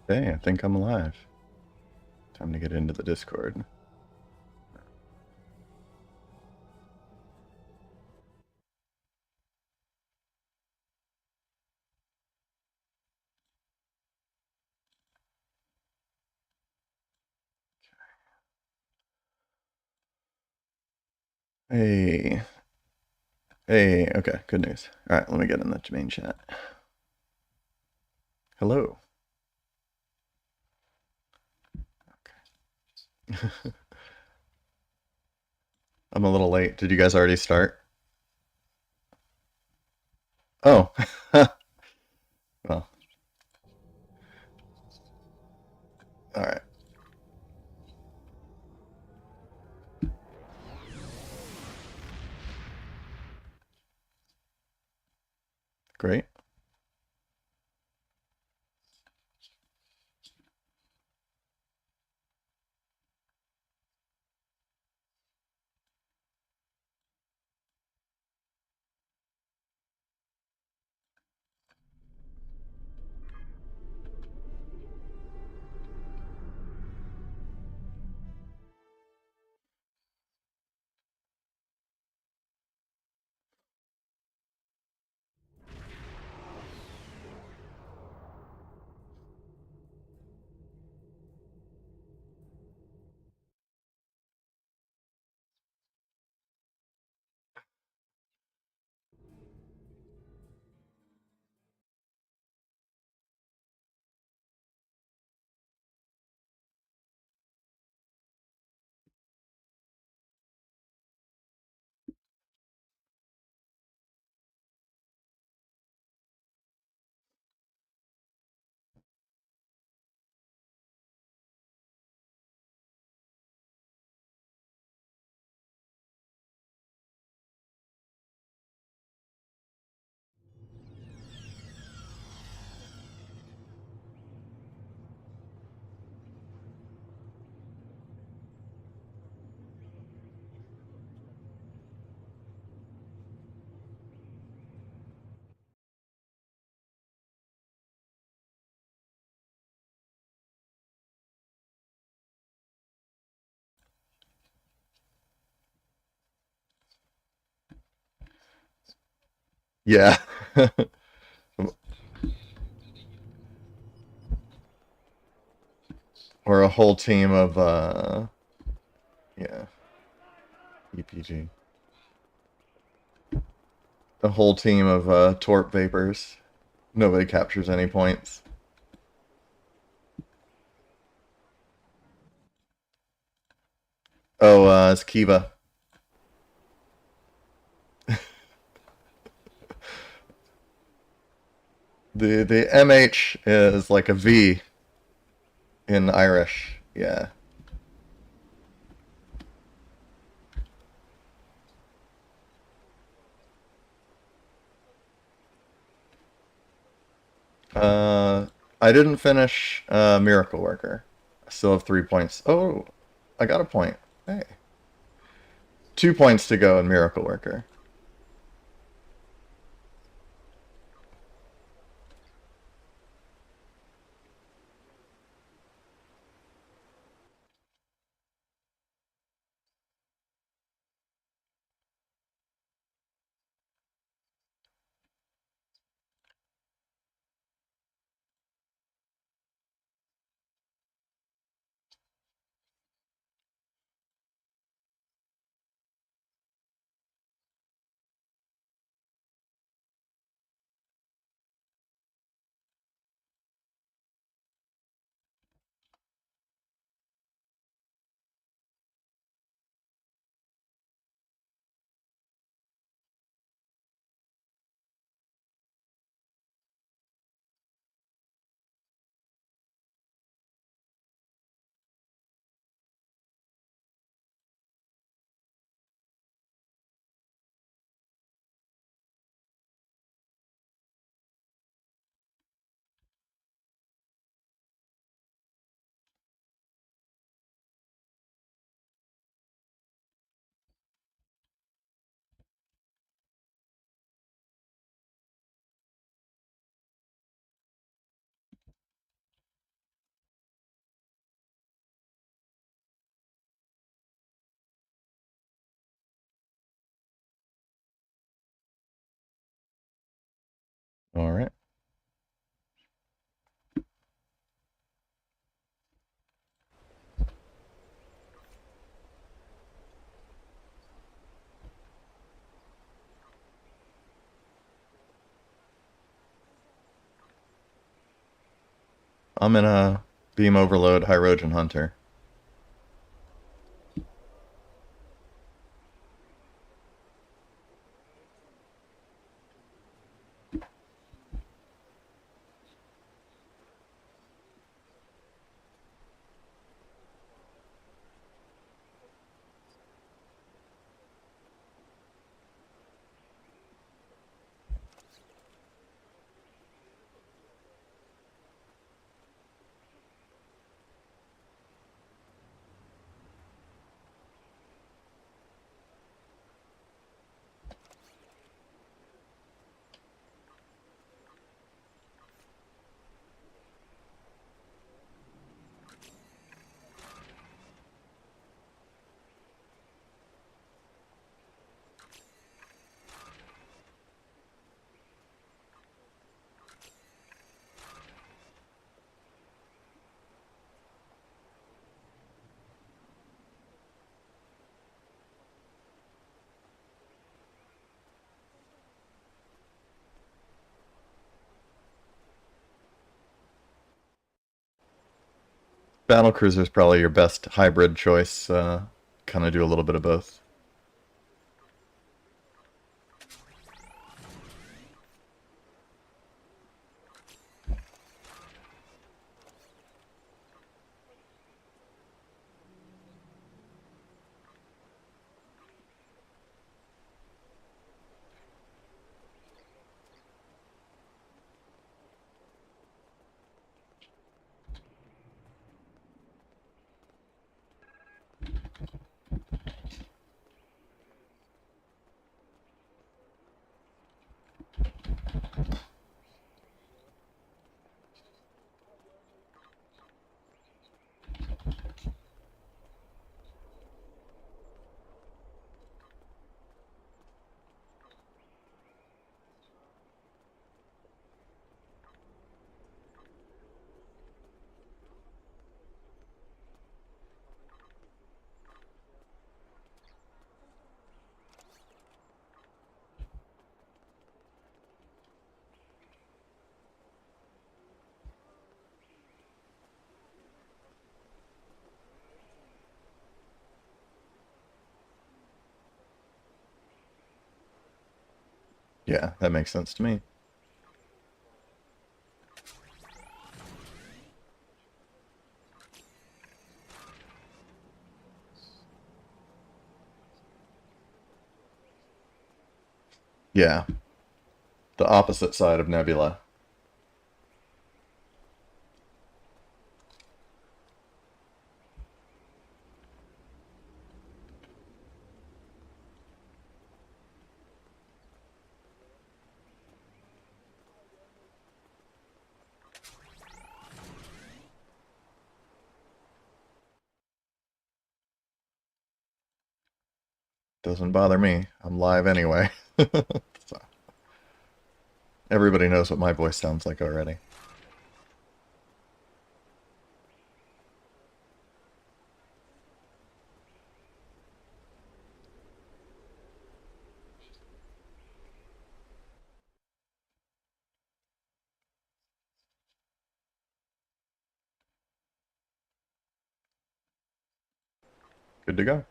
Hey, I think I'm alive. Time to get into the Discord. Hey. Hey, okay, good news. Alright, let me get in the main chat. Hello. Okay. I'm a little late. Did you guys already start? Oh. Well, alright. Great. Yeah. We're a whole team of, yeah, EPG. A whole team of, Torp Vapors. Nobody captures any points. Oh, it's Kiva. The MH is like a V in Irish. Yeah. Uh, I didn't finish Miracle Worker. I still have 3 points. Oh, I got a point. Hey. 2 points to go in Miracle Worker. All right. I'm in a beam overload Hirogen Hunter. Battle cruiser is probably your best hybrid choice. Kind of do a little bit of both. Yeah, that makes sense to me. Yeah, the opposite side of Nebula. Doesn't bother me. I'm live anyway. So, everybody knows what my voice sounds like already. Good to go.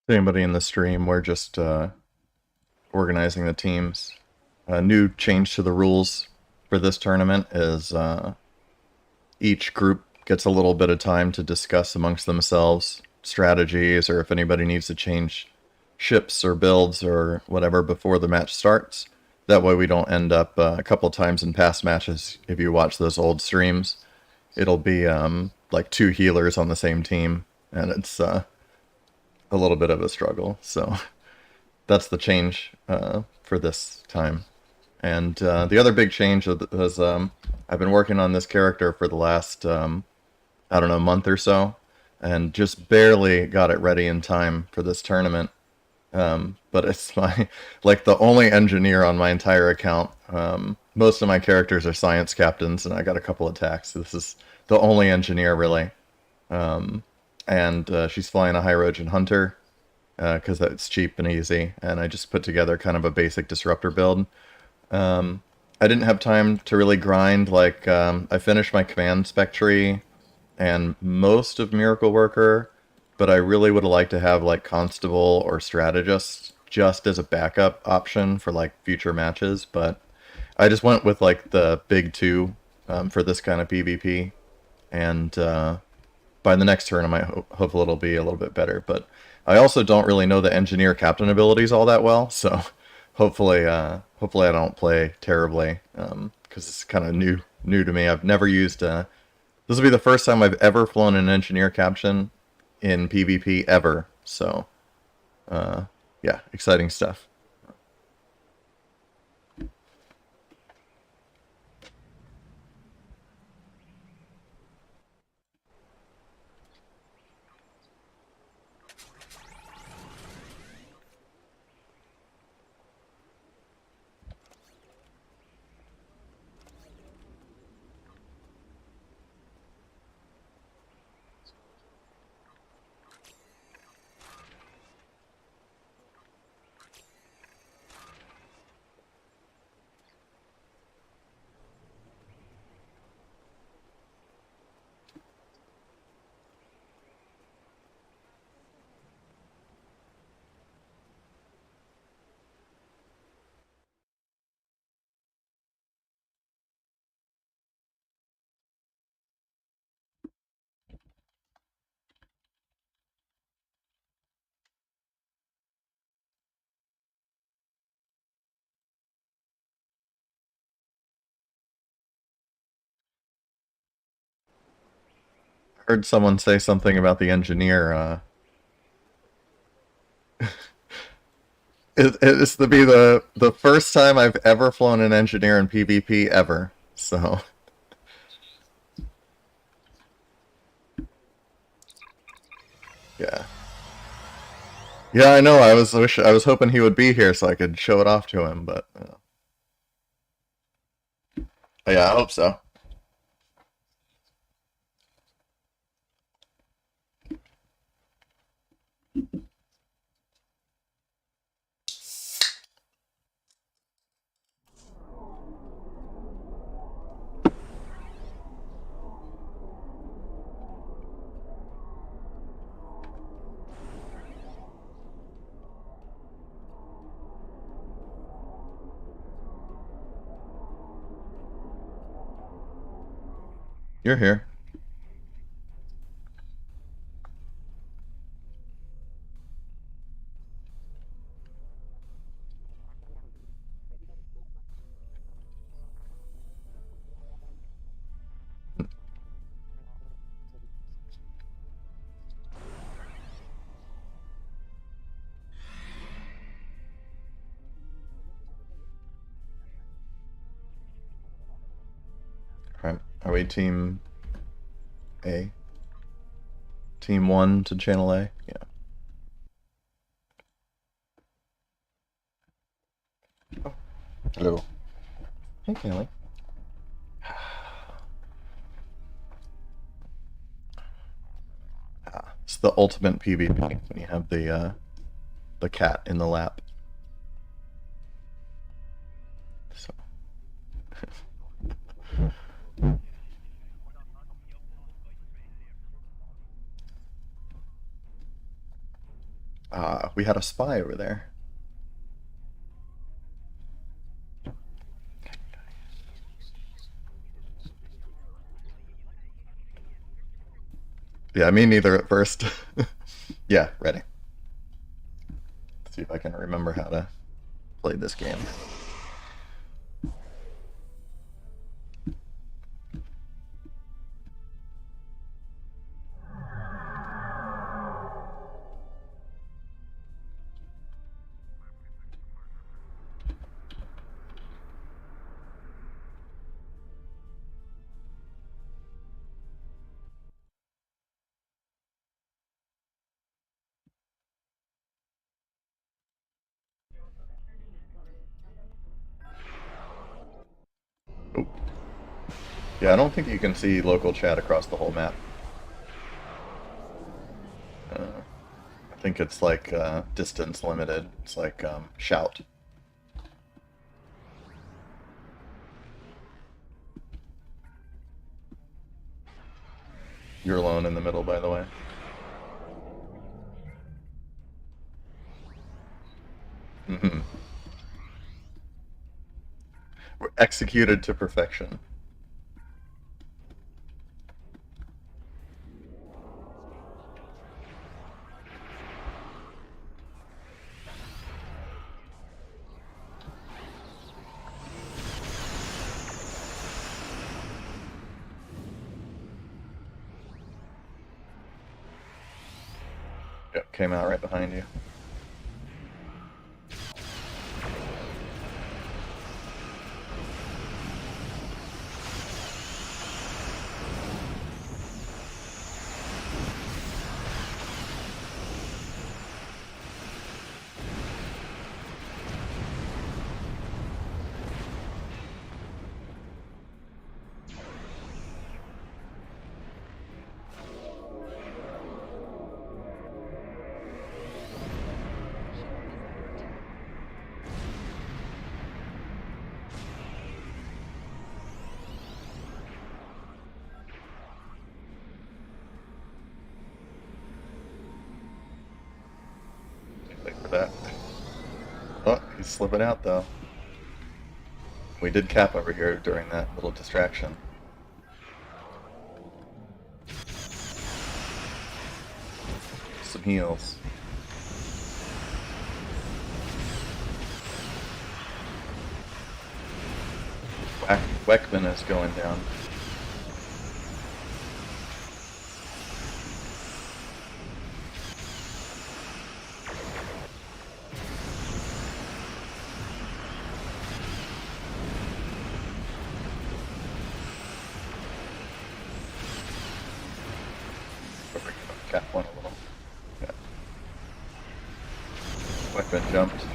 Anybody in the stream, we're just organizing the teams. A new change to the rules for this tournament is each group gets a little bit of time to discuss amongst themselves strategies, or if anybody needs to change ships or builds or whatever before the match starts. That way we don't end up a couple times in past matches. If you watch those old streams, it'll be like two healers on the same team, and it's a little bit of a struggle. So that's the change for this time. And the other big change was I've been working on this character for the last, I don't know, month or so, and just barely got it ready in time for this tournament. But it's my, like, the only engineer on my entire account. Most of my characters are science captains, and I got a couple attacks. This is the only engineer, really. And she's flying a Hirogen Hunter, because it's cheap and easy, and I just put together kind of a basic disruptor build. I didn't have time to really grind. Like, I finished my command spec tree and most of Miracle Worker, but I really would have liked to have like Constable or Strategist just as a backup option for like future matches, but I just went with like the big two for this kind of PvP, and by the next turn I might hopefully it'll be a little bit better. But I also don't really know the engineer captain abilities all that well, so hopefully I don't play terribly, because it's kind of new to me. I've never used this will be the first time I've ever flown an engineer captain in PvP ever, so yeah, exciting stuff. Heard someone say something about the engineer. It's to be the first time I've ever flown an engineer in PvP ever. So yeah, yeah, I know. I was hoping he would be here so I could show it off to him, but yeah, I hope so. You're here. Alright, are we team A? Team 1 to channel A? Yeah. Oh, hello. Hey, Kelly. It's the ultimate PvP when you have the cat in the lap. So. We had a spy over there. Yeah, me neither at first. Yeah, ready. Let's see if I can remember how to play this game. Oh. Yeah, I don't think you can see local chat across the whole map. I think it's like distance limited. It's like shout. You're alone in the middle, by the way. Mm-hmm. We're executed to perfection. Yep, came out right behind you. Wait for that. Oh, he's slipping out though. We did cap over here during that little distraction. Some heals. Weckman is going down. Cap one a little. Yeah. Weckman jumped.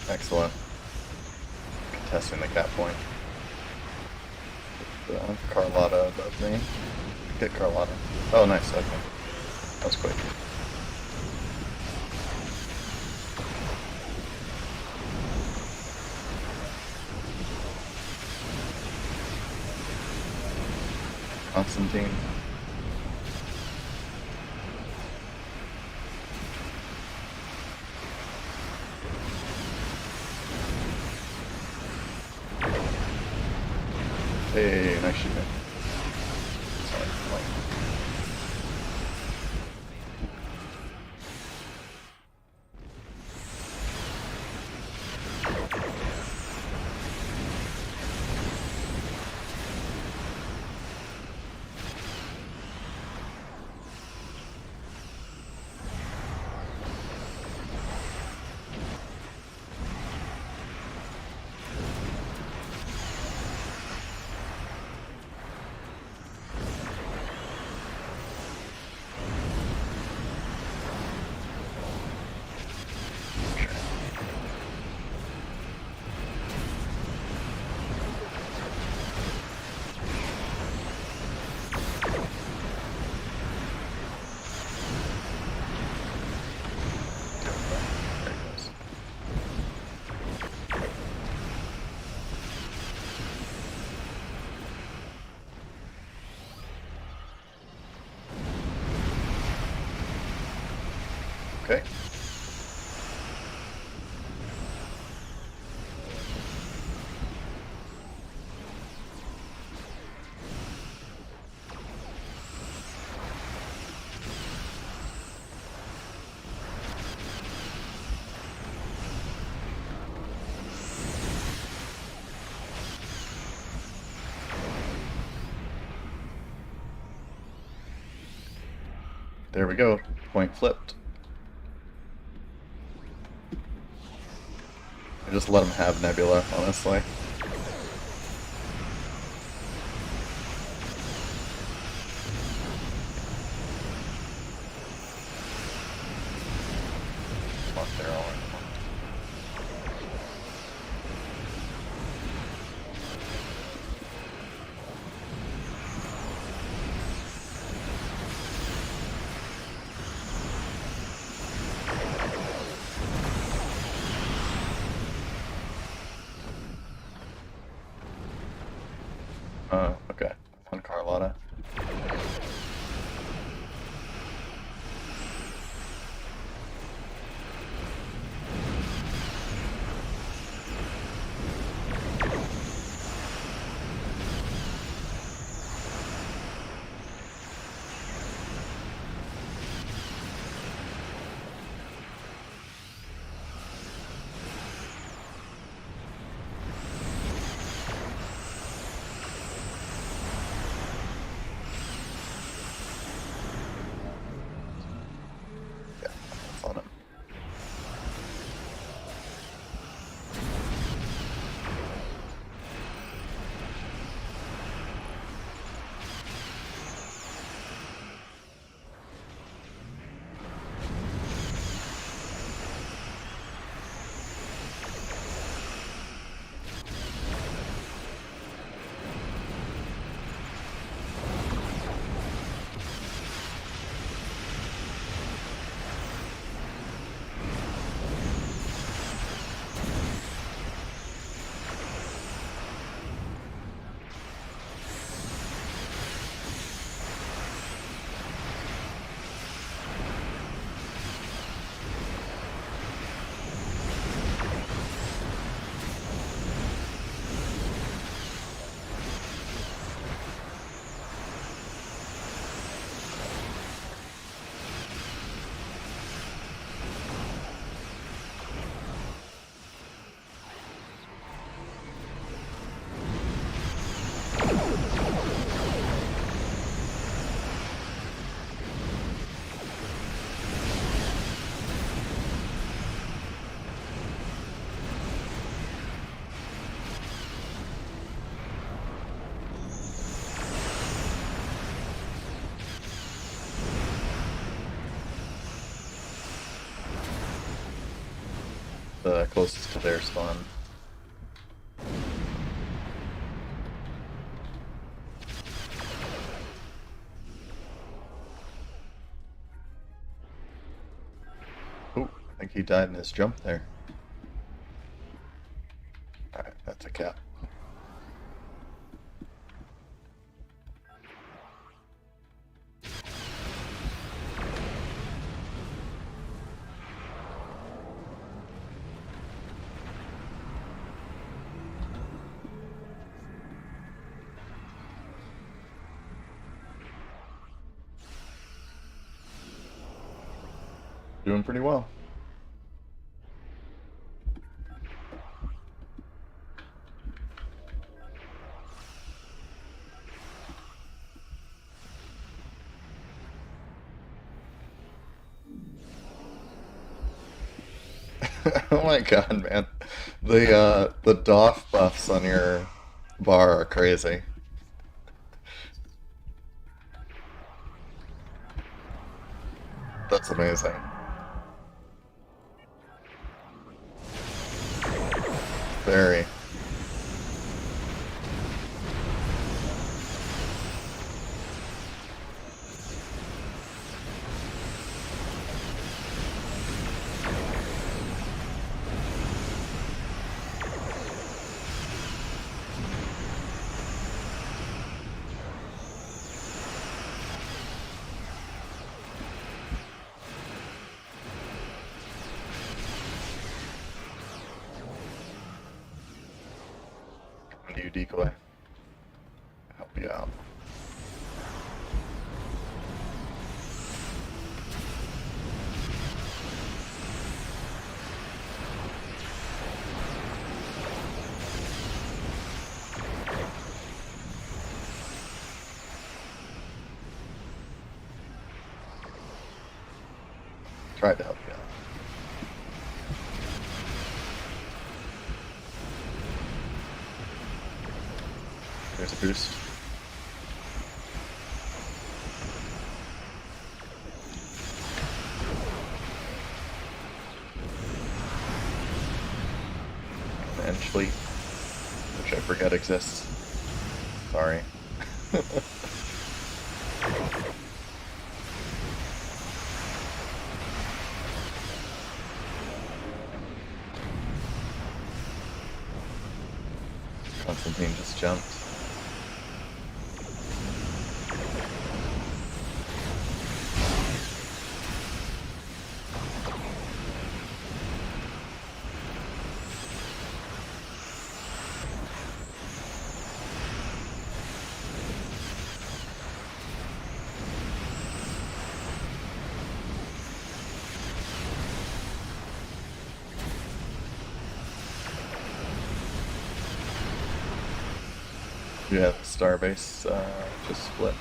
Excellent. Contesting the cap point. Carlotta above me. Get Carlotta. Oh, nice. Okay. That was quick. Constantine. Hey, nice shooting. Sorry, like. Okay. There we go. Point flipped. I just let him have Nebula, honestly. Fuck, they're all in. Okay. On Carlotta. Yeah, that's on him. The closest to their spawn. Ooh, I think he died in his jump there. Alright, that's a cap. Doing pretty well. Oh my god, man. The DOF buffs on your bar are crazy. That's amazing. Very. you, Decoy. Help you out. Tried to help you out. There's a boost. The Inch Fleet, which I forget exists. Sorry. Constantine just jumped. Yeah, the starbase just flipped,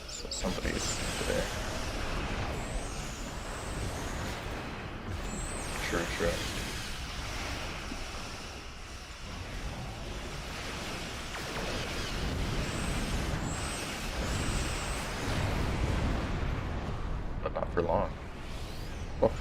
so somebody's there. True. But not for long. Whoa.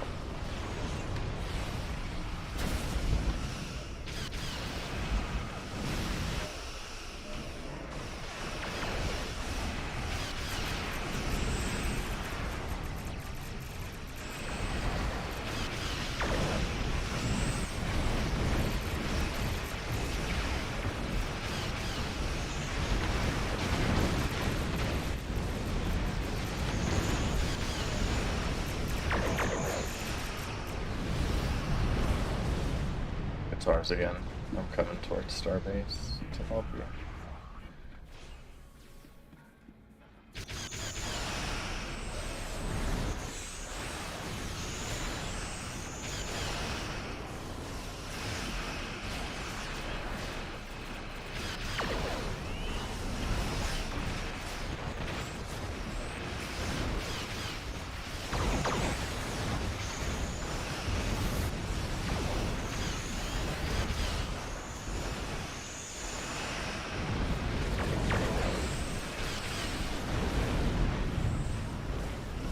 It's ours again. I'm coming towards starbase to help you.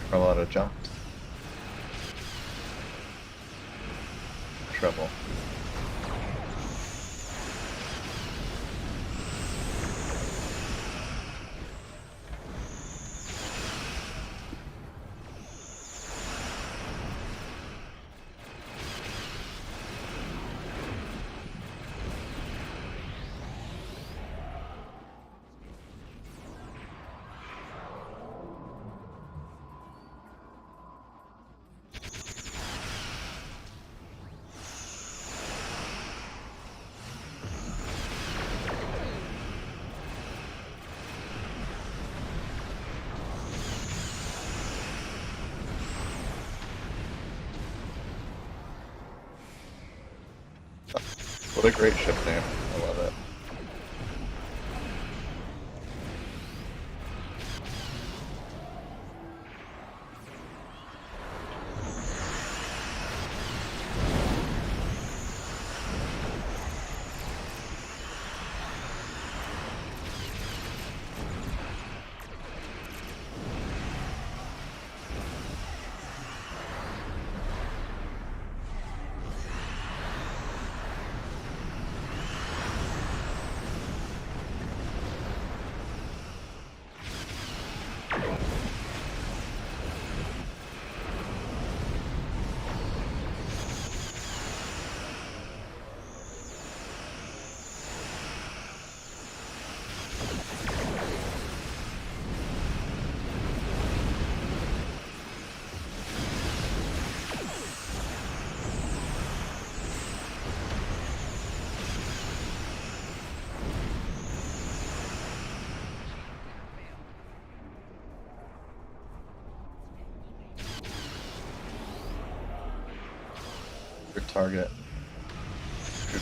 A lot of jumped. Trouble. What a great ship name. I love it. Good target. Good.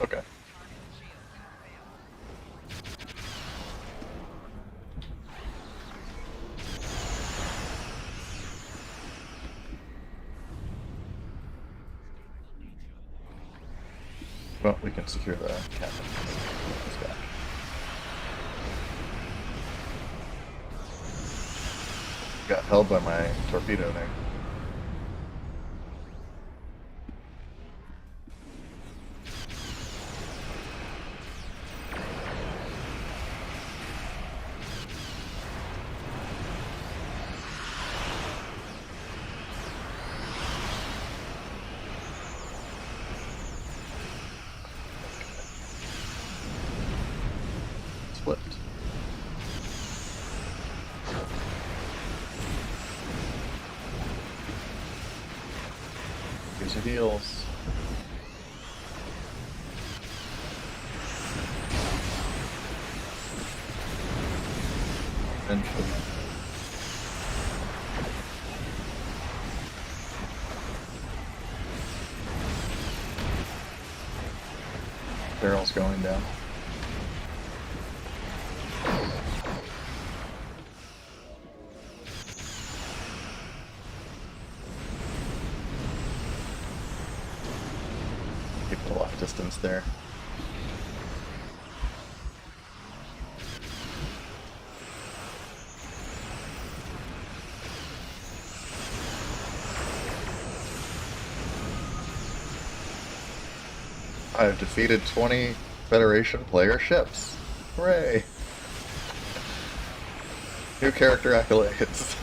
Okay. Well, we can secure the captain. This guy. Got held by my torpedo there. Flipped. Here's your heals. Eventually. Barrel's going down. Keep the lock distance there. I've defeated 20 Federation player ships. Hooray! New character accolades.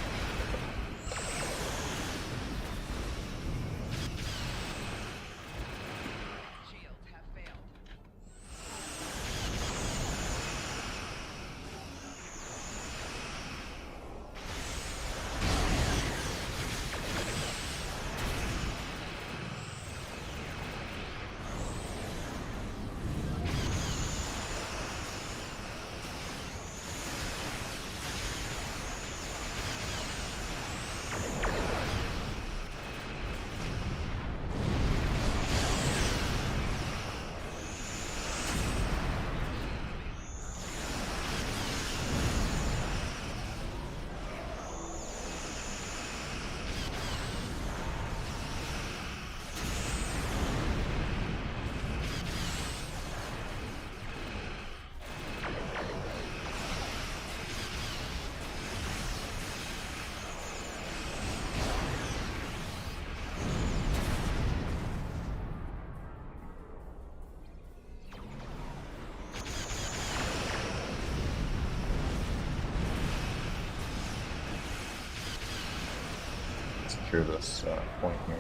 Secure this point here.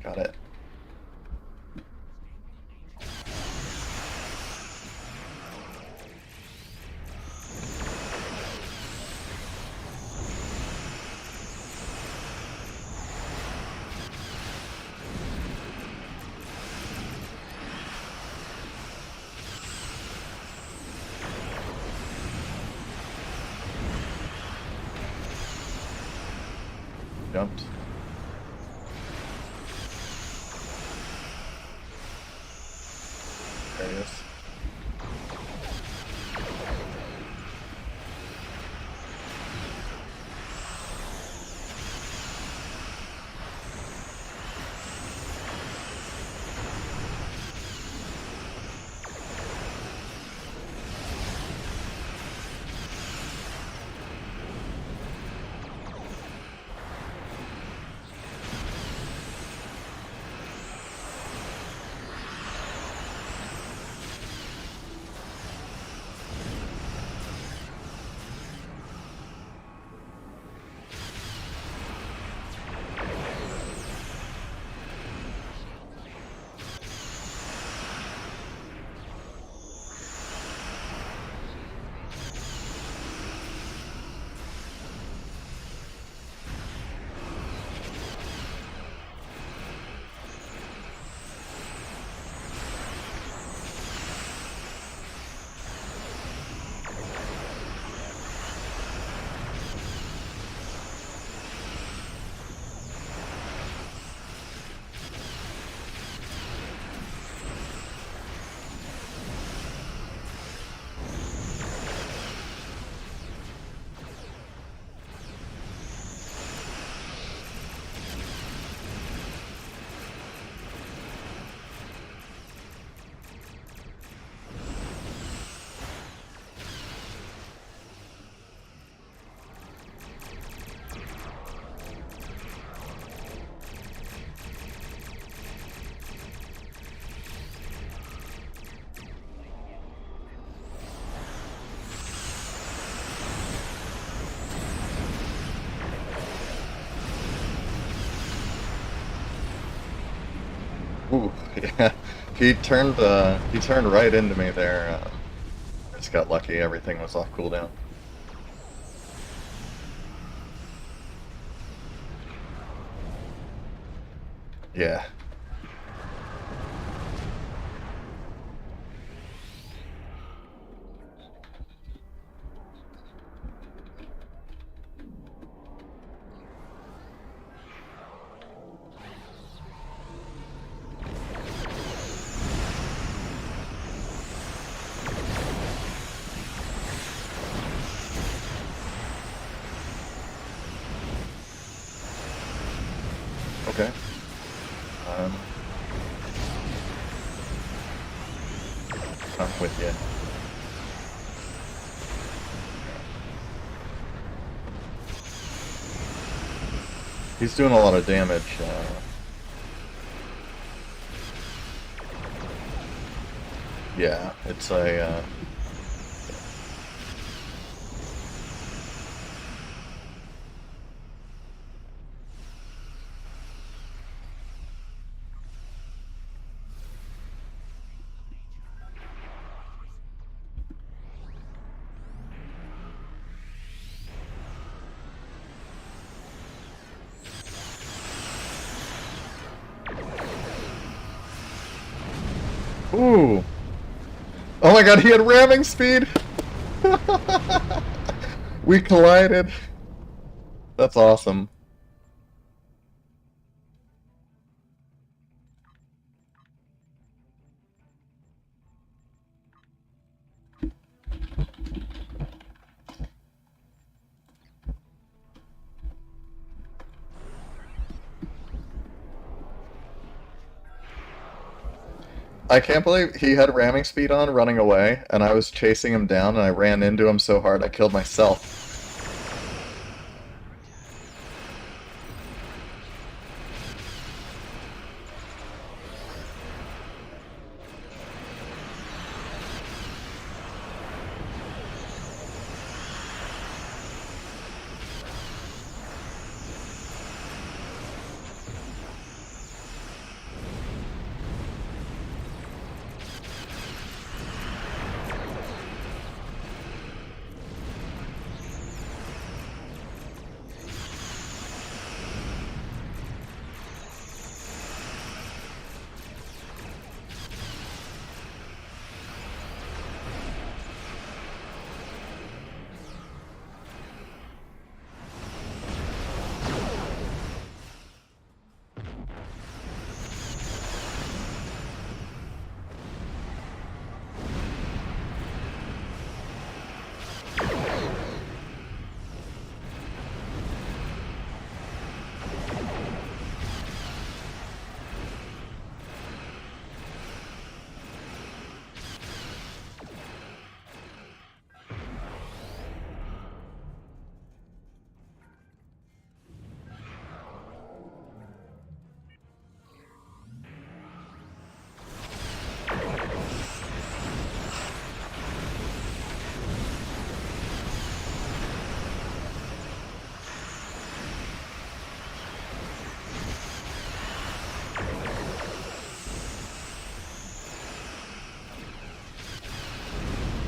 Got it. Jumped. There he is. Ooh, yeah. He turned right into me there. Just got lucky. Everything was off cooldown. Yeah. Okay. Um, I'm with you. He's doing a lot of damage. Yeah, it's a. Ooh! Oh my god, he had ramming speed! We collided. That's awesome. I can't believe he had ramming speed on running away, and I was chasing him down, and I ran into him so hard I killed myself.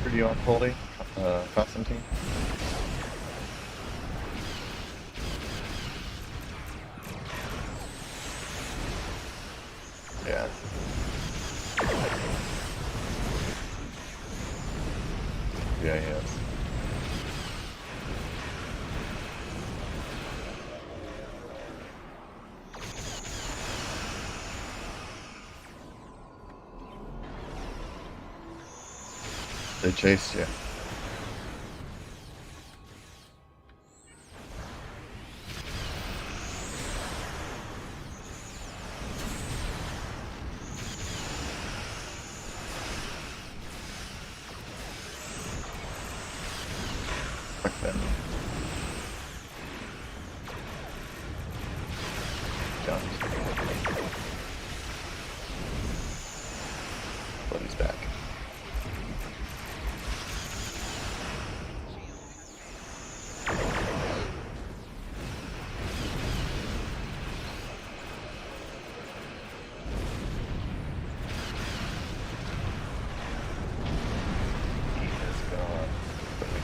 Are you on Poldy, Constantine? Yeah. Yeah, he is. They chased you. Fuck them. Jumped. But he's back.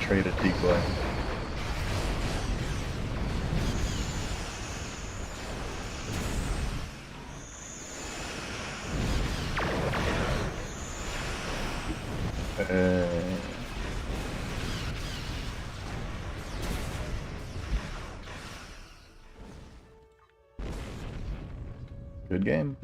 traded decoy. Good game.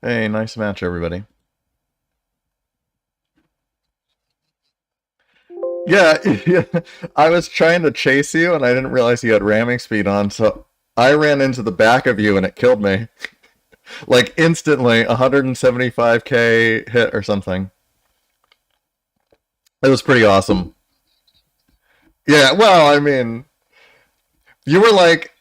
Hey, nice match, everybody. Yeah, yeah, I was trying to chase you, and I didn't realize you had ramming speed on, so I ran into the back of you, and it killed me. Like, instantly, 175k hit or something. It was pretty awesome. Yeah, well, I mean, you were like,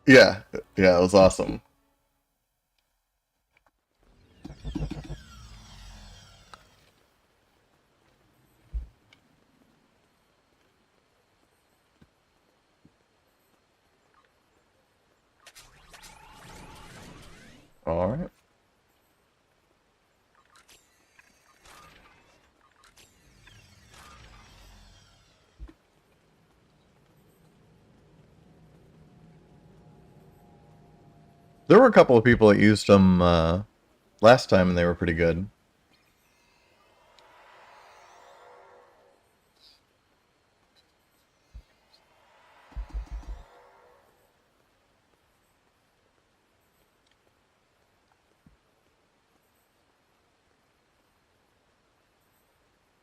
yeah, yeah, it was awesome. All right. There were a couple of people that used them last time, and they were pretty good.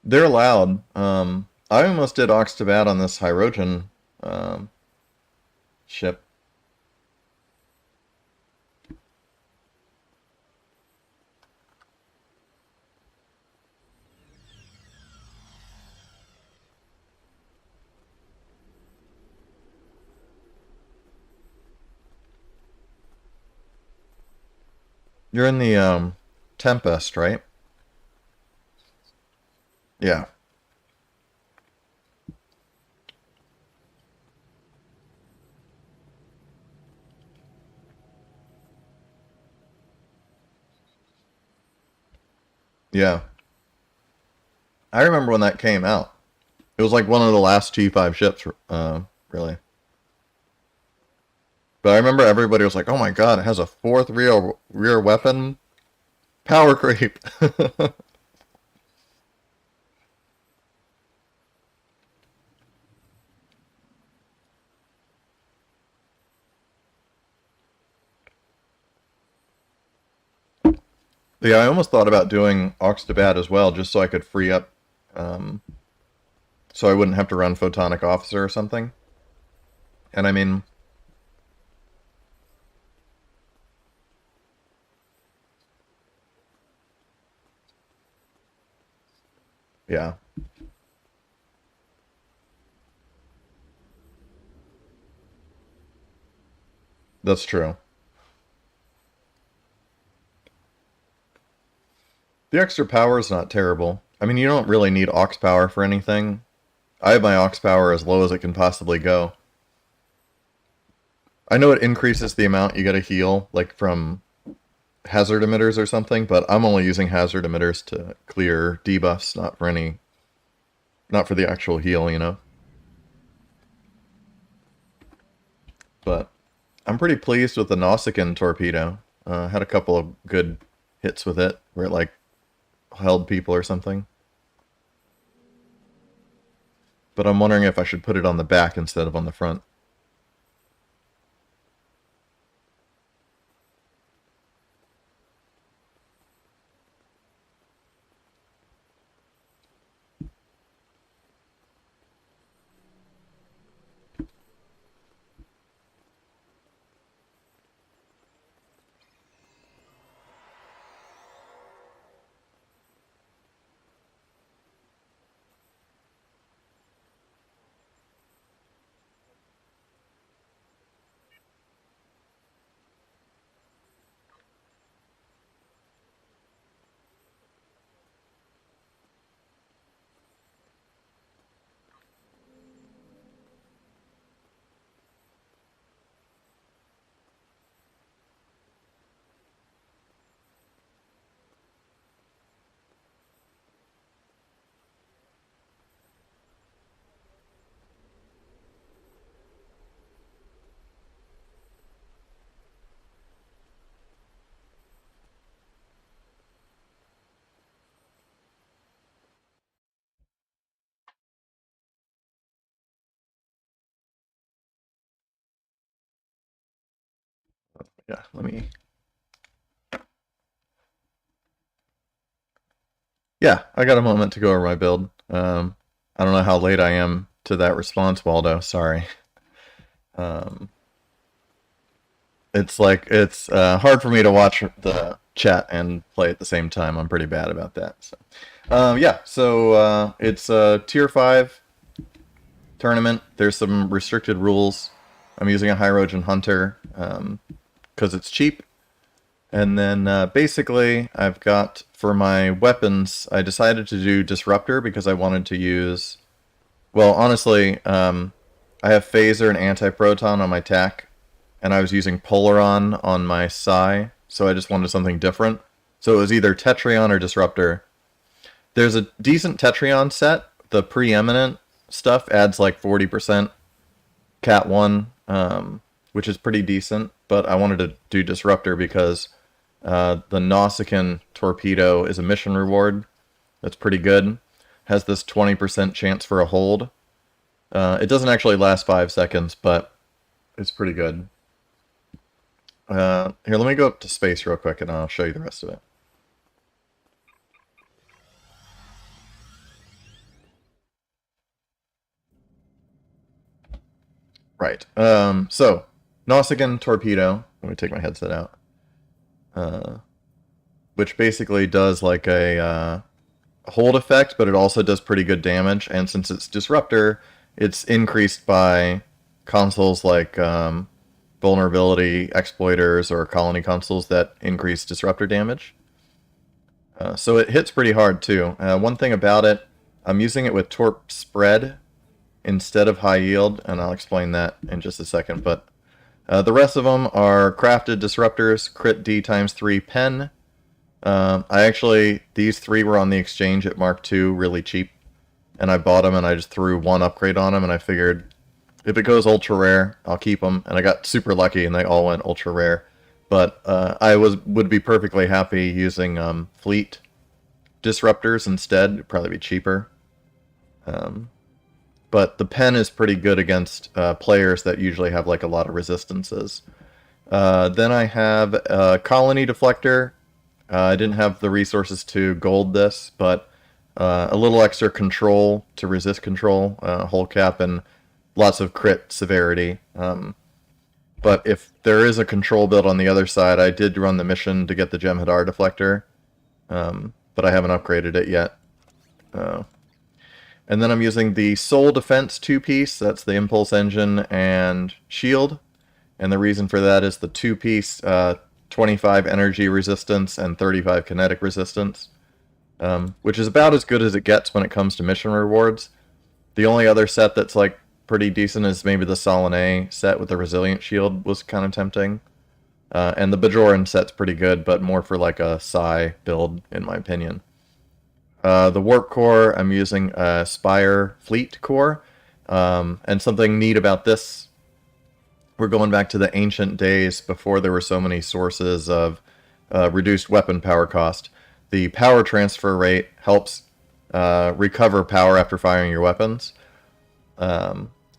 They're loud. I almost did Ox to Bat on this Hirogen um, ship. You're in the Tempest, right? Yeah. Yeah. I remember when that came out. It was like one of the last T5 ships, really. But I remember everybody was like, "Oh my god, it has a fourth rear weapon, power creep." Yeah, I almost thought about doing Ox to Bat as well, just so I could free up, um, so I wouldn't have to run Photonic Officer or something. And I mean, yeah, that's true. The extra power is not terrible. I mean, you don't really need Ox power for anything. I have my Ox power as low as it can possibly go. I know it increases the amount you get to heal, like from hazard emitters or something, but I'm only using hazard emitters to clear debuffs, not for the actual heal, you know? But I'm pretty pleased with the Nausicaan torpedo. Had a couple of good hits with it, where it like held people or something. But I'm wondering if I should put it on the back instead of on the front. Yeah, let me... Yeah, I got a moment to go over my build. I don't know how late I am to that response, Waldo. Sorry. Um, it's hard for me to watch the chat and play at the same time. I'm pretty bad about that. So, yeah. So it's a tier 5 tournament. There's some restricted rules. I'm using a Hirogen Hunter because it's cheap. And then basically, I've got, for my weapons, I decided to do Disruptor because I wanted to use... Well, honestly, I have Phaser and Anti-Proton on my tac, and I was using Polaron on my Psi, so I just wanted something different. So it was either Tetrion or Disruptor. There's a decent Tetrion set. The preeminent stuff adds like 40% Cat 1, which is pretty decent, but I wanted to do Disruptor because the Nausicaan torpedo is a mission reward. That's pretty good. Has this 20% chance for a hold. It doesn't actually last 5 seconds, but it's pretty good. Here, let me go up to space real quick and I'll show you the rest of it. Right. So, Nausicaan torpedo. Let me take my headset out. Which basically does like a hold effect, but it also does pretty good damage. And since it's Disruptor, it's increased by consoles like vulnerability exploiters or colony consoles that increase Disruptor damage. So it hits pretty hard too. One thing about it, I'm using it with Torp Spread instead of High Yield, and I'll explain that in just a second. But the rest of them are crafted disruptors, crit D times 3 pen. These 3 were on the exchange at Mark II, really cheap. And I bought them and I just threw 1 upgrade on them, and I figured if it goes ultra rare, I'll keep them. And I got super lucky and they all went ultra rare. But I would be perfectly happy using fleet disruptors instead. It'd probably be cheaper. But the pen is pretty good against players that usually have like a lot of resistances. Then I have a colony deflector. I didn't have the resources to gold this, but a little extra control to resist control, hull cap, and lots of crit severity. But if there is a control build on the other side, I did run the mission to get the Jem'Hadar deflector, but I haven't upgraded it yet. And then I'm using the Soul Defense 2-piece. That's the Impulse Engine and Shield. And the reason for that is the 2-piece, 25 energy resistance and 35 kinetic resistance, which is about as good as it gets when it comes to mission rewards. The only other set that's like pretty decent is maybe the Solanae set with the Resilient Shield was kind of tempting. And the Bajoran set's pretty good, but more for like a Psi build, in my opinion. The Warp Core, I'm using a Spire Fleet Core. And something neat about this, we're going back to the ancient days before there were so many sources of reduced weapon power cost. The power transfer rate helps recover power after firing your weapons.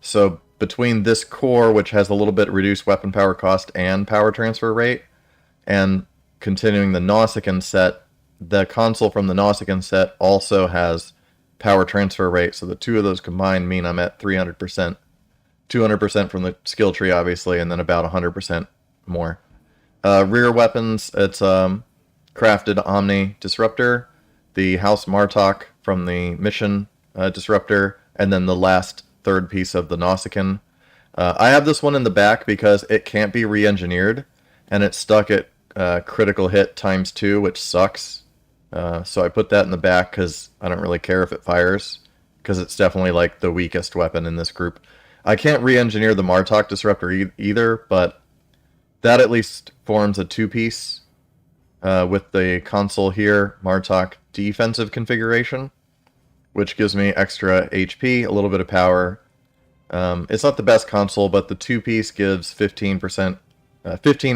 So between this core, which has a little bit reduced weapon power cost and power transfer rate, and continuing the Nausicaan set, the console from the Nausicaan set also has power transfer rate, so the two of those combined mean I'm at 300%. 200% from the skill tree, obviously, and then about 100% more. Rear weapons, it's crafted Omni Disruptor, the House Martok from the Mission Disruptor, and then the last third piece of the Nausicaan. I have this one in the back because it can't be re-engineered, and it's stuck at critical hit times 2, which sucks. So I put that in the back because I don't really care if it fires, because it's definitely like the weakest weapon in this group. I can't re-engineer the Martok Disruptor either, but that at least forms a 2-piece with the console here, Martok defensive configuration, which gives me extra HP, a little bit of power. It's not the best console, but the 2-piece gives 15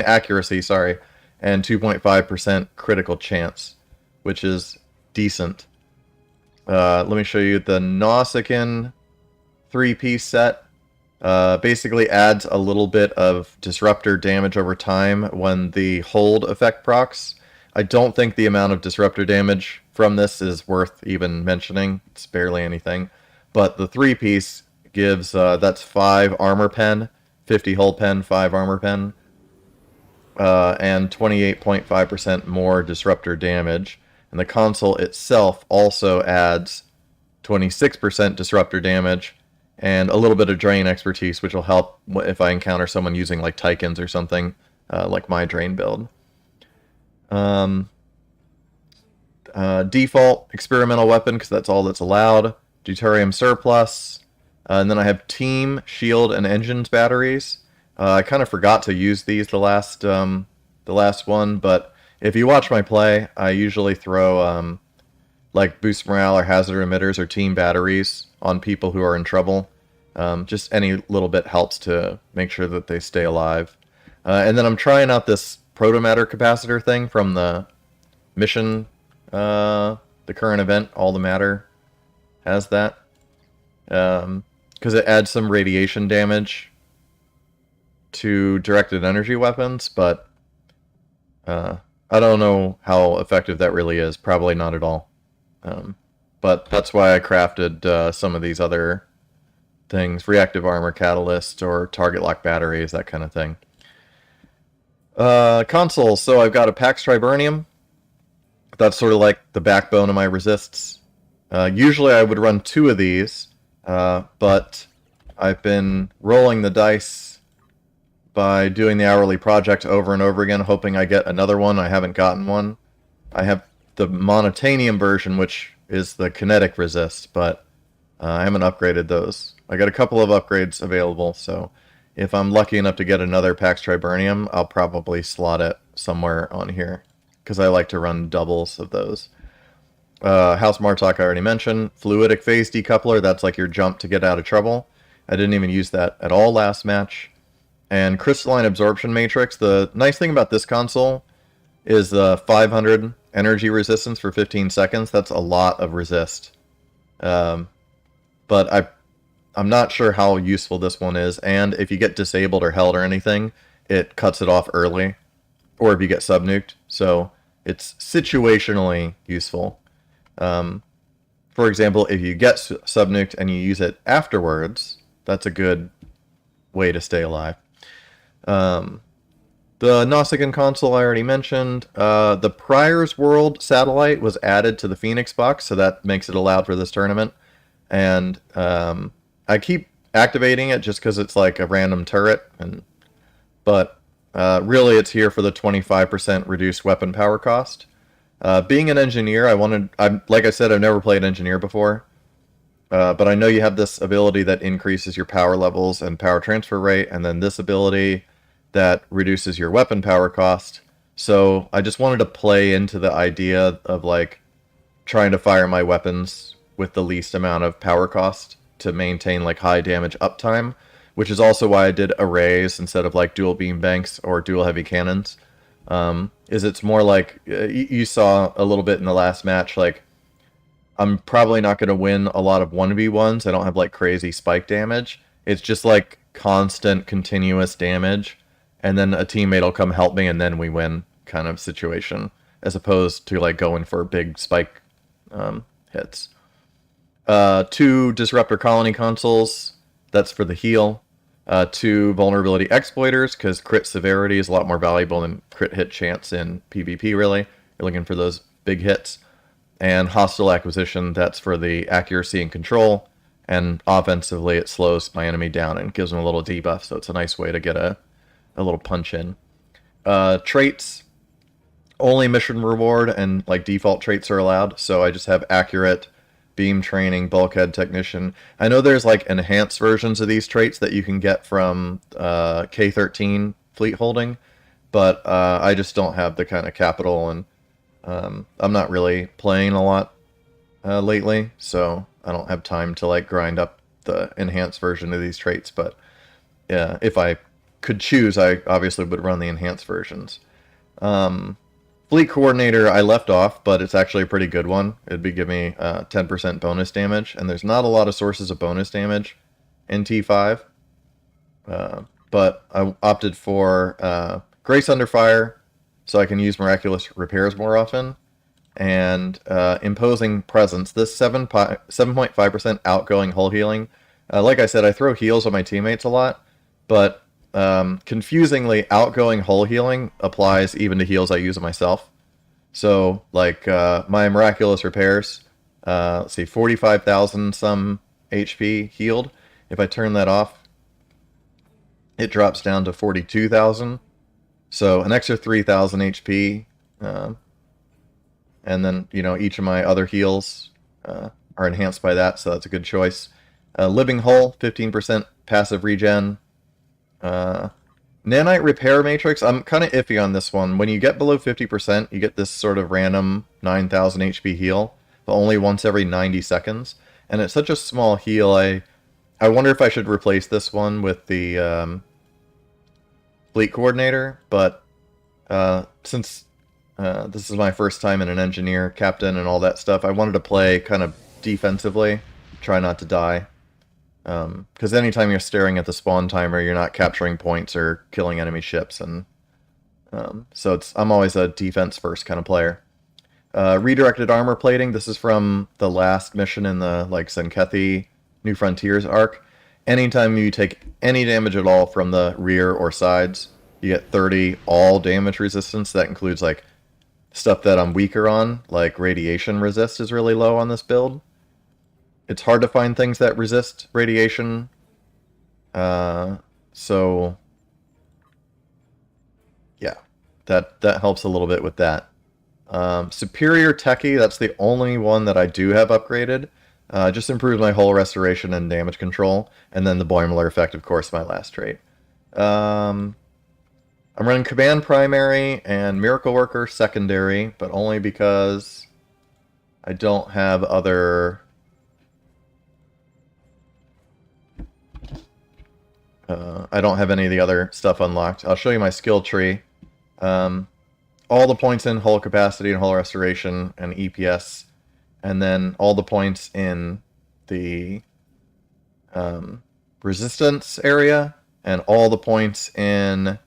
accuracy, sorry, and 2.5% critical chance, which is decent. Let me show you the Nausicaan 3-piece set. Basically adds a little bit of disruptor damage over time when the hold effect procs. I don't think the amount of disruptor damage from this is worth even mentioning. It's barely anything. But the 3-piece gives, that's 5 armor pen, 50 hull pen, 5 armor pen, and 28.5% more disruptor damage. And the console itself also adds 26% disruptor damage and a little bit of drain expertise, which will help if I encounter someone using like Tychons or something, like my drain build. Default experimental weapon, because that's all that's allowed. Deuterium surplus. And then I have team, shield, and engines batteries. I kind of forgot to use these the last one, but if you watch my play, I usually throw like boost morale or hazard emitters or team batteries on people who are in trouble. Just any little bit helps to make sure that they stay alive. And then I'm trying out this protomatter capacitor thing from the mission, the current event. All the matter has that. Because it adds some radiation damage to directed energy weapons, but I don't know how effective that really is. Probably not at all. But that's why I crafted some of these other things. Reactive armor catalyst or target lock batteries, that kind of thing. Consoles. So I've got a Pax Triburnium. That's sort of like the backbone of my resists. Usually I would run 2 of these, but I've been rolling the dice by doing the hourly project over and over again, hoping I get another one. I haven't gotten one. I have the monotanium version, which is the kinetic resist, but I haven't upgraded those. I got a couple of upgrades available, so if I'm lucky enough to get another Pax Triburnium, I'll probably slot it somewhere on here, because I like to run doubles of those. House Martok I already mentioned. Fluidic phase decoupler, that's like your jump to get out of trouble. I didn't even use that at all last match. And crystalline absorption matrix. The nice thing about this console is the 500 energy resistance for 15 seconds. That's a lot of resist. But I'm not sure how useful this one is. And if you get disabled or held or anything, it cuts it off early. Or if you get subnuked. So it's situationally useful. For example, if you get subnuked and you use it afterwards, that's a good way to stay alive. The Nausicaan console I already mentioned. The Prior's World satellite was added to the Phoenix box, so that makes it allowed for this tournament. And I keep activating it just because it's like a random turret, but really it's here for the 25% reduced weapon power cost. Being an engineer, like I said, I've never played engineer before, but I know you have this ability that increases your power levels and power transfer rate, and then this ability that reduces your weapon power cost. So I just wanted to play into the idea of like trying to fire my weapons with the least amount of power cost to maintain like high damage uptime, which is also why I did arrays instead of like dual beam banks or dual heavy cannons. Is it's more like you saw a little bit in the last match, like I'm probably not going to win a lot of 1v1s. I don't have like crazy spike damage. It's just like constant continuous damage, and then a teammate will come help me and then we win kind of situation, as opposed to like going for big spike hits. 2 Disruptor Colony consoles, that's for the heal. 2 Vulnerability Exploiters, because crit severity is a lot more valuable than crit hit chance in PvP, really. You're looking for those big hits. And Hostile Acquisition, that's for the accuracy and control. And offensively, it slows my enemy down and gives them a little debuff, so it's a nice way to get a little punch in. Traits, only mission reward and like default traits are allowed, so I just have Accurate, Beam Training, Bulkhead Technician. I know there's like enhanced versions of these traits that you can get from K13 fleet holding, but I just don't have the kind of capital, and I'm not really playing a lot lately, so I don't have time to like grind up the enhanced version of these traits. But yeah, if I could choose, I obviously would run the enhanced versions. Fleet Coordinator I left off, but it's actually a pretty good one. It'd be giving me 10% bonus damage, and there's not a lot of sources of bonus damage in T5. But I opted for Grace Under Fire, so I can use Miraculous Repairs more often, and Imposing Presence. This 7.5% outgoing hull healing. Like I said, I throw heals on my teammates a lot, but confusingly, outgoing hull healing applies even to heals I use on myself. So, like, my Miraculous Repairs, let's see, 45,000 some HP healed. If I turn that off, it drops down to 42,000. So, an extra 3,000 HP. And then, you know, each of my other heals are enhanced by that, so that's a good choice. Living Hull, 15% passive regen. Nanite Repair Matrix, I'm kind of iffy on this one. When you get below 50%, you get this sort of random 9,000 HP heal, but only once every 90 seconds. And it's such a small heal, I wonder if I should replace this one with the Fleet Coordinator, but since this is my first time in an Engineer, Captain, and all that stuff, I wanted to play kind of defensively, try not to die. Because anytime you're staring at the spawn timer, you're not capturing points or killing enemy ships, and so I'm always a defense first kind of player. Redirected armor plating. This is from the last mission in the Senkethi New Frontiers arc. Anytime you take any damage at all from the rear or sides, you get 30 all damage resistance. That includes like stuff that I'm weaker on, like radiation resist is really low on this build. It's hard to find things that resist radiation, so yeah, that helps a little bit with that. Superior Techie, that's the only one that I do have upgraded. Just improves my hull restoration and damage control, and then the Boimler effect, of course, my last trait. I'm running Command Primary and Miracle Worker Secondary, but only because I don't have other... I don't have any of the other stuff unlocked. I'll show you my skill tree. All the points in hull capacity and hull restoration and EPS, and then all the points in the resistance area, and all the points in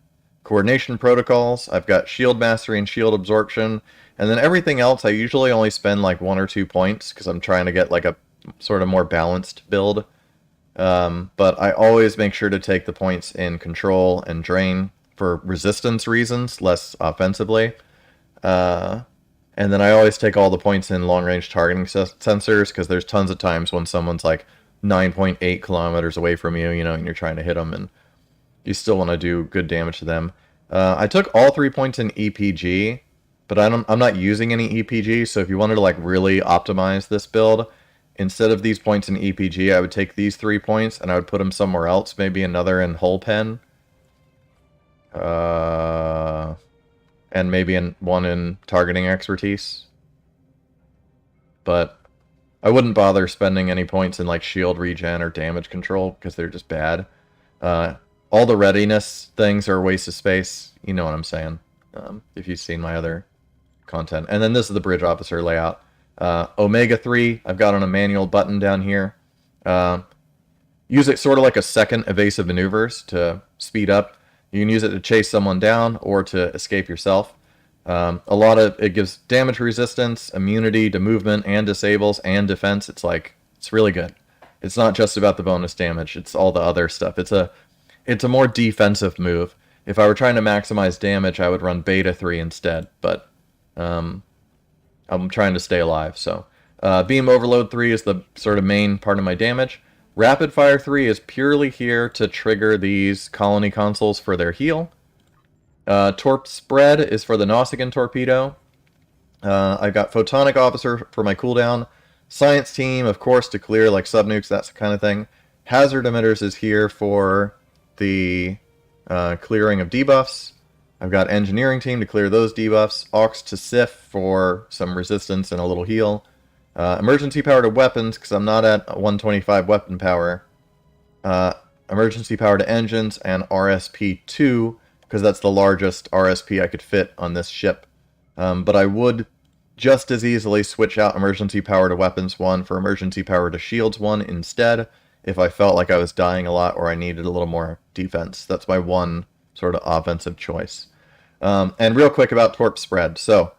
coordination protocols. I've got shield mastery and shield absorption, and then everything else I usually only spend like 1 or 2 points because I'm trying to get like a sort of more balanced build. But I always make sure to take the points in control and drain for resistance reasons, less offensively. And then I always take all the points in long-range targeting sensors, because there's tons of times when someone's like 9.8 kilometers away from you, you know, and you're trying to hit them, and you still want to do good damage to them. I took all 3 points in EPG, but I'm not using any EPG, so if you wanted to like really optimize this build, instead of these points in EPG, I would take these 3 points and I would put them somewhere else, maybe another in Hull Pen. And maybe one in Targeting Expertise. But I wouldn't bother spending any points in like Shield Regen or Damage Control, because they're just bad. All the readiness things are a waste of space. You know what I'm saying, if you've seen my other content. And then this is the Bridge Officer layout. Omega 3, I've got on a manual button down here. Use it sort of like a second evasive maneuvers to speed up. You can use it to chase someone down or to escape yourself. A lot of it gives damage resistance, immunity to movement, and disables, and defense. It's really good. It's not just about the bonus damage, it's all the other stuff. It's a more defensive move. If I were trying to maximize damage, I would run Beta 3 instead, but I'm trying to stay alive, so. Beam Overload 3 is the sort of main part of my damage. Rapid Fire 3 is purely here to trigger these colony consoles for their heal. Torp Spread is for the Nausicaan Torpedo. I've got Photonic Officer for my cooldown. Science Team, of course, to clear like subnukes, that kind of thing. Hazard Emitters is here for the clearing of debuffs. I've got Engineering Team to clear those debuffs. Aux to Sif for some resistance and a little heal. Emergency power to weapons, because I'm not at 125 weapon power. Emergency power to engines, and RSP 2, because that's the largest RSP I could fit on this ship. But I would just as easily switch out emergency power to weapons 1 for emergency power to shields 1 instead, if I felt like I was dying a lot or I needed a little more defense. That's my one sort of offensive choice. And real quick about torp spread. So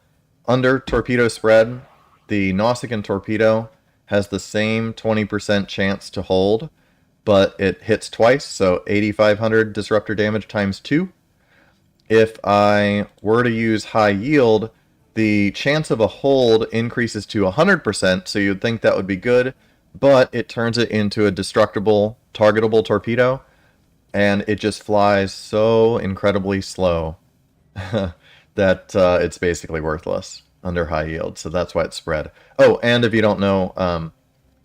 under torpedo spread, the Nausicaan torpedo has the same 20% chance to hold, but it hits twice, so 8,500 disruptor damage times 2. If I were to use high yield, the chance of a hold increases to 100%, so you'd think that would be good, but it turns it into a destructible, targetable torpedo, and it just flies so incredibly slow that it's basically worthless under high yield, so that's why it's spread. Oh, and if you don't know,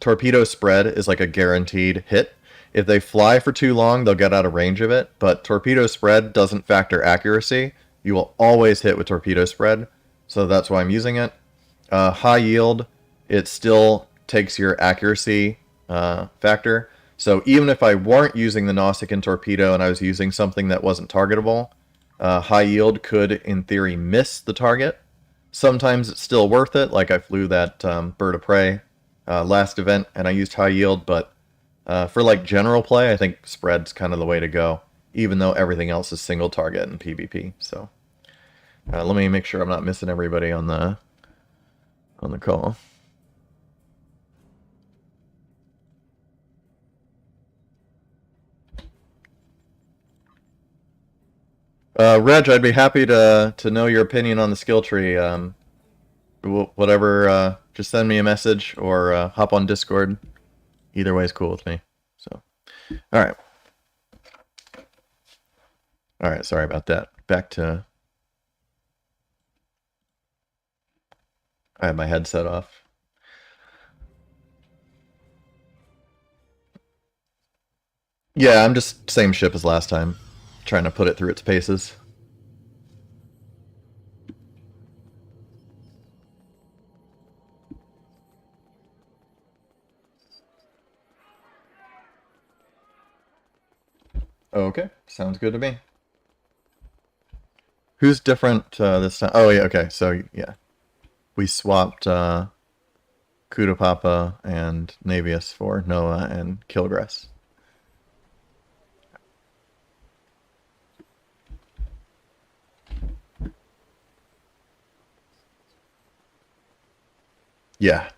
torpedo spread is like a guaranteed hit. If they fly for too long, they'll get out of range of it, but torpedo spread doesn't factor accuracy. You will always hit with torpedo spread, so that's why I'm using it. High yield, it still takes your accuracy factor. So even if I weren't using the Nausicaan torpedo and I was using something that wasn't targetable, high yield could, in theory, miss the target. Sometimes it's still worth it, like I flew that bird of prey last event and I used high yield, but for like general play, I think spread's kind of the way to go, even though everything else is single target in PvP. So let me make sure I'm not missing everybody on the call. Reg, I'd be happy to know your opinion on the skill tree. Whatever, just send me a message or hop on Discord. Either way is cool with me. So, all right. Sorry about that. Back to. I have my headset off. Yeah, I'm just same ship as last time, trying to put it through its paces. Okay, sounds good to me. Who's different this time? Oh yeah, okay. So yeah, we swapped Kudapapa and Navius for Noah and Kilgress. Yeah.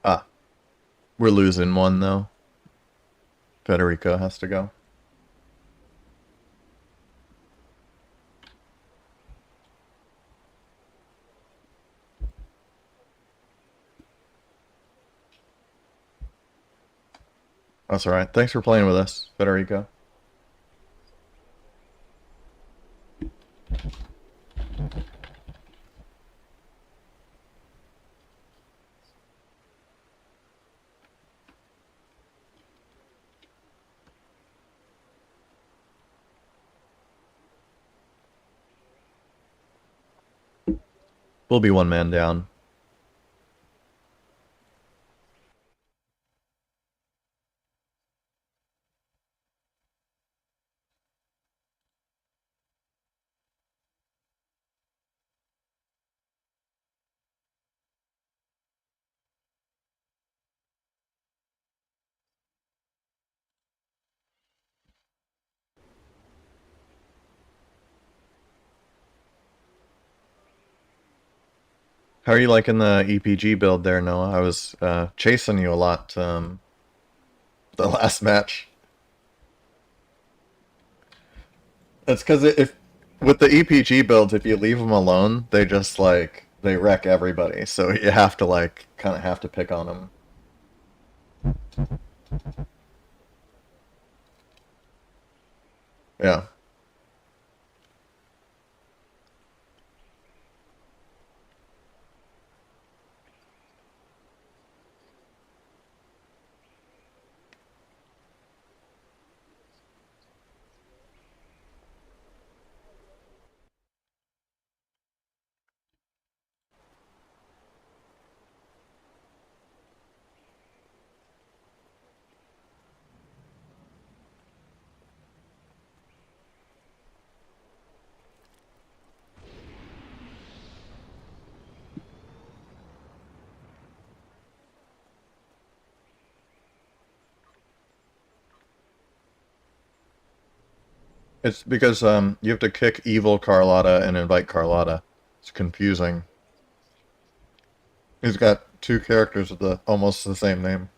Ah, we're losing one though. Federico has to go. That's all right. Thanks for playing with us, Federico. We'll be one man down. How are you liking the EPG build there, Noah? I was chasing you a lot the last match. That's because if with the EPG builds, if you leave them alone, they just like they wreck everybody. So you have to like kind of have to pick on them. Yeah. It's because you have to kick evil Carlotta and invite Carlotta. It's confusing. He's got two characters with almost the same name.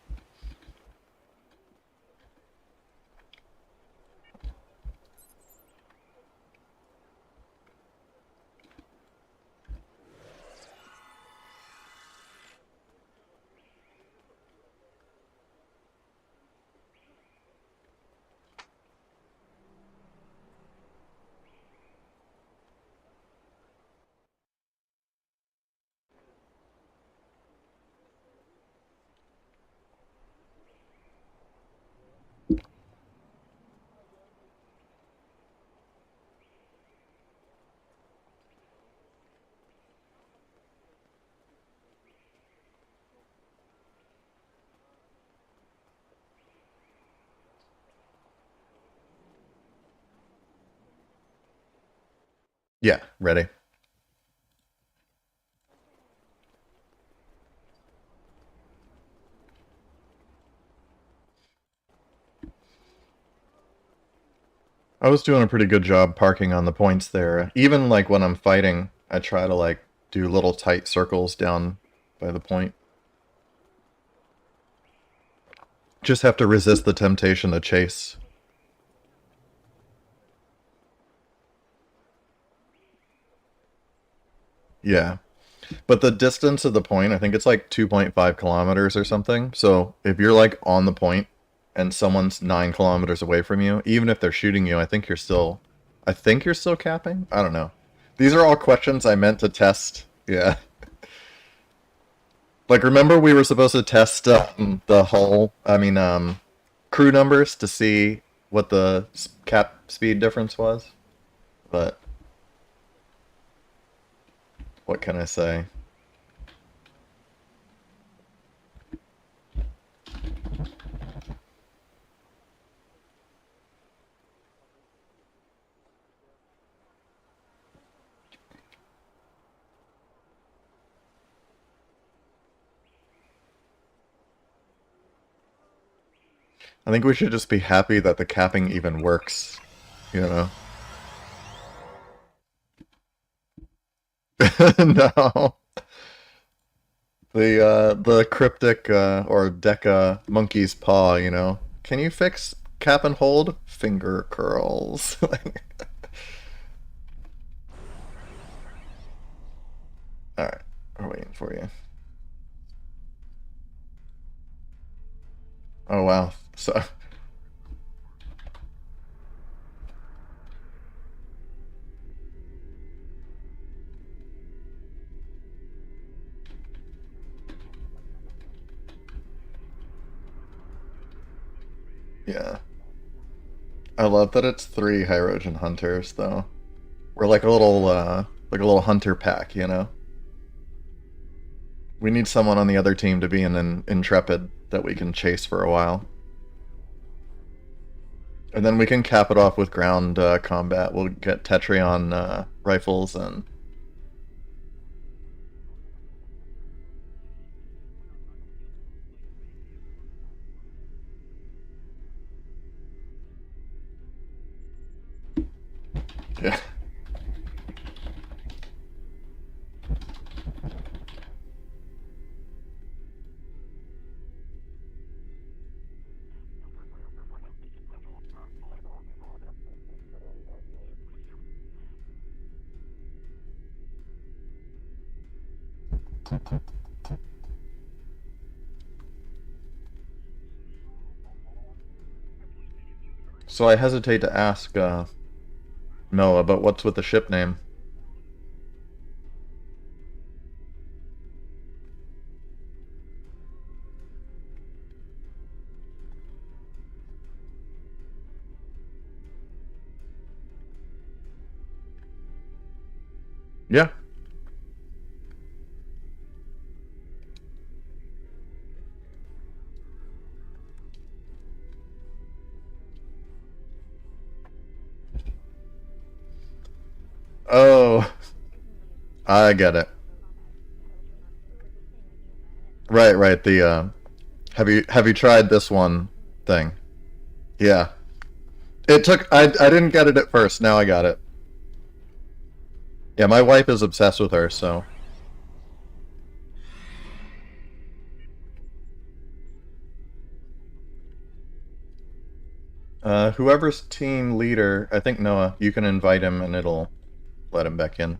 Yeah, ready. I was doing a pretty good job parking on the points there. Even like when I'm fighting, I try to like do little tight circles down by the point. Just have to resist the temptation to chase. Yeah. But the distance of the point, I think it's like 2.5 kilometers or something. So if you're like on the point and someone's 9 kilometers away from you, even if they're shooting you, I think you're still capping. I don't know. These are all questions I meant to test. Yeah. Like, remember we were supposed to test the hull, crew numbers to see what the cap speed difference was? But what can I say? I think we should just be happy that the capping even works, you know? No. The cryptic or Deca monkey's paw, you know. Can you fix cap and hold? Finger curls. Alright, we're waiting for you. Oh wow. So yeah. I love that it's 3 Hirogen Hunters though. We're like a little hunter pack, you know? We need someone on the other team to be an intrepid that we can chase for a while. And then we can cap it off with ground combat. We'll get Tetrion rifles and... Yeah. So I hesitate to ask Noah, but what's with the ship name? Yeah. Oh, I get it. Right, right. The have you tried this one thing? Yeah. It took. I didn't get it at first. Now I got it. Yeah, my wife is obsessed with her, so. Whoever's team leader, I think Noah, you can invite him and it'll let him back in.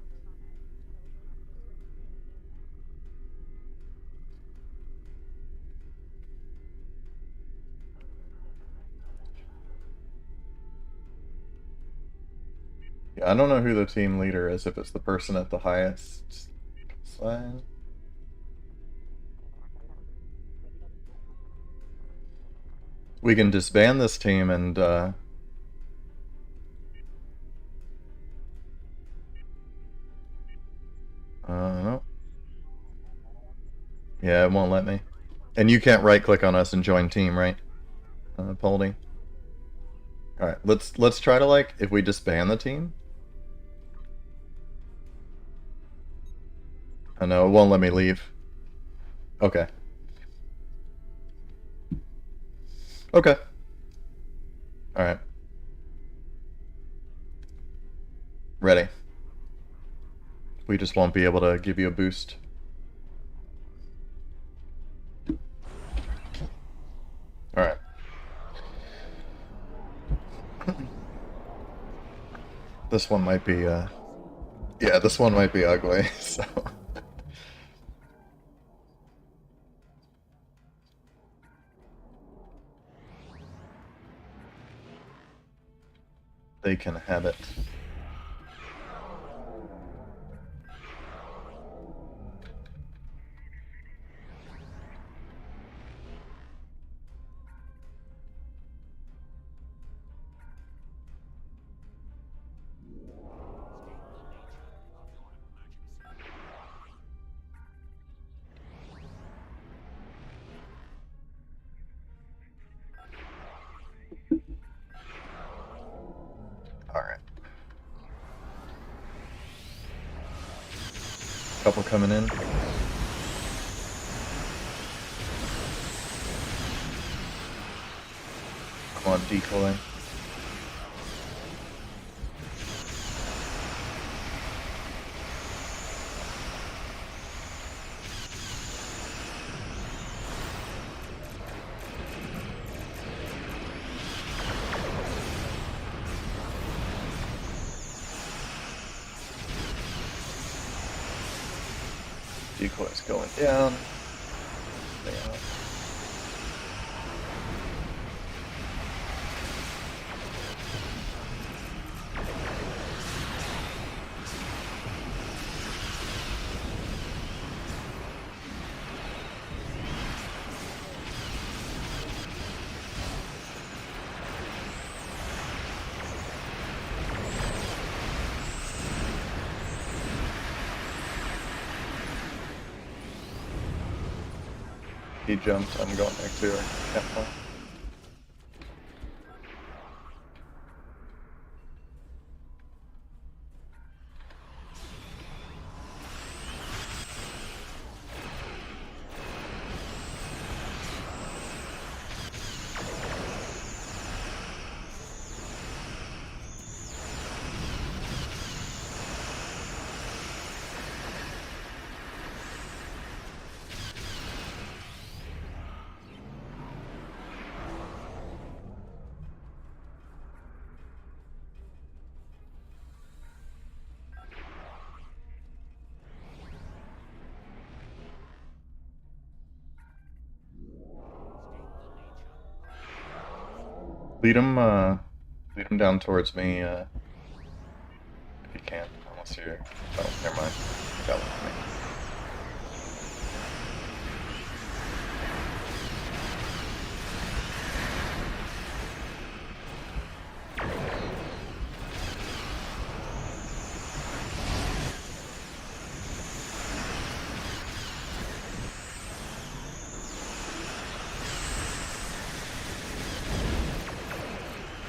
Yeah, I don't know who the team leader is, if it's the person at the highest side. We can disband this team and, no. Yeah, it won't let me. And you can't right-click on us and join team, right, Poldy? Alright, let's try to, like, if we disband the team. Oh no, it won't let me leave. Okay. Okay. Alright. Ready. We just won't be able to give you a boost. Alright. This one might be, yeah, this one might be ugly, so... They can have it. Alright. Couple coming in. Come on, decoy. Decoy's going down. Stay out. He jumped, I'm going back to her. Campfire. Lead him down towards me, if you can, unless you're, oh, never mind, got with me.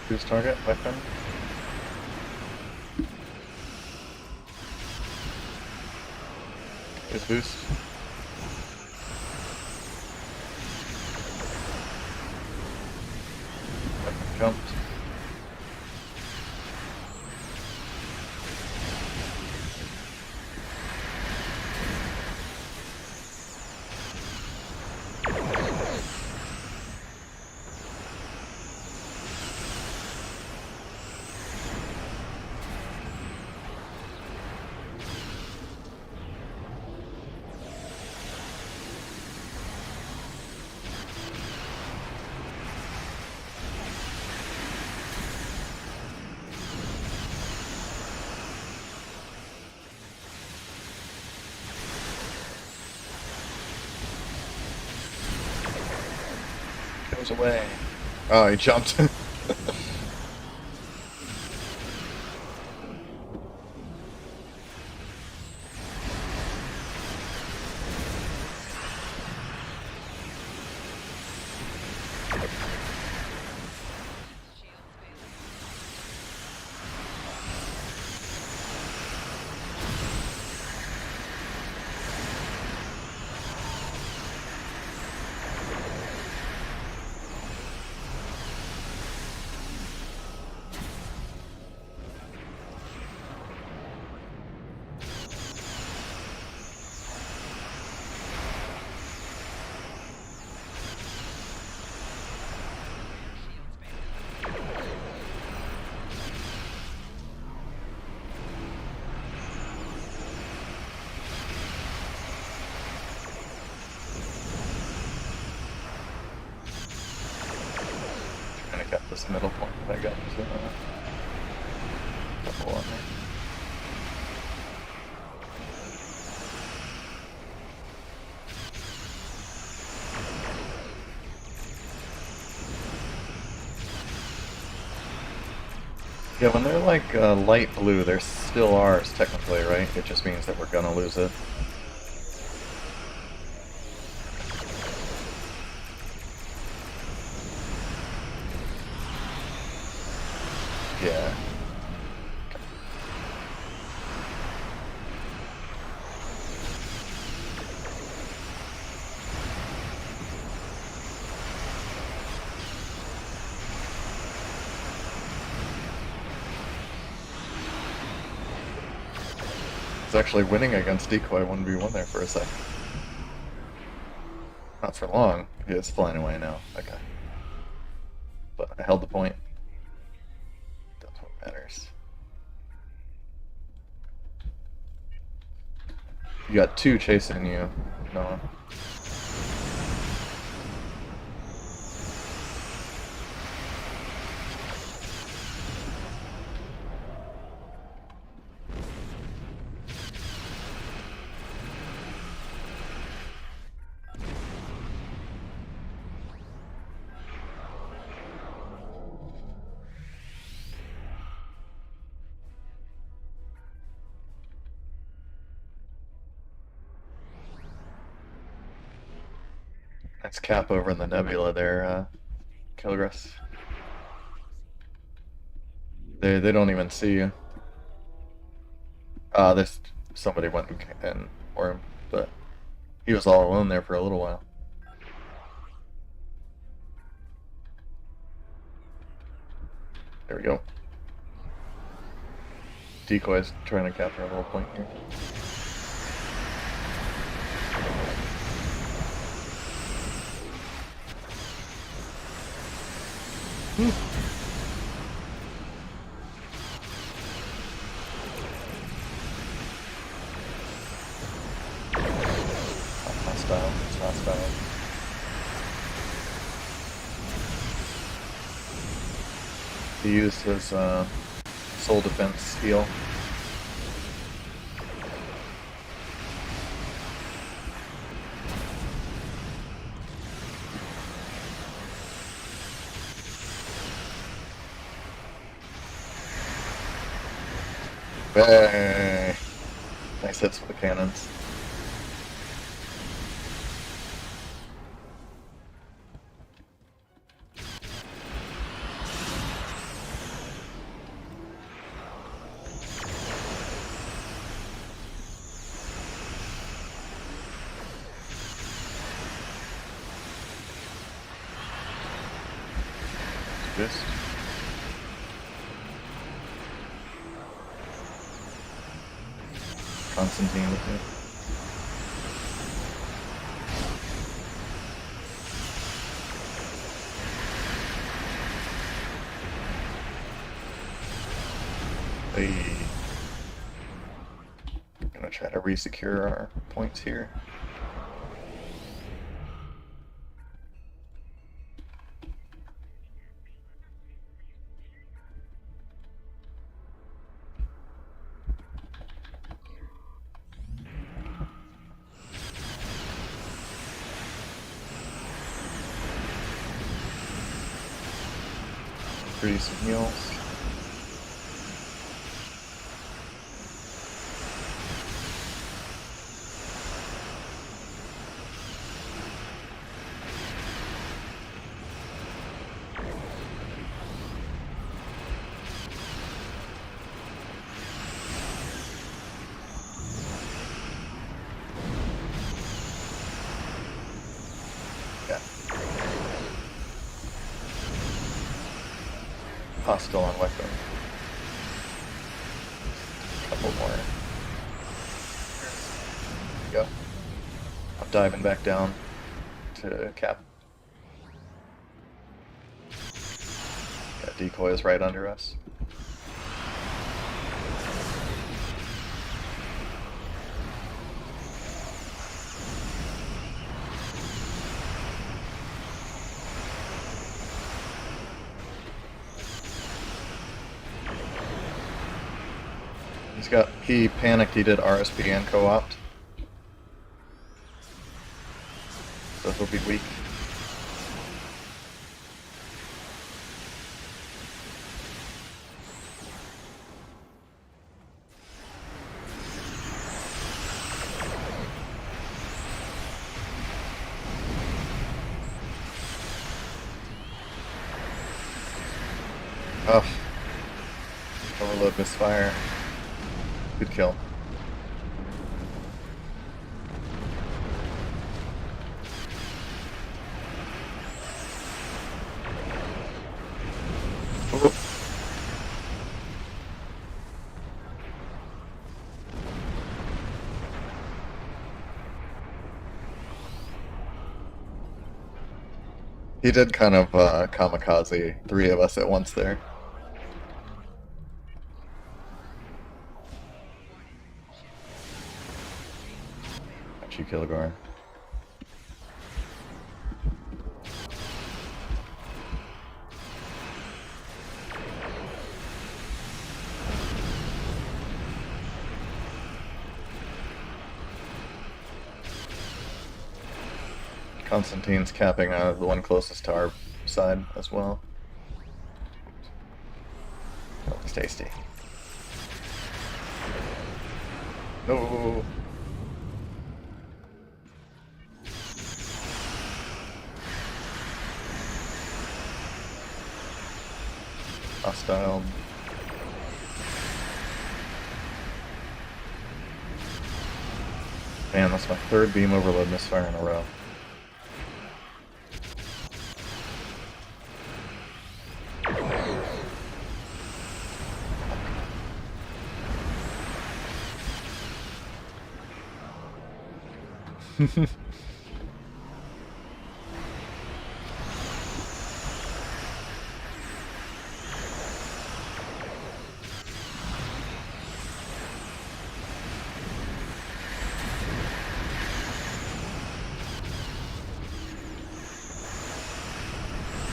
Who's target? Weapon? His boost. Weapon jumped. Goes away. Oh, he jumped. Got this middle point that I got a couple on there. Yeah, when they're like light blue, they're still ours technically, right? It just means that we're gonna lose it. Yeah. It's actually winning against Decoy 1v1 there for a second. Not for long. He is flying away now. Okay. But I held the point. That's what matters. You got two chasing you, Noah. Nice cap over in the nebula there, Kilgris. They don't even see you. This somebody went in for him, but he was all alone there for a little while. There we go. Decoy's trying to capture a little point here. Hostile. It's hostile. He used his soul defense heal. Hey. Nice hits with the cannons. This. Constantine with it. Hey. I'm gonna try to re-secure our points here. Produce some heals. Hostile on weapon. Couple more. There we go. I'm diving back down to cap. Got decoys right under us. He panicked, he did RSP and co-opt. So he'll be weak. Oh. Overload misfire. Good kill. Oh. He did kind of kamikaze 3 of us at once there. Kilgore. Constantine's capping the one closest to our side as well. That looks tasty. No. Hostile. Man, that's my 3rd beam overload misfire in a row.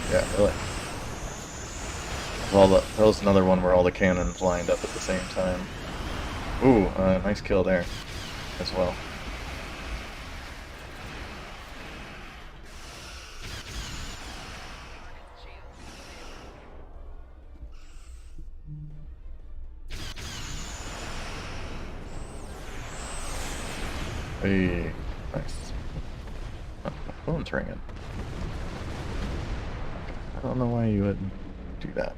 Yeah, really. Well, that was another one where all the cannons lined up at the same time. Ooh, nice kill there as well. Hey, nice. Oh, my phone's ringing. I don't know why you would do that.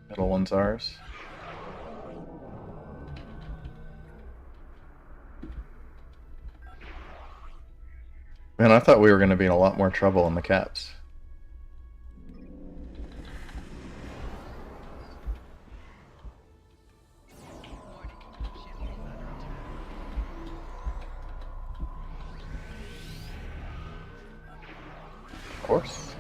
Middle one's ours. Man, I thought we were going to be in a lot more trouble in the caps. Of course.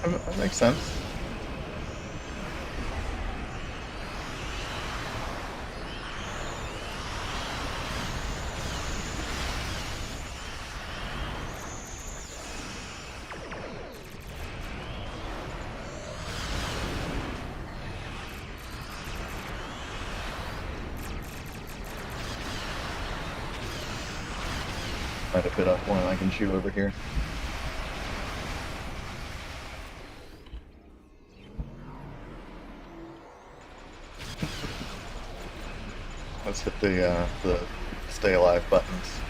That makes sense. Might have bit off more than I can chew over here. Let's hit the stay alive buttons.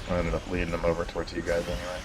I ended up leading them over towards you guys anyway.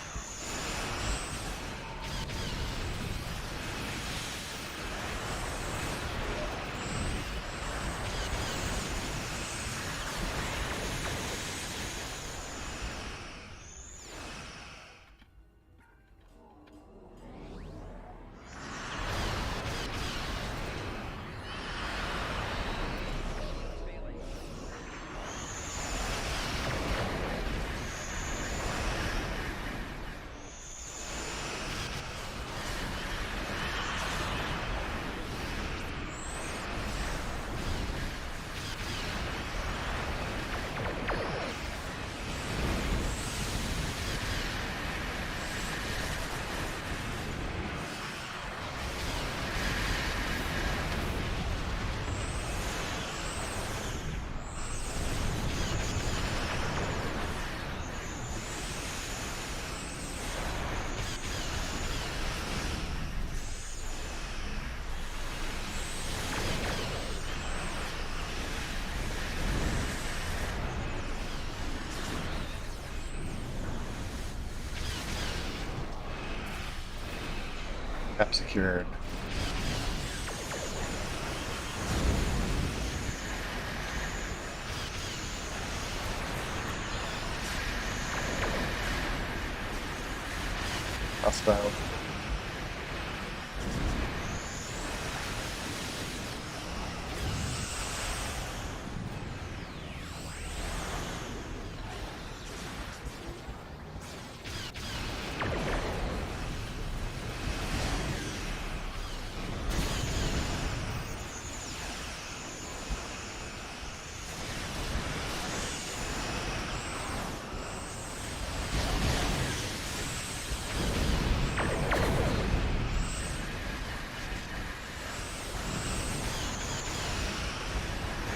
Map secured. Hostile.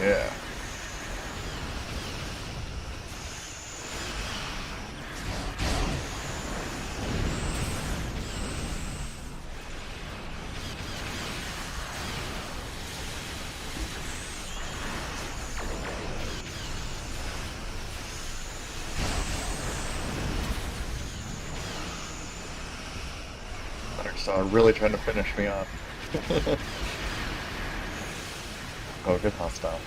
Yeah. Hunter really trying to finish me off. Oh, good hostile.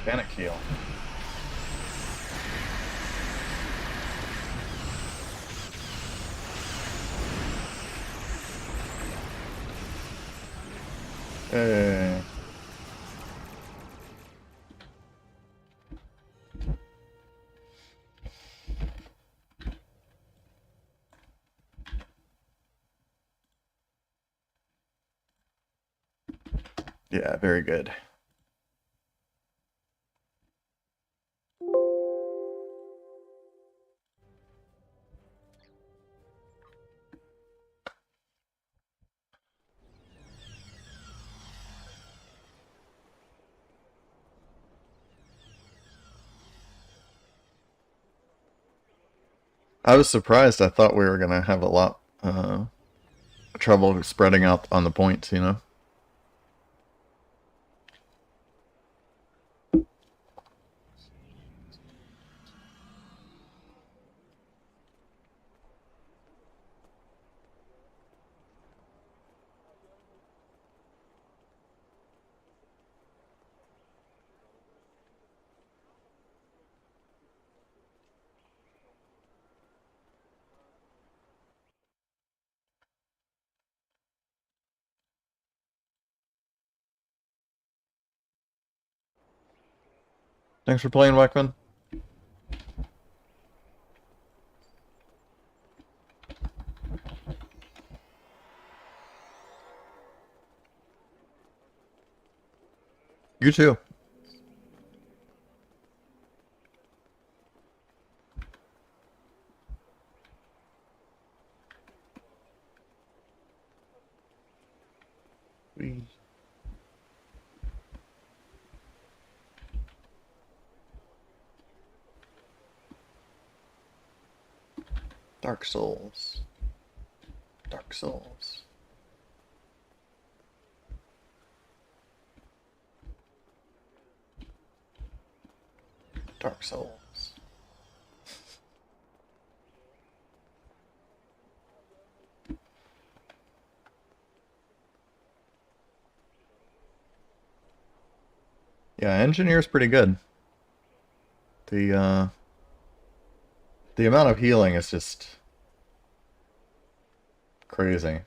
Panic heal. Hey. Yeah, very good. I was surprised. I thought we were gonna have a lot trouble spreading out on the points, you know? Thanks for playing, Weckman. You too. Dark Souls. Dark Souls. Dark Souls. Yeah, Engineer's pretty good. The amount of healing is just crazy.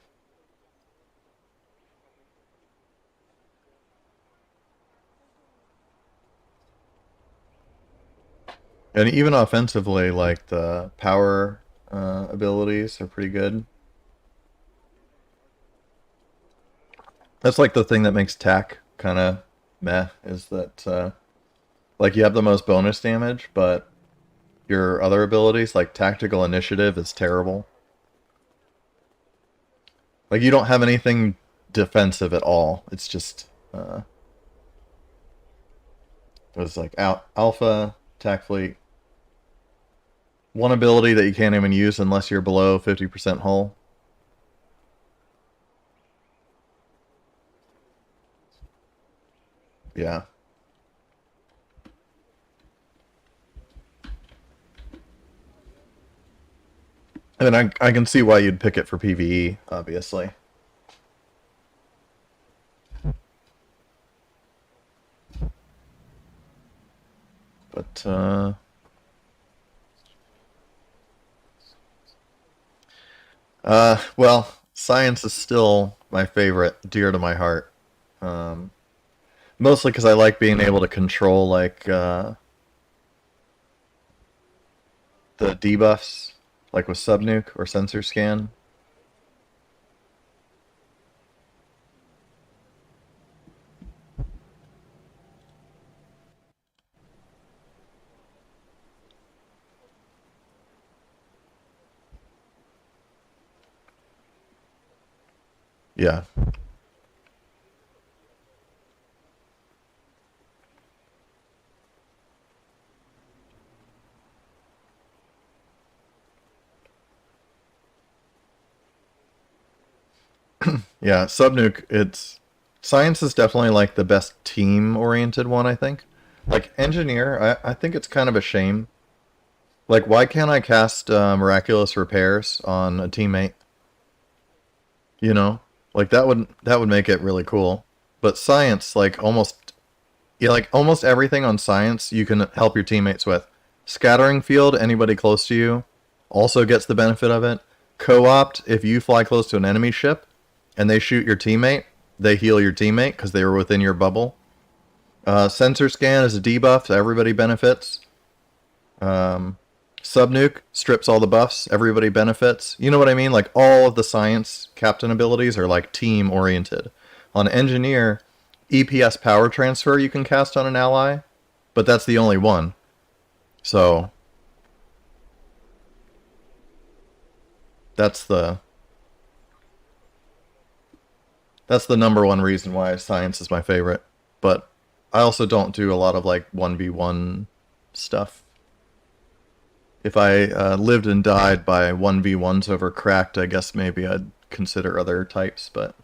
And even offensively, like the power abilities are pretty good. That's like the thing that makes TAC kind of meh, is that like you have the most bonus damage, but your other abilities, like Tactical Initiative, is terrible. Like you don't have anything defensive at all. It's just it was like Alpha, Tac Fleet, one ability that you can't even use unless you're below 50% hull. Yeah. And I can see why you'd pick it for PvE, obviously. But, well, science is still my favorite, dear to my heart. Um, Mostly because I like being able to control, like, the debuffs, like with Subnuke or Sensor Scan. Yeah. Yeah, Subnuke, it's... Science is definitely, like, the best team-oriented one, I think. Like, Engineer, I think it's kind of a shame. Like, why can't I cast Miraculous Repairs on a teammate? You know? Like, that would make it really cool. But Science, like, almost... Yeah, like, almost everything on Science you can help your teammates with. Scattering Field, anybody close to you, also gets the benefit of it. Co-opt, if you fly close to an enemy ship, and they shoot your teammate, they heal your teammate because they were within your bubble. Sensor Scan is a debuff, so everybody benefits. Um, Subnuke strips all the buffs, everybody benefits. You know what I mean? Like all of the science captain abilities are like team oriented. On Engineer, EPS power transfer you can cast on an ally, but that's the only one. So that's the that's the number one reason why science is my favorite. But I also don't do a lot of like 1v1 stuff. If I lived and died by 1v1s over cracked, I guess maybe I'd consider other types, but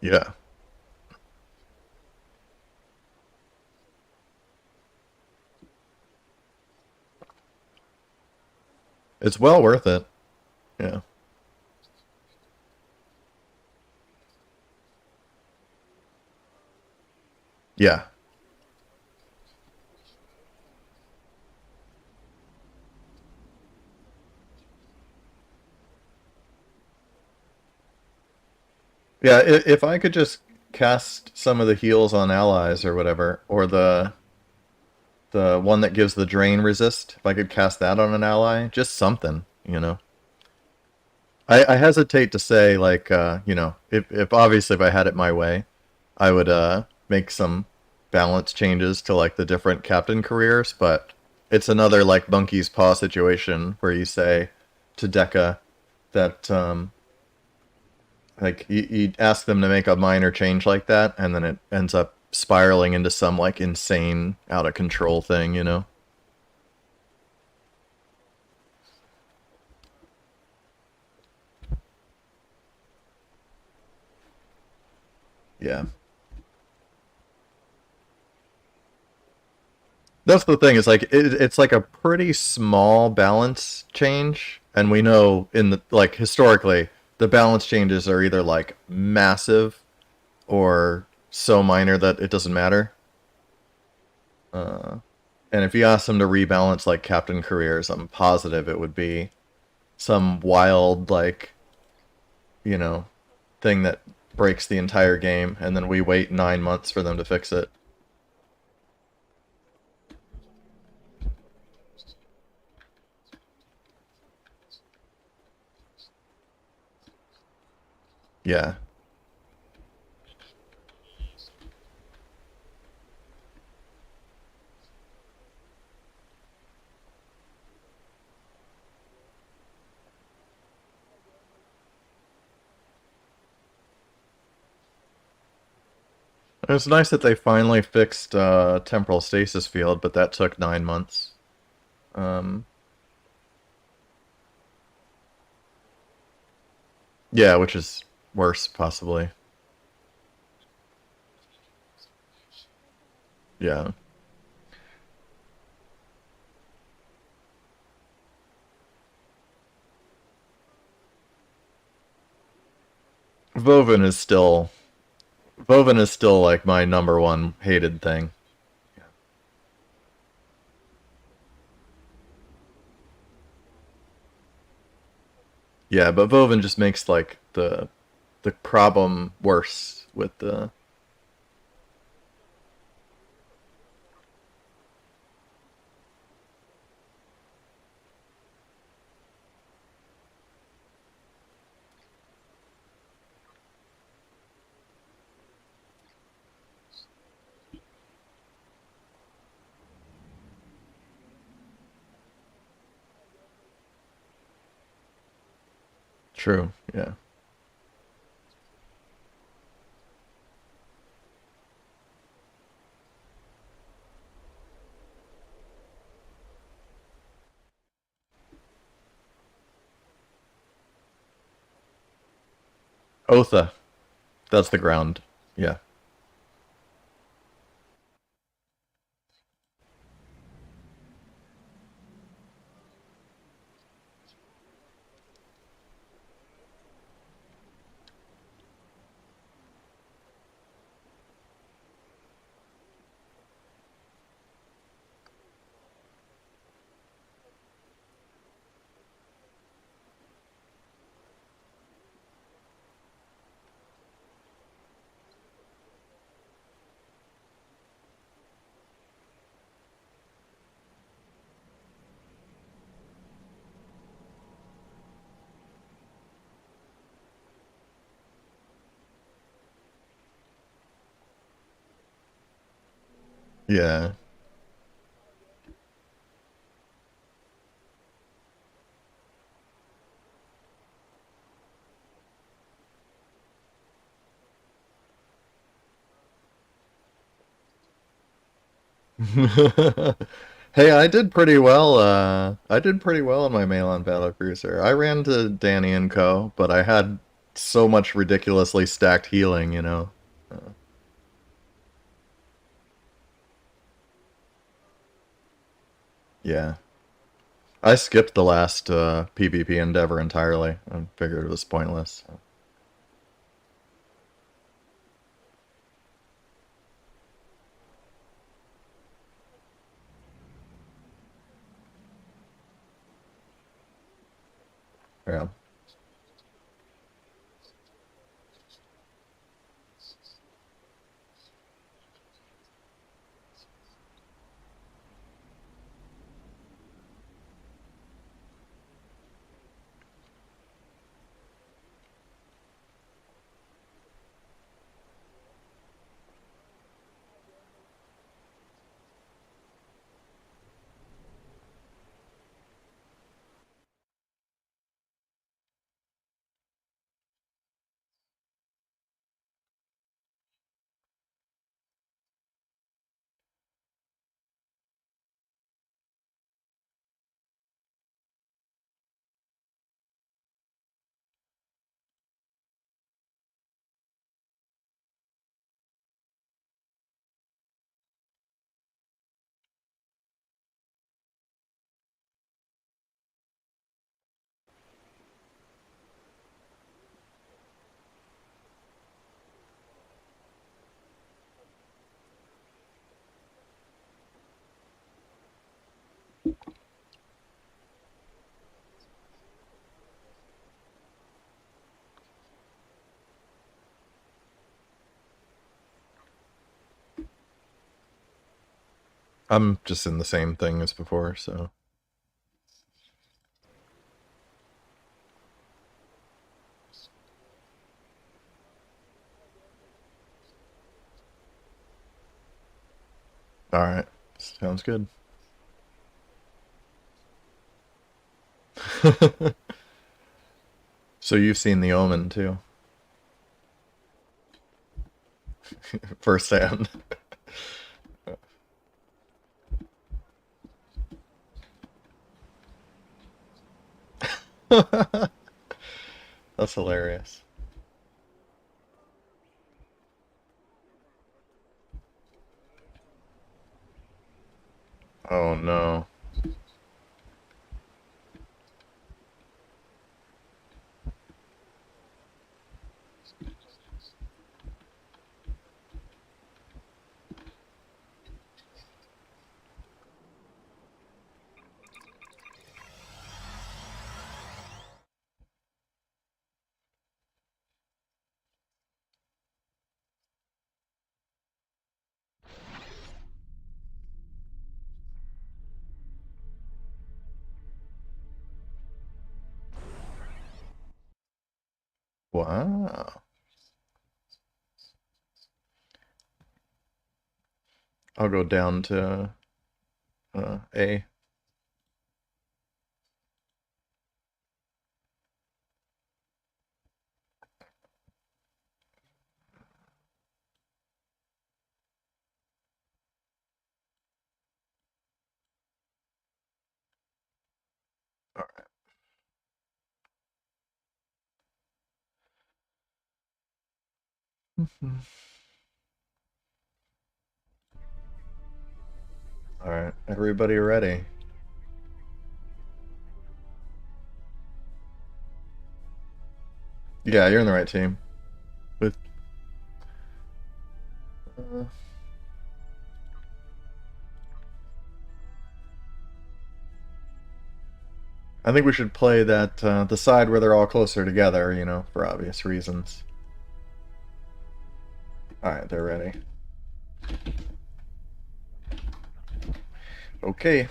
yeah. It's well worth it. Yeah. Yeah. Yeah, if I could just cast some of the heals on allies or whatever, or the one that gives the drain resist, if I could cast that on an ally, just something, you know. I hesitate to say like if obviously if I had it my way, I would make some balance changes to like the different captain careers, but it's another like monkey's paw situation where you say to Deca that like you ask them to make a minor change like that, and then it ends up spiraling into some like insane out of control thing, you know? Yeah. That's the thing. It's like it's like a pretty small balance change, and we know in the like historically the balance changes are either like massive or so minor that it doesn't matter. Uh, and if you ask them to rebalance like captain careers, I'm positive it would be some wild like you know thing that breaks the entire game, and then we wait 9 months for them to fix it. Yeah. It's nice that they finally fixed temporal stasis field, but that took 9 months. Um, yeah, which is worse, possibly. Yeah. Vovin is still Vovin is still like my number one hated thing. Yeah, but Vovin just makes like the problem worse with the true. Yeah. Otha. That's the ground. Yeah. Yeah. Hey, I did pretty well. I did pretty well in my Malon battle cruiser. I ran to Danny and Co, but I had so much ridiculously stacked healing, you know. Yeah, I skipped the last PvP endeavor entirely. I figured it was pointless. Yeah. I'm just in the same thing as before, so. Alright, sounds good. So you've seen The Omen, too? Firsthand. That's hilarious. Oh no. Wow. I'll go down to A. Alright. Alright, everybody ready? Yeah, you're in the right team. With I think we should play that the side where they're all closer together, you know, for obvious reasons. Alright, they're ready. Okay.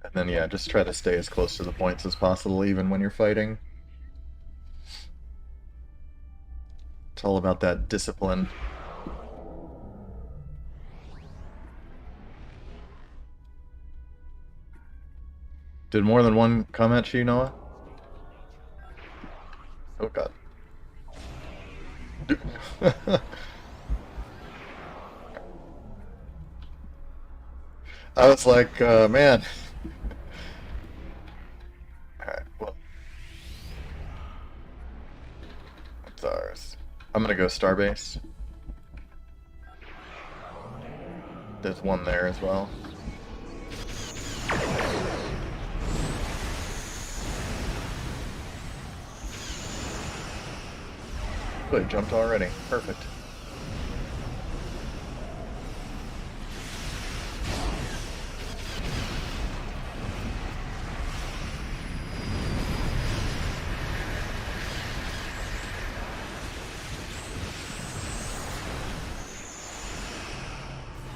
And then, yeah, just try to stay as close to the points as possible, even when you're fighting. It's all about that discipline. Did more than one come at you, Noah? Oh god. I was like, man. Alright, well. That's ours. I'm gonna go Starbase. There's one there as well. Good, jumped already. Perfect.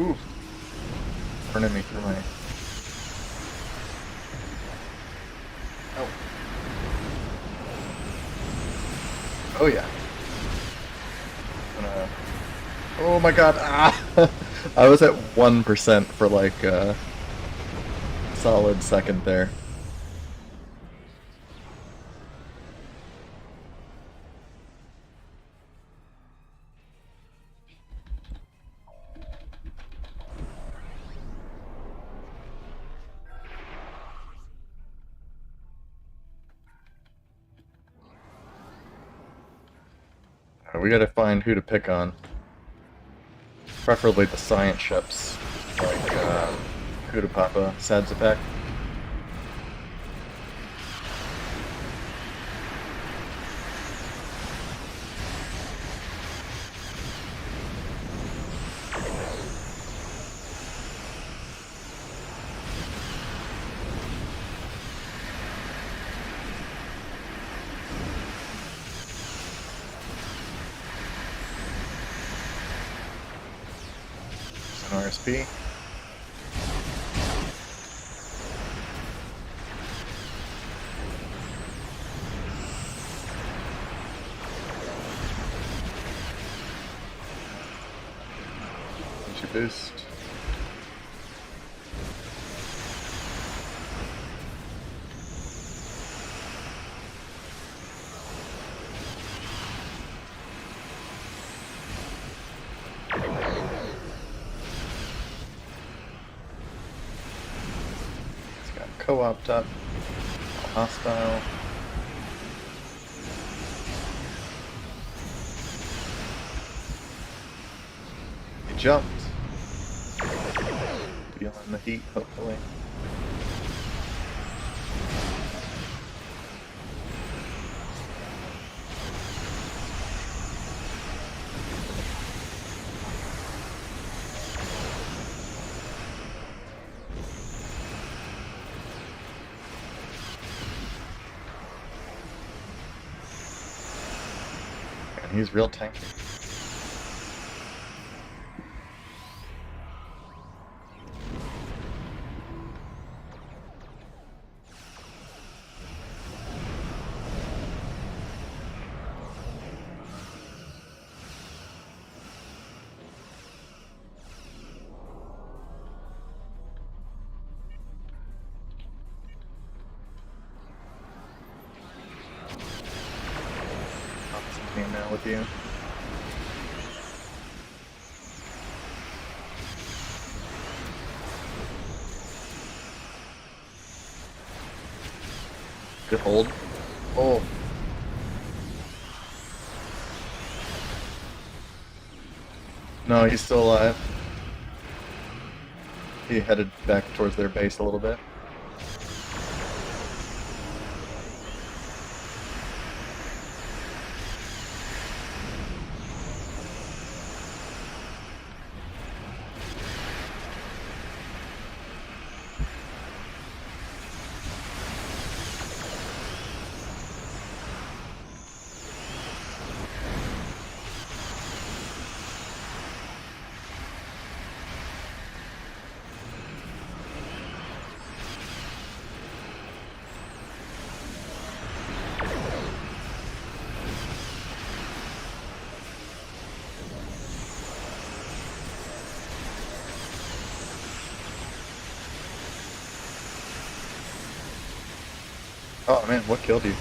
Ooh. Running me through my... Oh. Oh yeah. Oh my god. Ah! I was at 1% for like a solid second there. We gotta find who to pick on. Preferably the science ships, like Kudapapa, Sadzapek. RSP. Boost. It's got co-opt up, hostile. He jumped. Feeling the heat, hopefully. And he's real tanky. Now with you. Good hold. Oh. No, he's still alive. He headed back towards their base a little bit. Oh man, what killed you?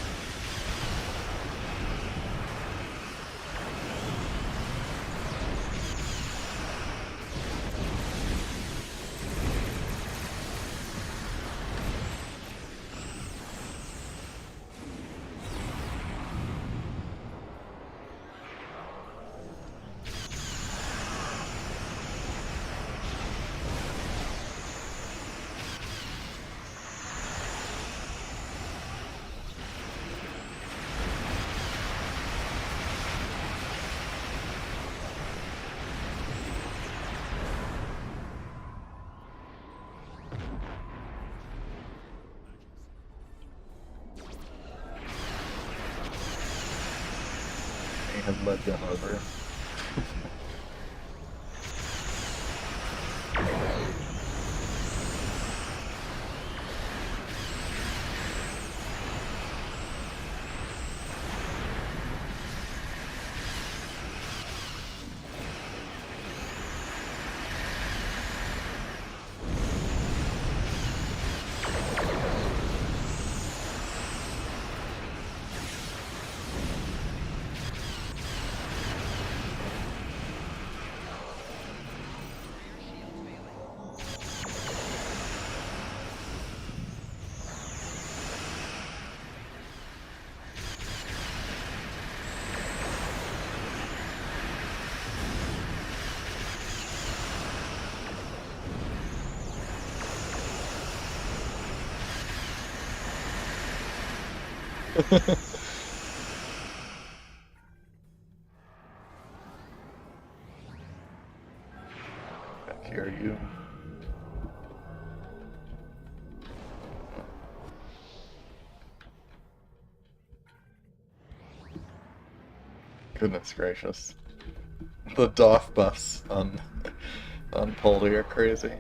Have led them over. Back here, you. Goodness gracious. The DOF buffs on Unpulled, you're crazy.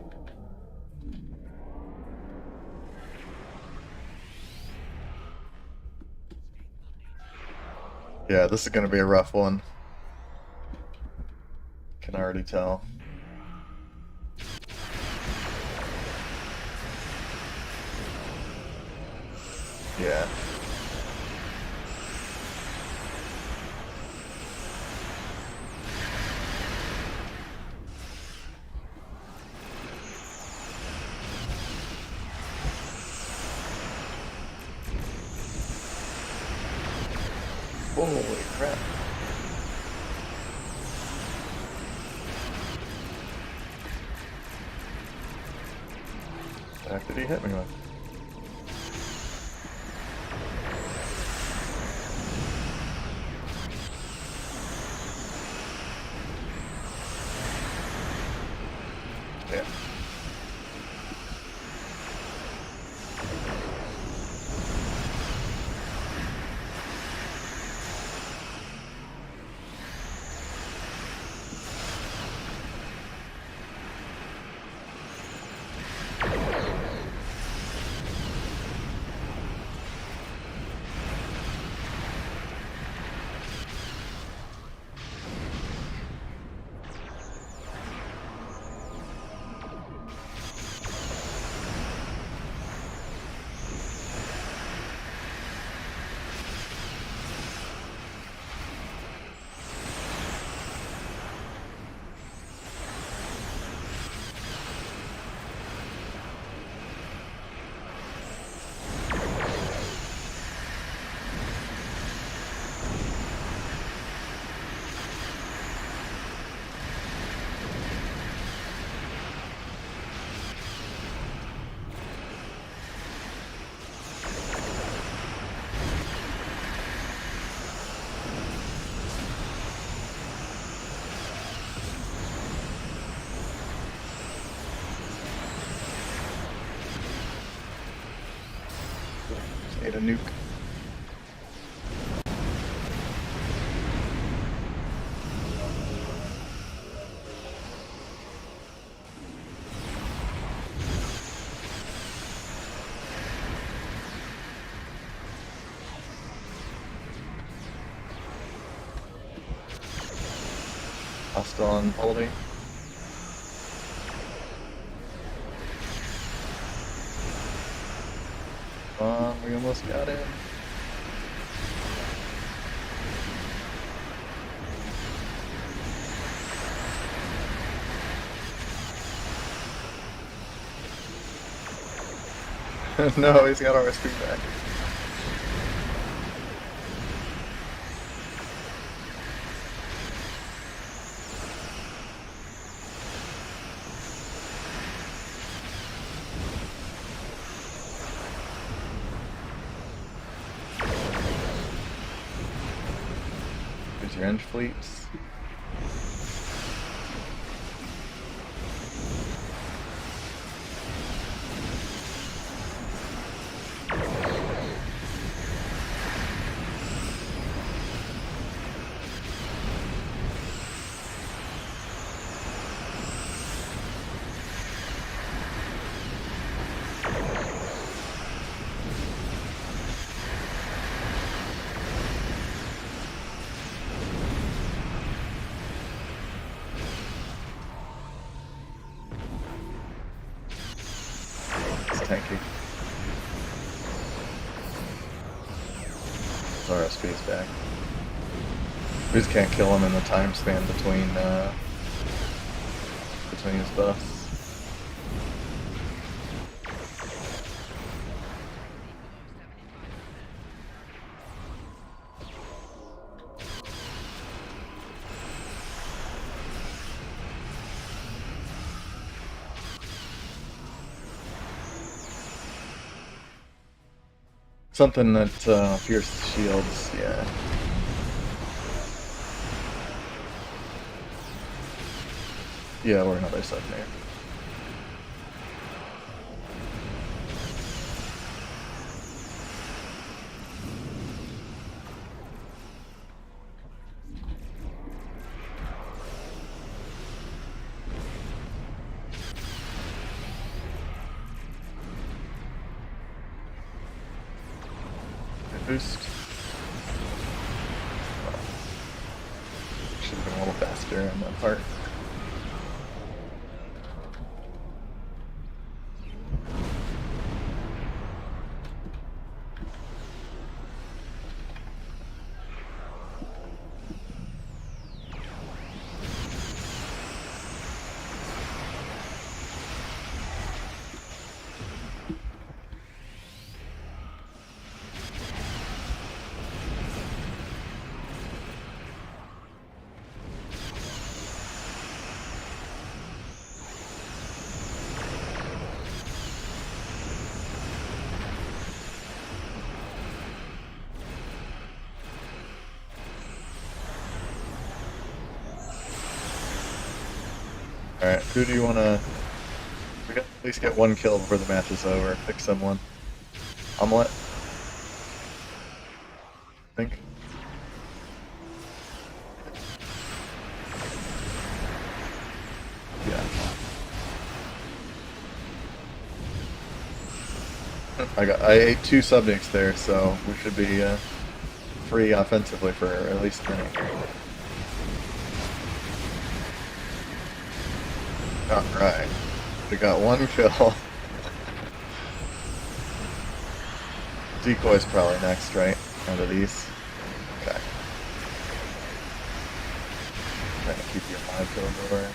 Yeah, this is gonna be a rough one. Can already tell. Yeah. Holy crap. What the heck did he hit me with? Yeah. Ate a nuke. Hostile on Poldy. Come on, we almost got him. No, he's got our speed back. Here's your end fleets. Tanky. Our SP's back. We just can't kill him in the time span between his buffs. Something that pierces shields, yeah. Yeah, or another submarine. boost. Should have been a little faster on that part. Alright, who do you want to... We got at least get one kill before the match is over. Pick someone. Omelette? I think. Yeah. I ate 2 subnukes there, so we should be free offensively for at least a minute. Alright. We got 1 kill. Decoy's probably next, right? Out of these. Okay. Trying to keep your 5 kills over.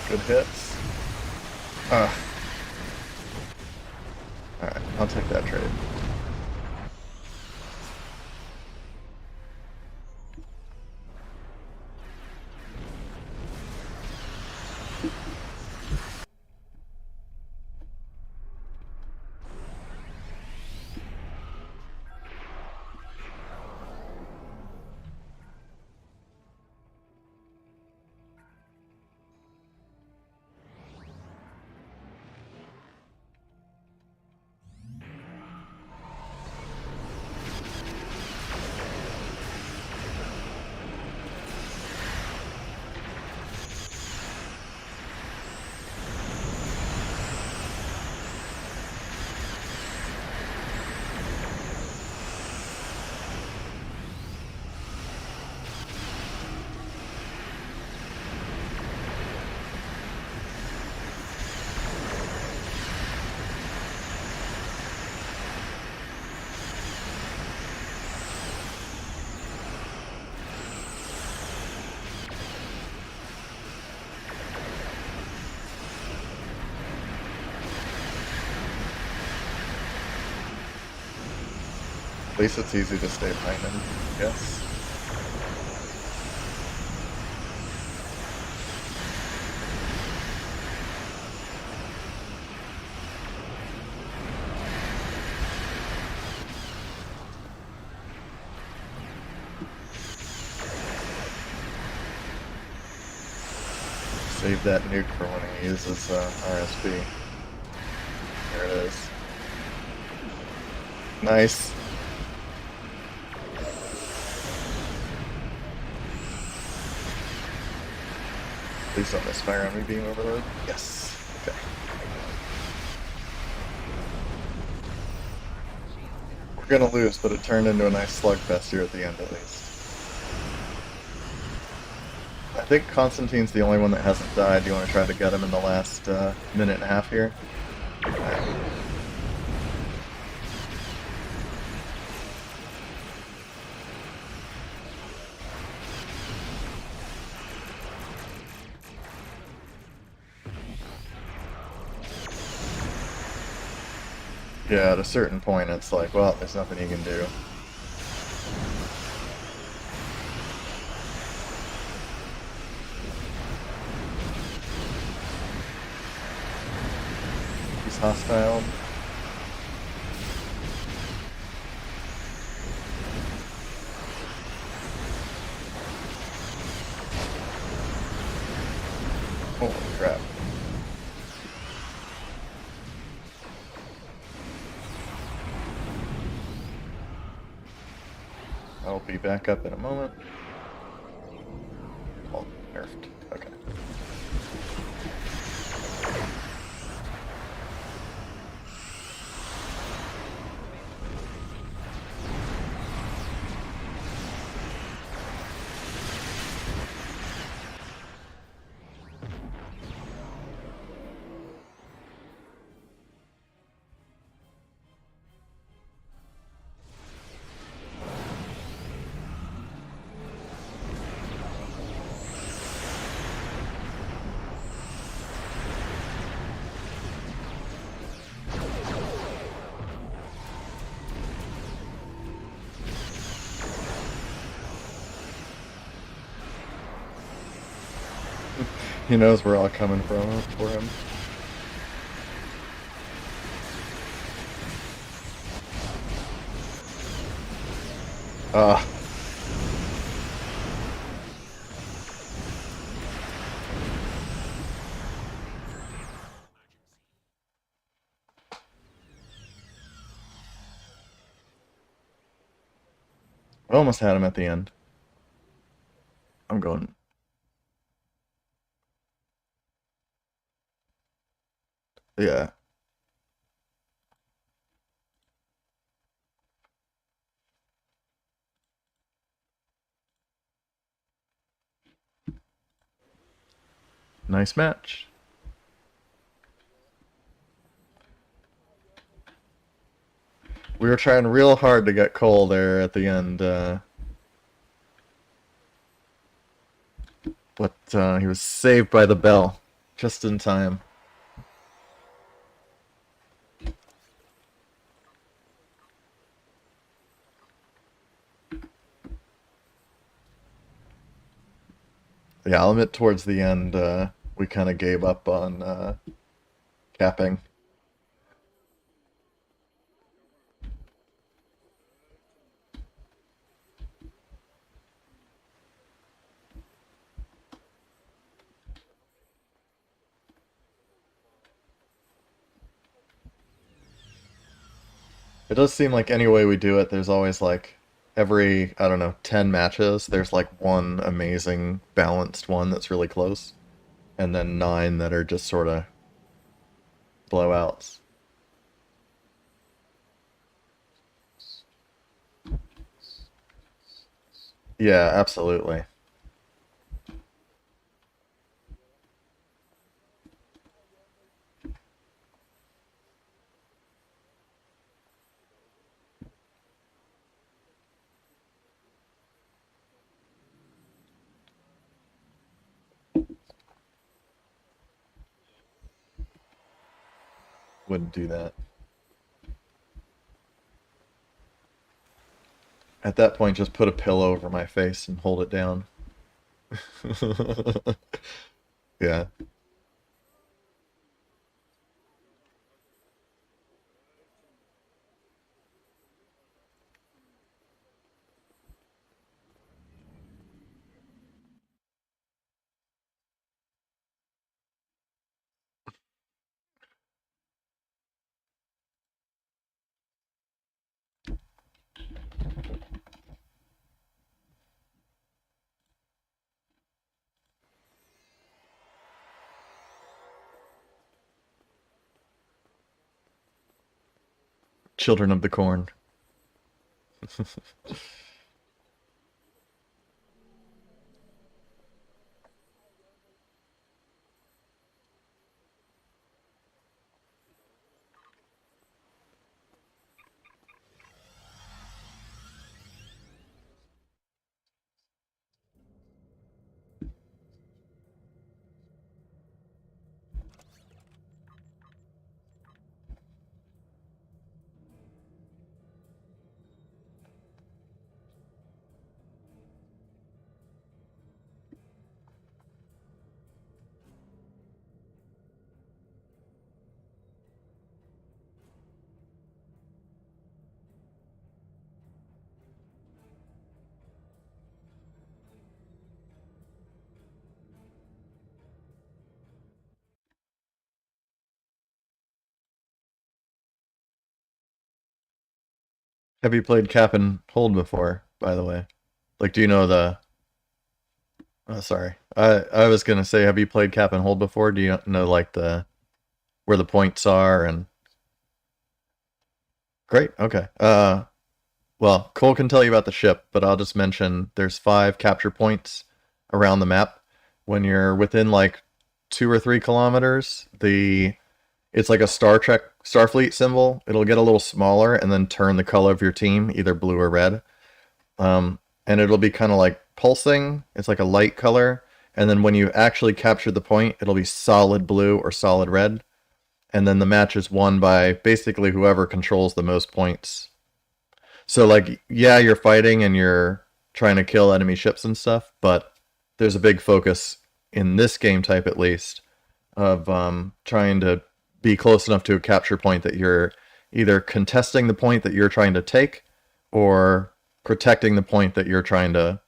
Good hits. Alright, I'll take that trade. At least it's easy to stay behind him, I guess. Save that nuke for when he uses RSP. There it is. Nice. Please don't misfire on me being overload. Yes. Okay. We're gonna lose, but it turned into a nice slugfest here at the end at least. I think Constantine's the only one that hasn't died. Do you want to try to get him in the last minute and a half here? Right. Yeah, at a certain point it's like, well, there's nothing you can do. He's hostile. Holy crap. be back up in a moment. Oh, nerfed. Okay. He knows we're all coming from for him. Ah. I almost had him at the end. I'm going. Yeah. Nice match. We were trying real hard to get Cole there at the end, but he was saved by the bell just in time. Yeah, I'll admit towards the end, we kind of gave up on capping. It does seem like any way we do it, there's always like every, I don't know, 10 matches, there's like one amazing balanced one that's really close, and then 9 that are just sort of blowouts. Yeah, absolutely. Wouldn't do that. At that point, just put a pillow over my face and hold it down. Yeah, children of the corn. Have you played Cap and Hold before, by the way? Like, do you know the? Oh, sorry. I was gonna say, have you played Cap and Hold before? Do you know like the where the points are and? Great. Okay. Well, Cole can tell you about the ship, but I'll just mention there's 5 capture points around the map. When you're within like 2 or 3 kilometers, the it's like a Star Trek Starfleet symbol. It'll get a little smaller and then turn the color of your team, either blue or red. And it'll be kind of like pulsing. It's like a light color. And then when you actually capture the point, it'll be solid blue or solid red. And then the match is won by basically whoever controls the most points. So, like, yeah, you're fighting and you're trying to kill enemy ships and stuff, but there's a big focus in this game type, at least, of trying to be close enough to a capture point that you're either contesting the point that you're trying to take or protecting the point that you're trying to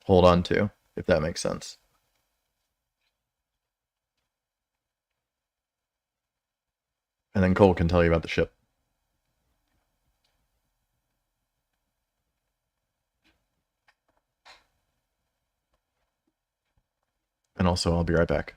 hold on to, if that makes sense. And then Cole can tell you about the ship. And also, I'll be right back.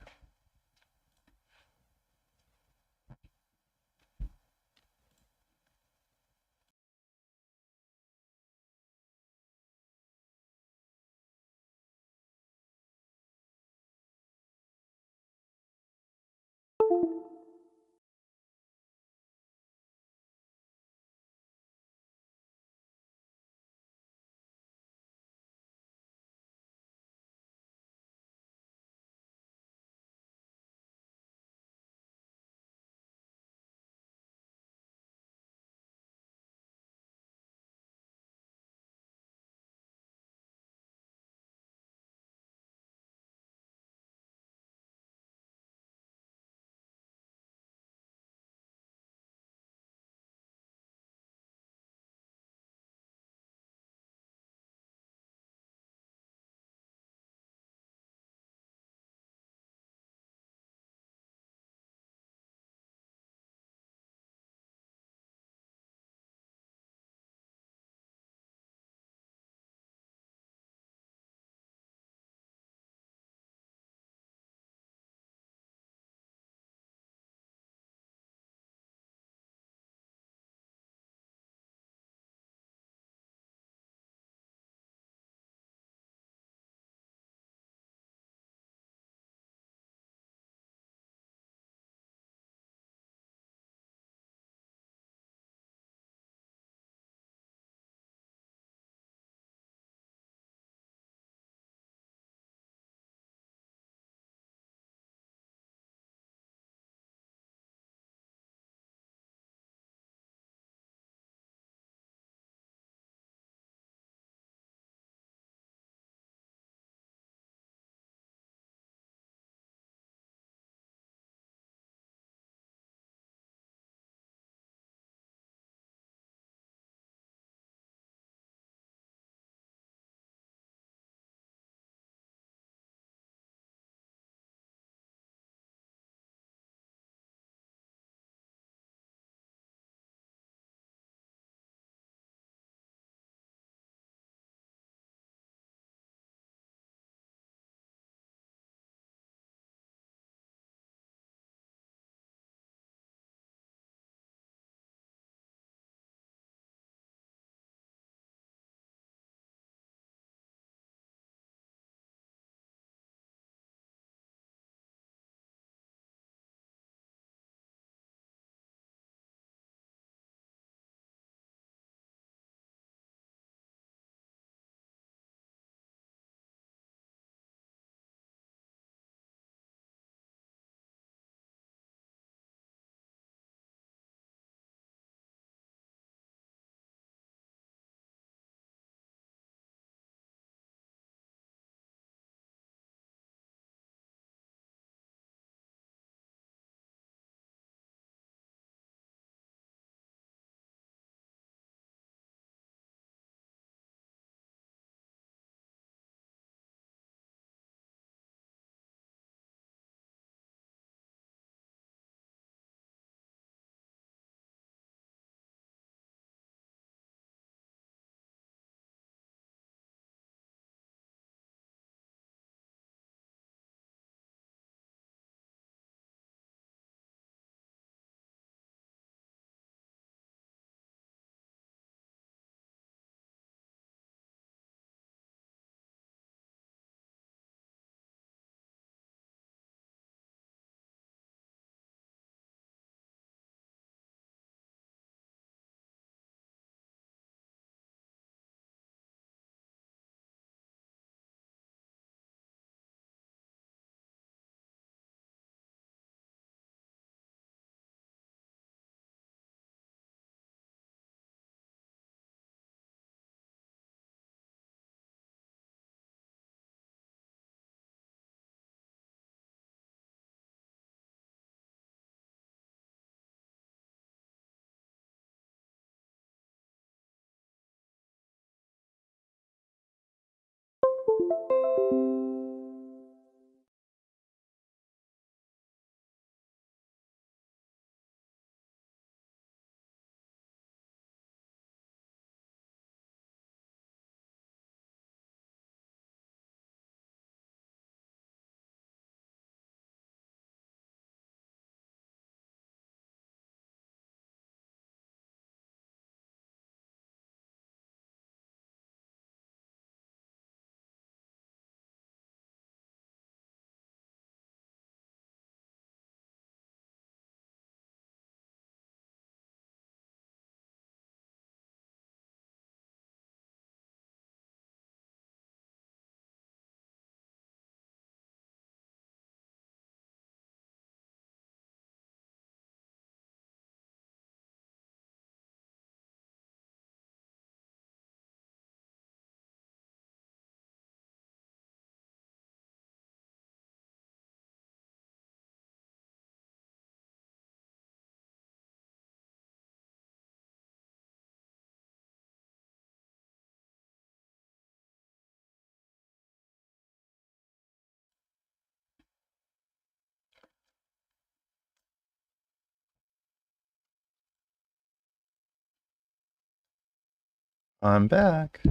I'm back.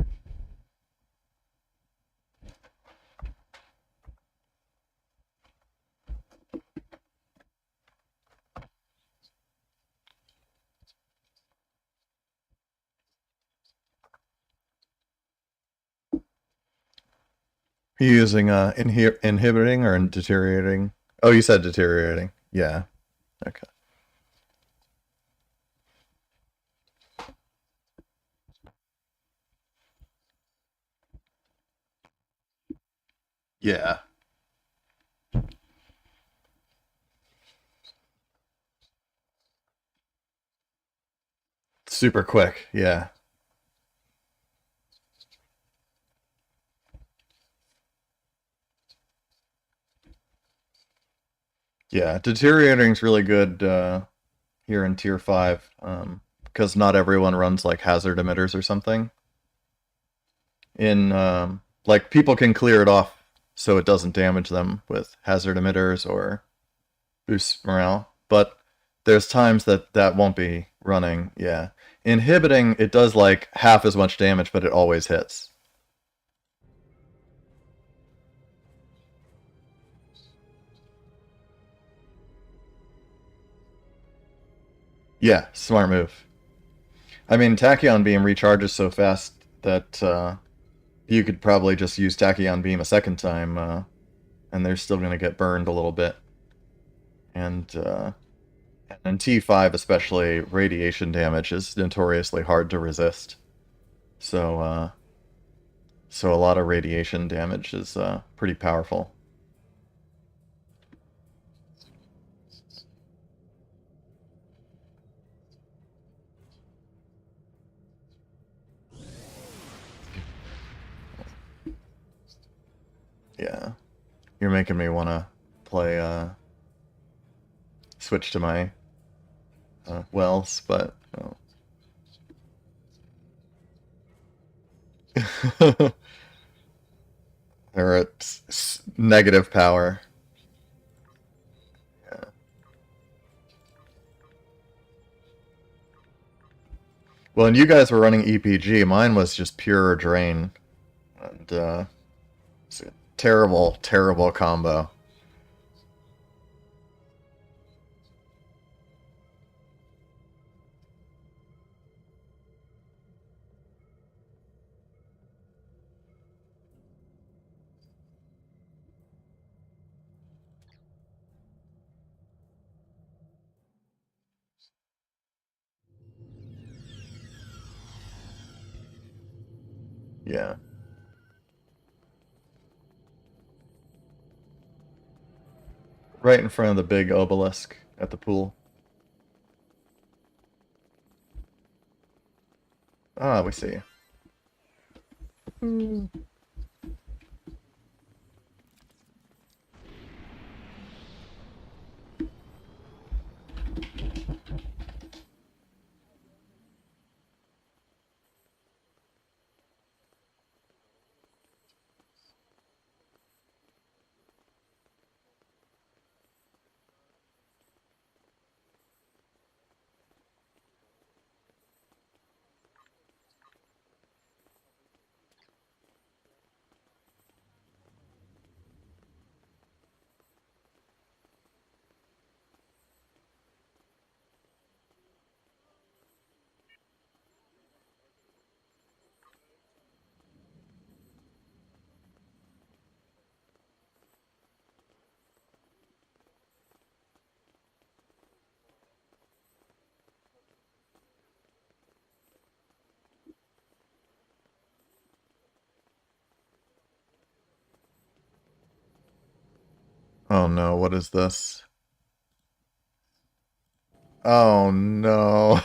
You using inhibiting or deteriorating? Oh, you said deteriorating. Yeah. Okay. Yeah. Super quick. Yeah. Yeah. Deteriorating's really good here in tier 5 because not everyone runs like hazard emitters or something. In like people can clear it off so it doesn't damage them with hazard emitters or boost morale, but there's times that that won't be running. Yeah. Inhibiting, it does like half as much damage, but it always hits. Yeah, smart move. I mean, Tachyon Beam recharges so fast that you could probably just use Tachyon Beam a second time, and they're still going to get burned a little bit. And in T5 especially, radiation damage is notoriously hard to resist. So, so a lot of radiation damage is pretty powerful. Yeah, you're making me want to play, switch to my wells, but they're at negative power. Yeah. Well, and you guys were running EPG. Mine was just pure drain, and it's a terrible, terrible combo. Yeah, right in front of the big obelisk at the pool. Ah, we see. Oh no, what is this? Oh no.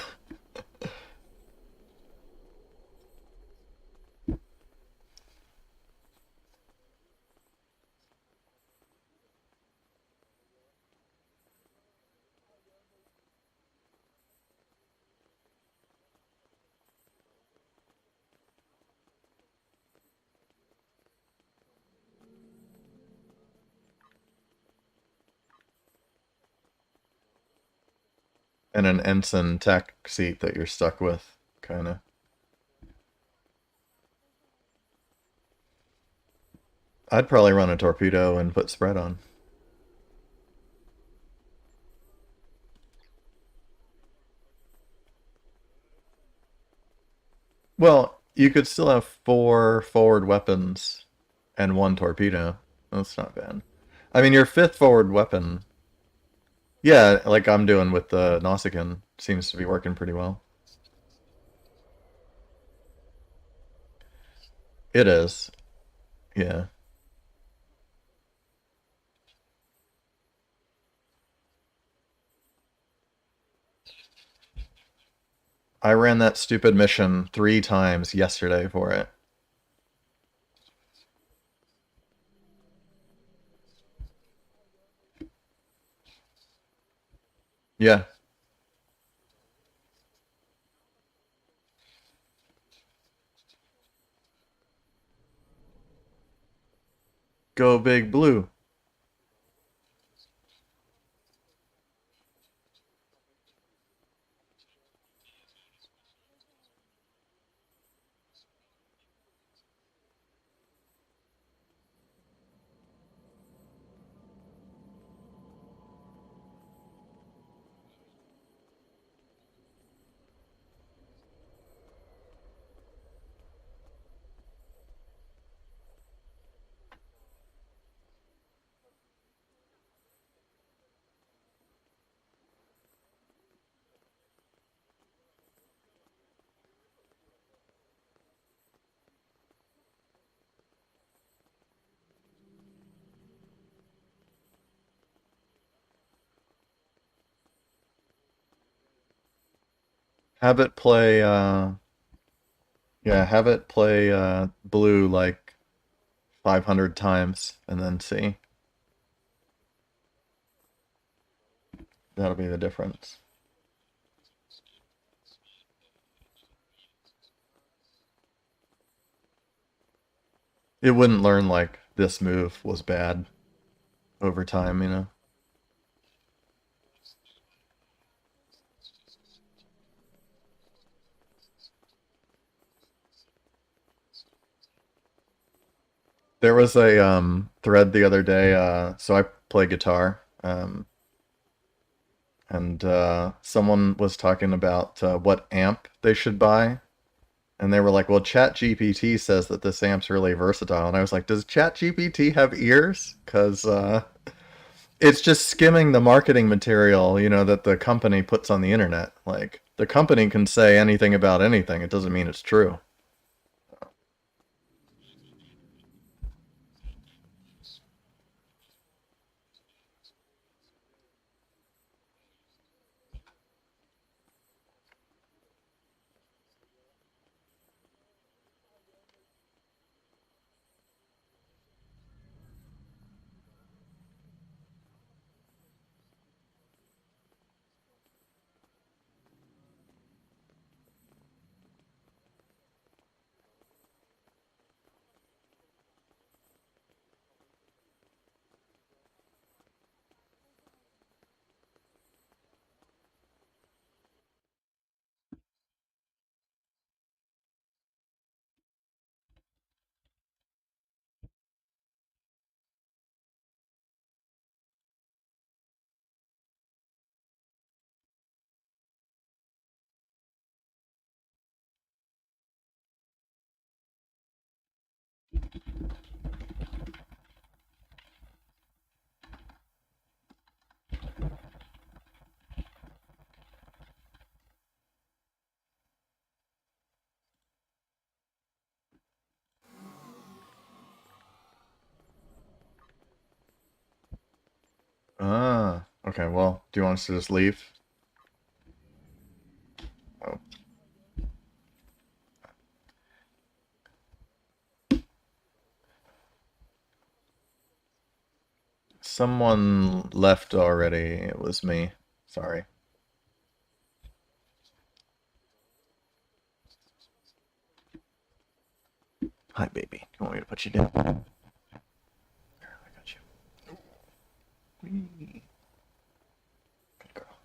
And an ensign tech seat that you're stuck with, kind of. I'd probably run a torpedo and put spread on. Well, you could still have 4 forward weapons and 1 torpedo. That's not bad. I mean, your 5th forward weapon, yeah, like I'm doing with the Nausicaan, seems to be working pretty well. It is, yeah. I ran that stupid mission 3 times yesterday for it. Yeah. Go big blue. Have it play, yeah, have it play blue like 500 times and then see. That'll be the difference. It wouldn't learn like this move was bad over time, you know? There was a thread the other day, so I play guitar, and someone was talking about what amp they should buy. And they were like, well, ChatGPT says that this amp's really versatile. And I was like, does ChatGPT have ears? Because it's just skimming the marketing material, you know, that the company puts on the internet. Like, the company can say anything about anything. It doesn't mean it's true. Ah, okay. Well, do you want us to just leave? Oh, someone left already. It was me. Sorry. Hi, baby. You want me to put you down? There, I got you. Whee. Good girl.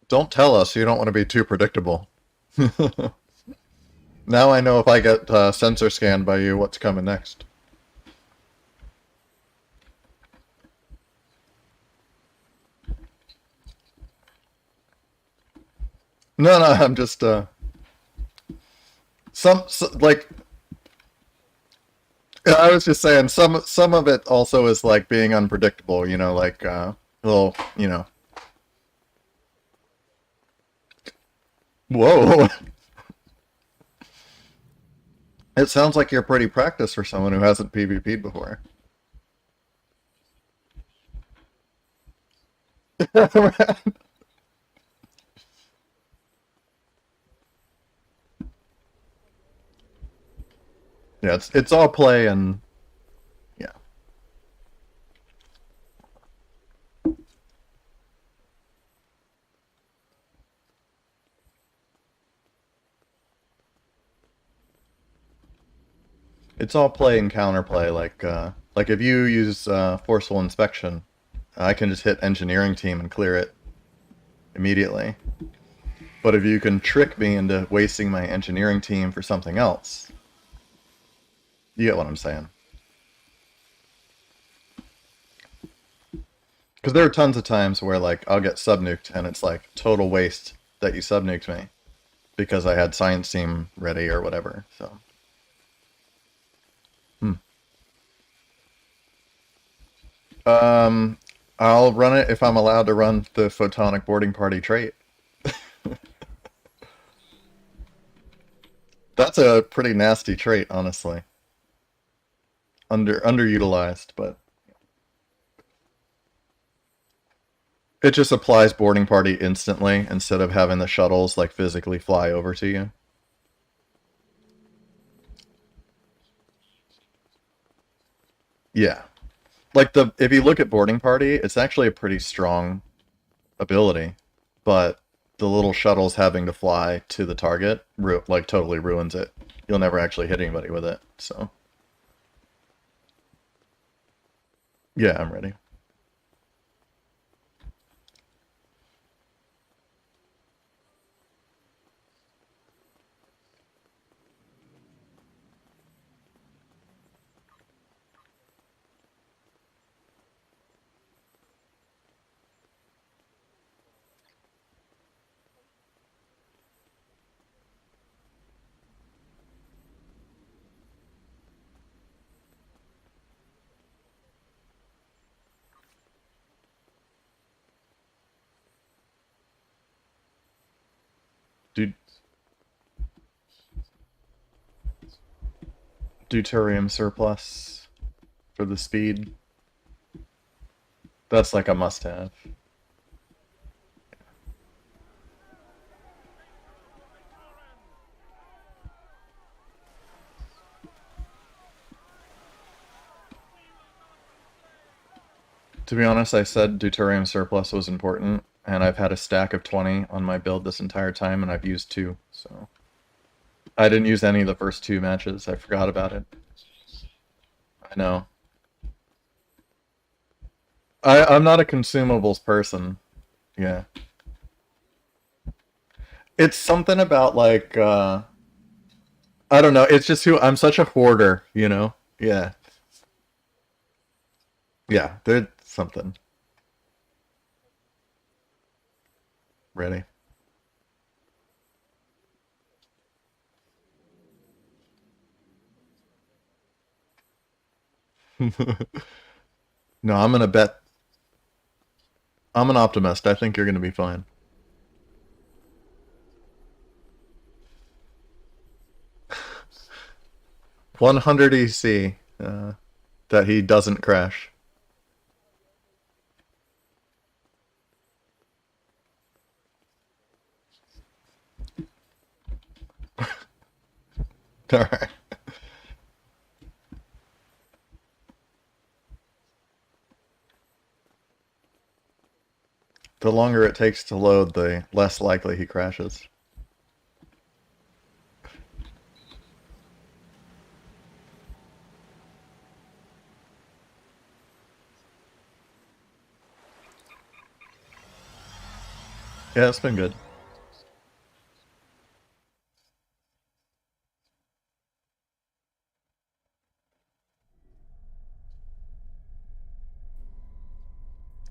Don't tell us. You don't want to be too predictable. Now I know if I get sensor scanned by you, what's coming next. No, no, I'm just like I was just saying some of it also is like being unpredictable, you know, like little, you know. Whoa. It sounds like you're pretty practiced for someone who hasn't PvP'd before. Yeah, it's all play and yeah. It's all play and counterplay. Like if you use forceful inspection, I can just hit engineering team and clear it immediately. But if you can trick me into wasting my engineering team for something else, you get what I'm saying. Because there are tons of times where like I'll get subnuked and it's like total waste that you subnuked me because I had science team ready or whatever. So, hmm. um, I'll run it if I'm allowed to run the photonic boarding party trait. That's a pretty nasty trait, honestly. Underutilized, but it just applies boarding party instantly instead of having the shuttles like physically fly over to you. Yeah. Like the if you look at boarding party, it's actually a pretty strong ability, but the little shuttles having to fly to the target like totally ruins it. You'll never actually hit anybody with it. So, yeah, I'm ready. Du Deuterium surplus for the speed. That's like a must-have. To be honest, I said deuterium surplus was important, and I've had a stack of 20 on my build this entire time, and I've used 2, so... I didn't use any of the first 2 matches. I forgot about it. I know. I'm not a consumables person. Yeah. It's something about, like, I don't know, it's just who... I'm such a hoarder, you know? Yeah. Yeah, there's something. Ready. No, I'm gonna bet... I'm an optimist. I think you're gonna be fine. 100 EC. That he doesn't crash. Alright. The longer it takes to load, the less likely he crashes. Yeah, it's been good.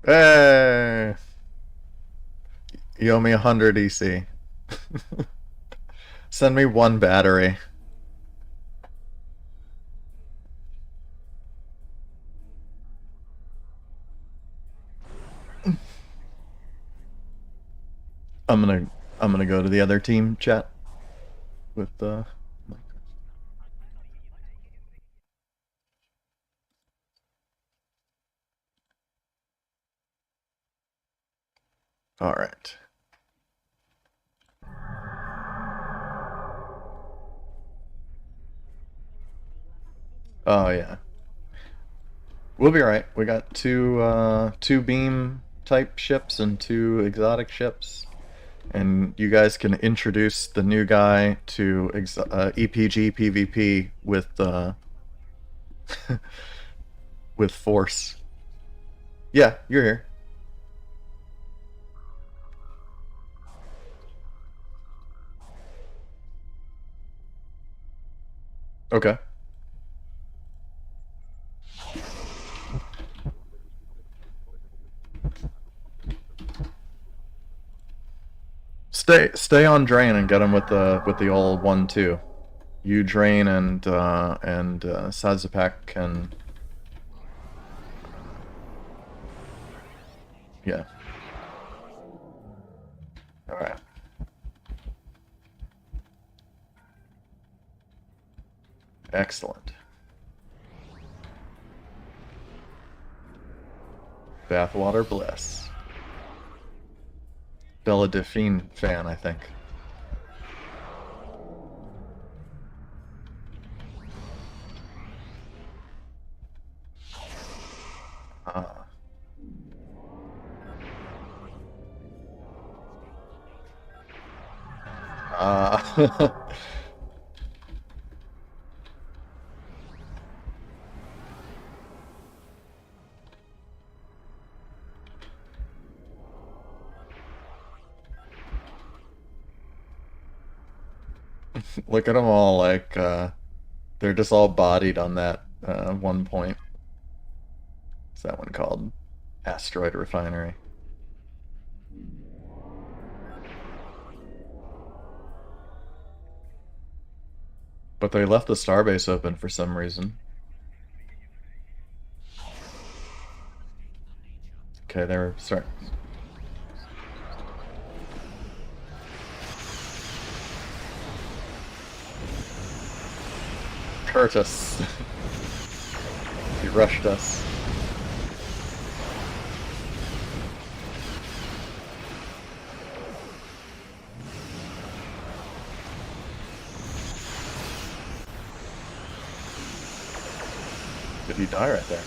Hey! You owe me 100 EC. Send me one battery. I'm gonna go to the other team chat with all right. Oh yeah. We'll be alright. We got two beam type ships and two exotic ships. And you guys can introduce the new guy to EPG PvP with with force. Yeah, you're here. Okay. Stay on drain and get him with the old 1-2. You drain and Sazapak can. Yeah. All right. Excellent. Bathwater Bliss. Bella Delphine fan, I think. Ah. Look at them all like they're just all bodied on that one point. What's that one called? Asteroid Refinery. But they left the starbase open for some reason. Okay, they're starting. Hurt us. He rushed us. Did he die right there?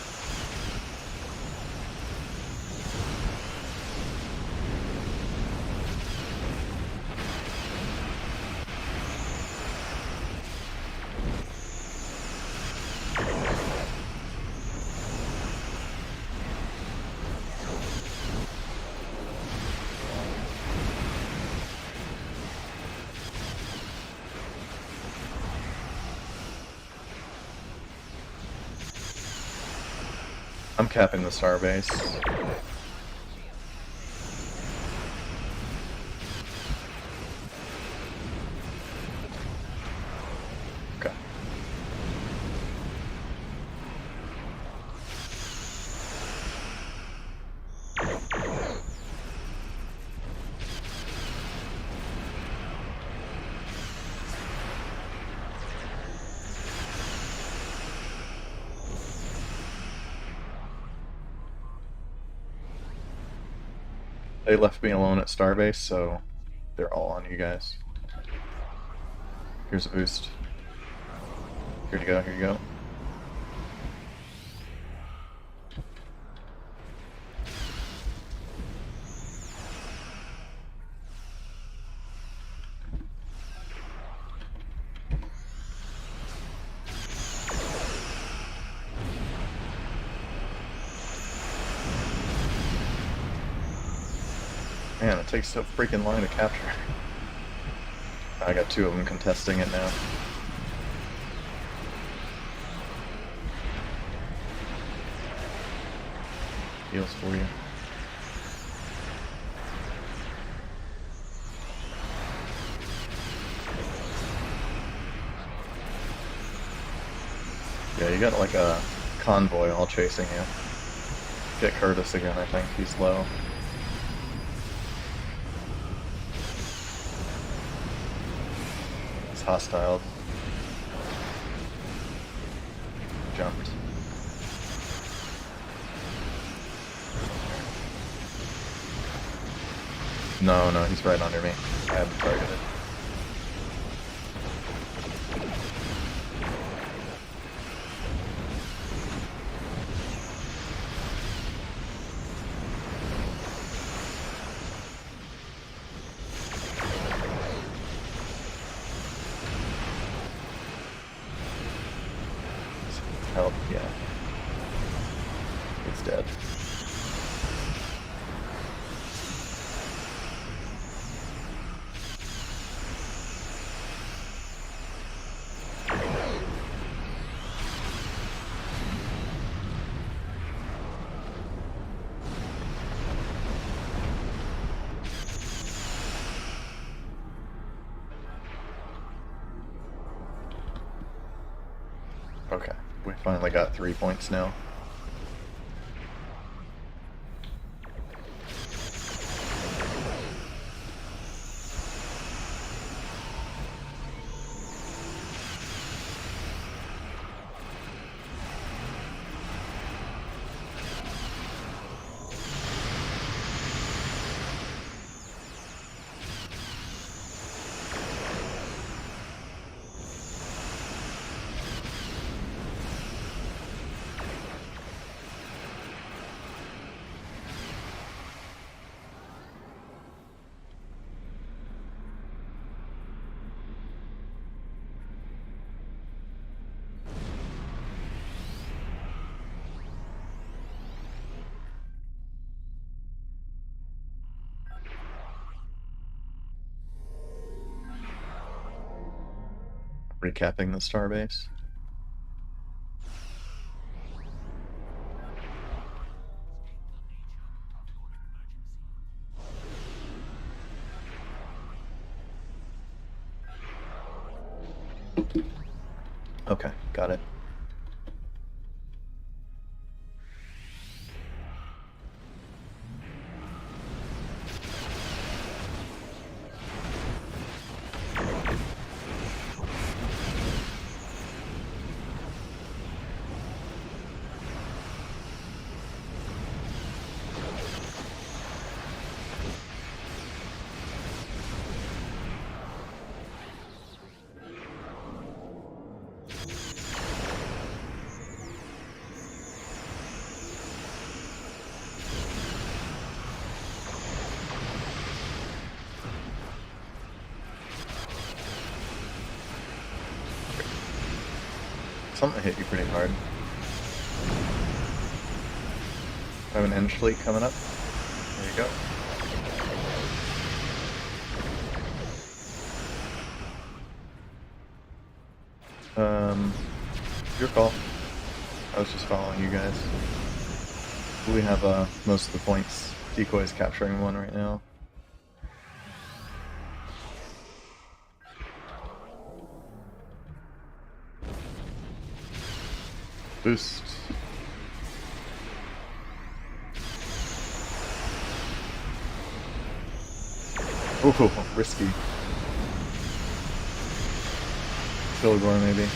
I'm capping the starbase. Okay. They left me alone at starbase, so they're all on you guys. Here's a boost. Here you go, here you go. Man, it takes so freaking long to capture. I got 2 of them contesting it now. Heals for you. Yeah, you got like a convoy all chasing you. Get Curtis again, I think. He's low. He's hostile. Jumped. No, no, he's right under me. I haven't targeted. Help, yeah. It's dead. Okay, we finally got 3 points now. Recapping the starbase. Okay, got it. Something hit you pretty hard. I have an end fleet coming up. There you go. Your call. I was just following you guys. We have most of the points. Decoy's capturing 1 right now. Boost. Ooh, risky. Kilgore maybe.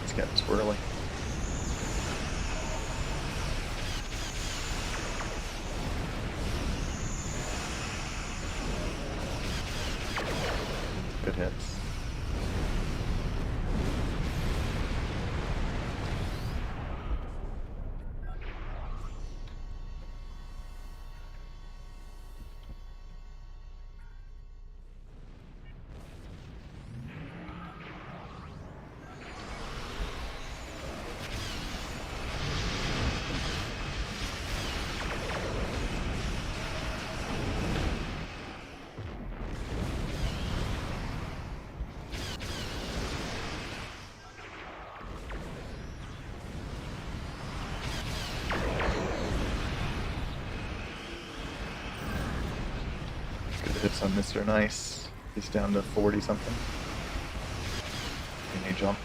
It's getting swirly. hits on Mr. Nice. He's down to 40 something. And he jumped.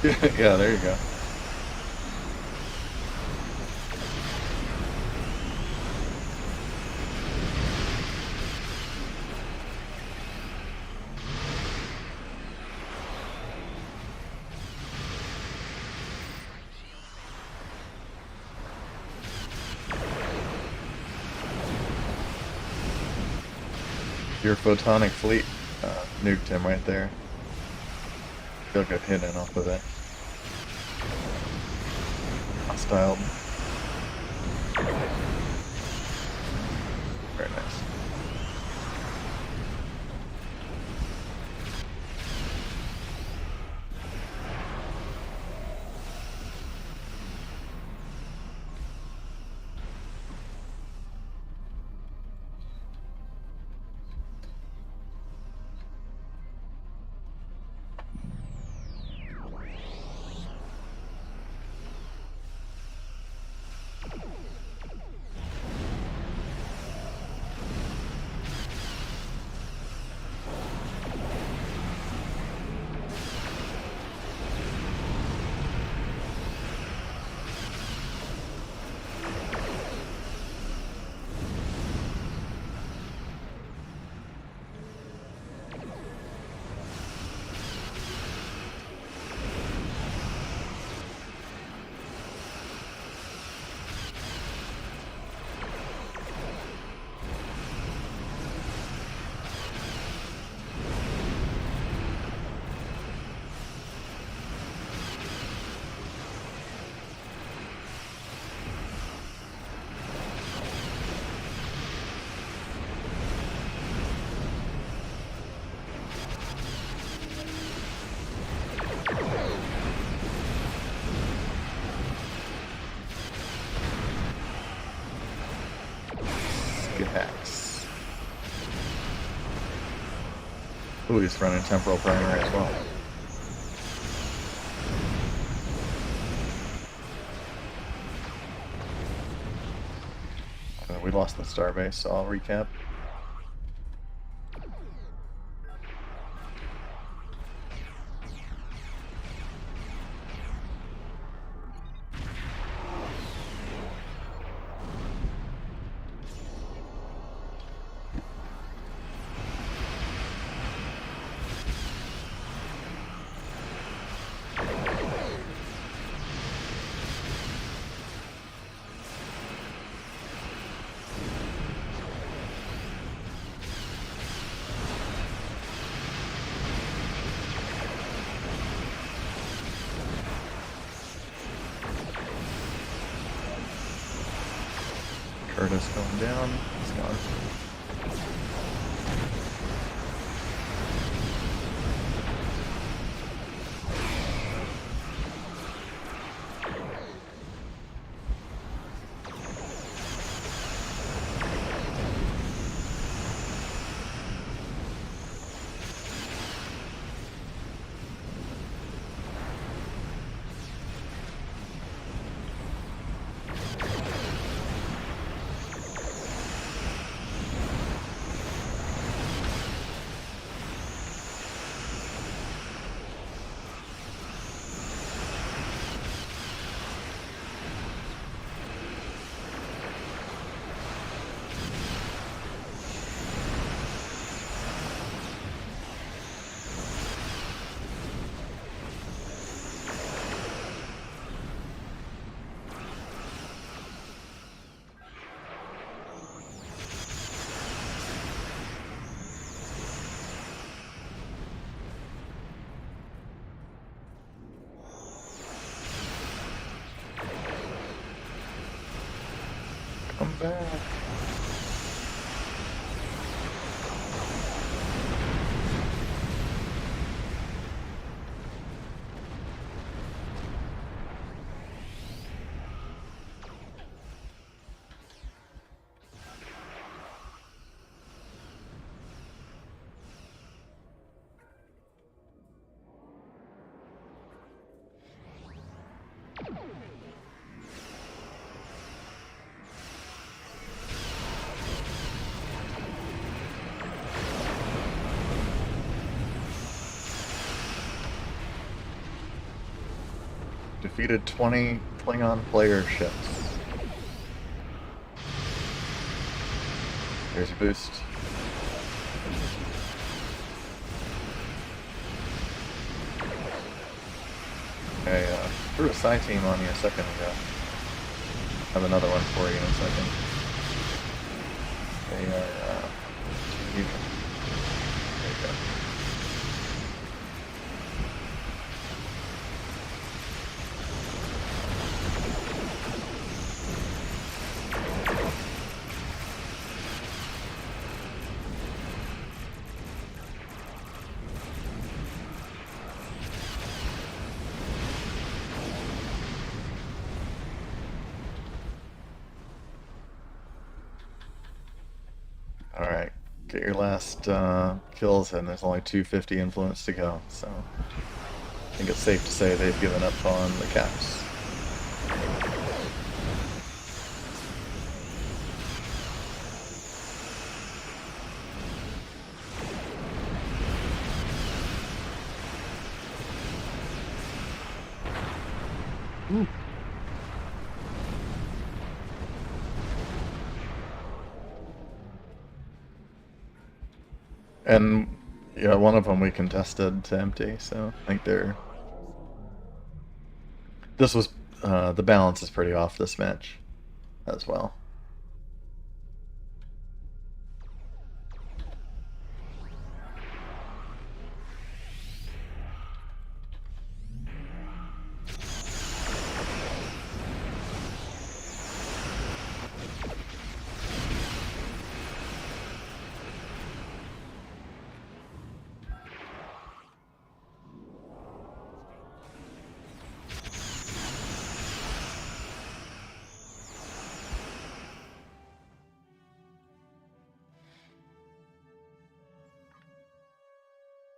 Yeah, there you go. Your photonic fleet nuked him right there. He'll get hit in off of it. Hostile. Very nice. Hacks. Ooh, he's running temporal primary as well. We lost the starbase, so I'll recap. Curtis going down. He's gone. Come back. Defeated 20 Klingon player ships. There's a boost. I threw a side team on you a second ago. I have another one for you in a second. They are too even. There you go. Alright, get your last kills in. There's only 250 influence to go, so I think it's safe to say they've given up on the caps. Ooh. And yeah, one of them we contested to empty, so I think they're... This was... the balance is pretty off this match as well.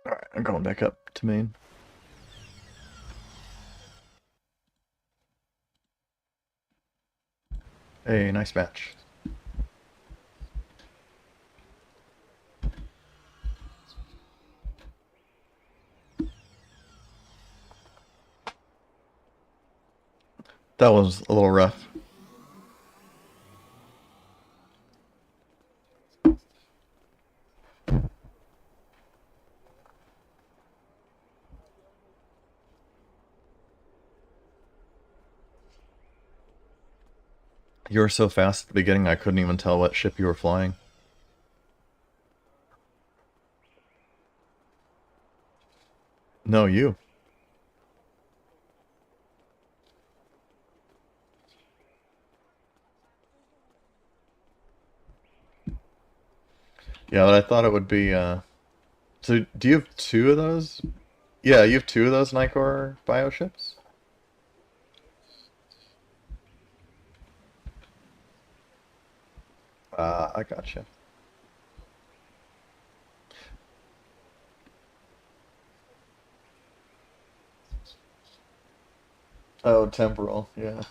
Alright, I'm going back up to main. Hey, nice match. That was a little rough. You were so fast at the beginning, I couldn't even tell what ship you were flying. No, you. Yeah, but I thought it would be, So, do you have two of those? Yeah, you have two of those Nicor bioships? I gotcha. Oh, temporal, yeah.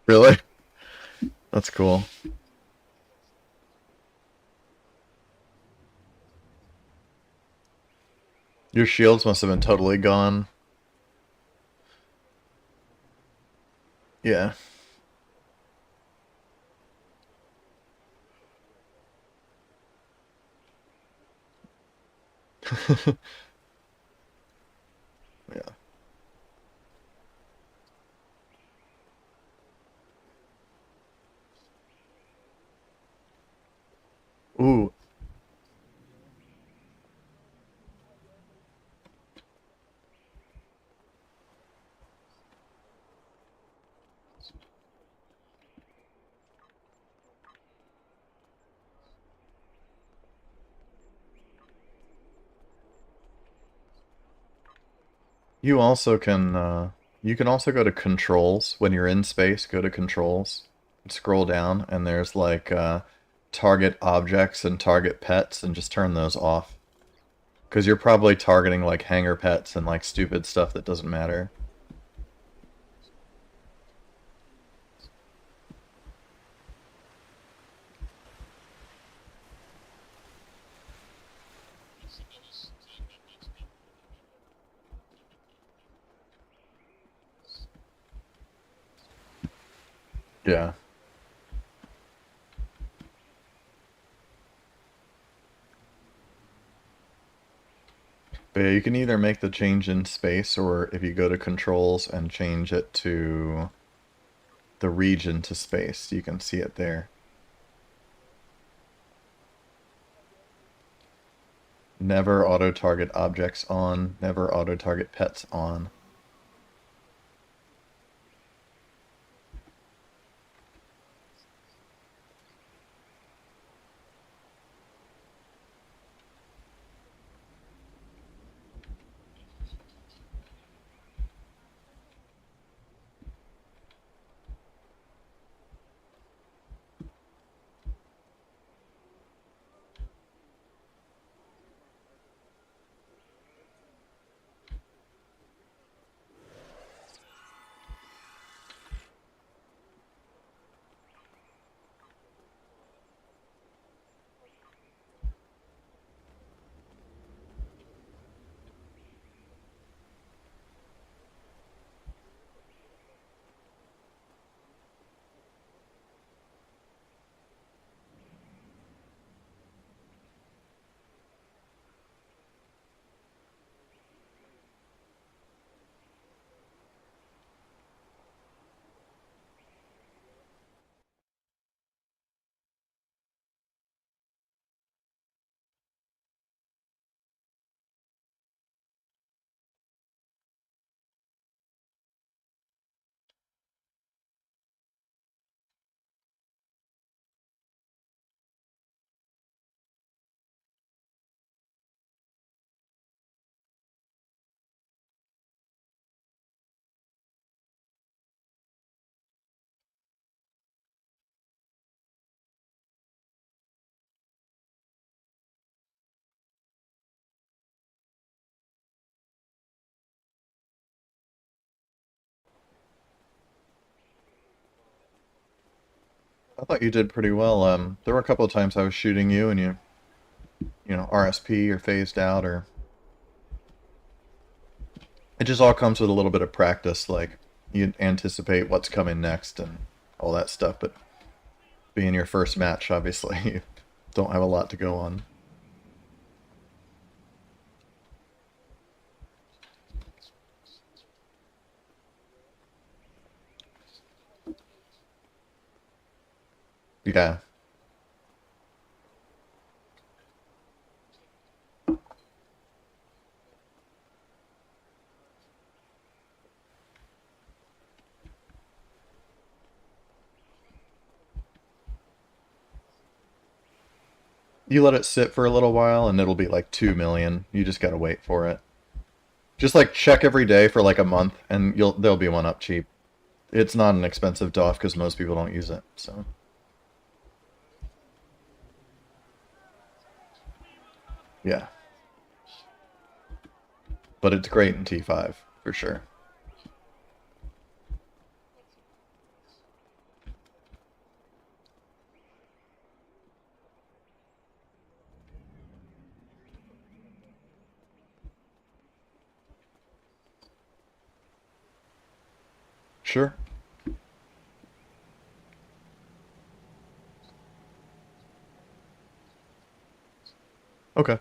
Really? That's cool. Your shields must have been totally gone. Yeah. Yeah. Ooh. You can also go to controls when you're in space. Go to controls, scroll down, and there's like target objects and target pets, and just turn those off. Because you're probably targeting like hangar pets and like stupid stuff that doesn't matter. Yeah. But yeah, you can either make the change in space, or if you go to controls and change it to the region to space, you can see it there. Never auto-target objects on, never auto-target pets on. I thought you did pretty well. There were a couple of times I was shooting you and you know, RSP or phased out, or it just all comes with a little bit of practice. Like you anticipate what's coming next and all that stuff. But being your first match, obviously, you don't have a lot to go on. Yeah. You let it sit for a little while and it'll be like 2 million. You just gotta wait for it. Just like check every day for like a month and there'll be one up cheap. It's not an expensive DOF because most people don't use it, so yeah. But it's great in T5 for sure. Sure. Okay.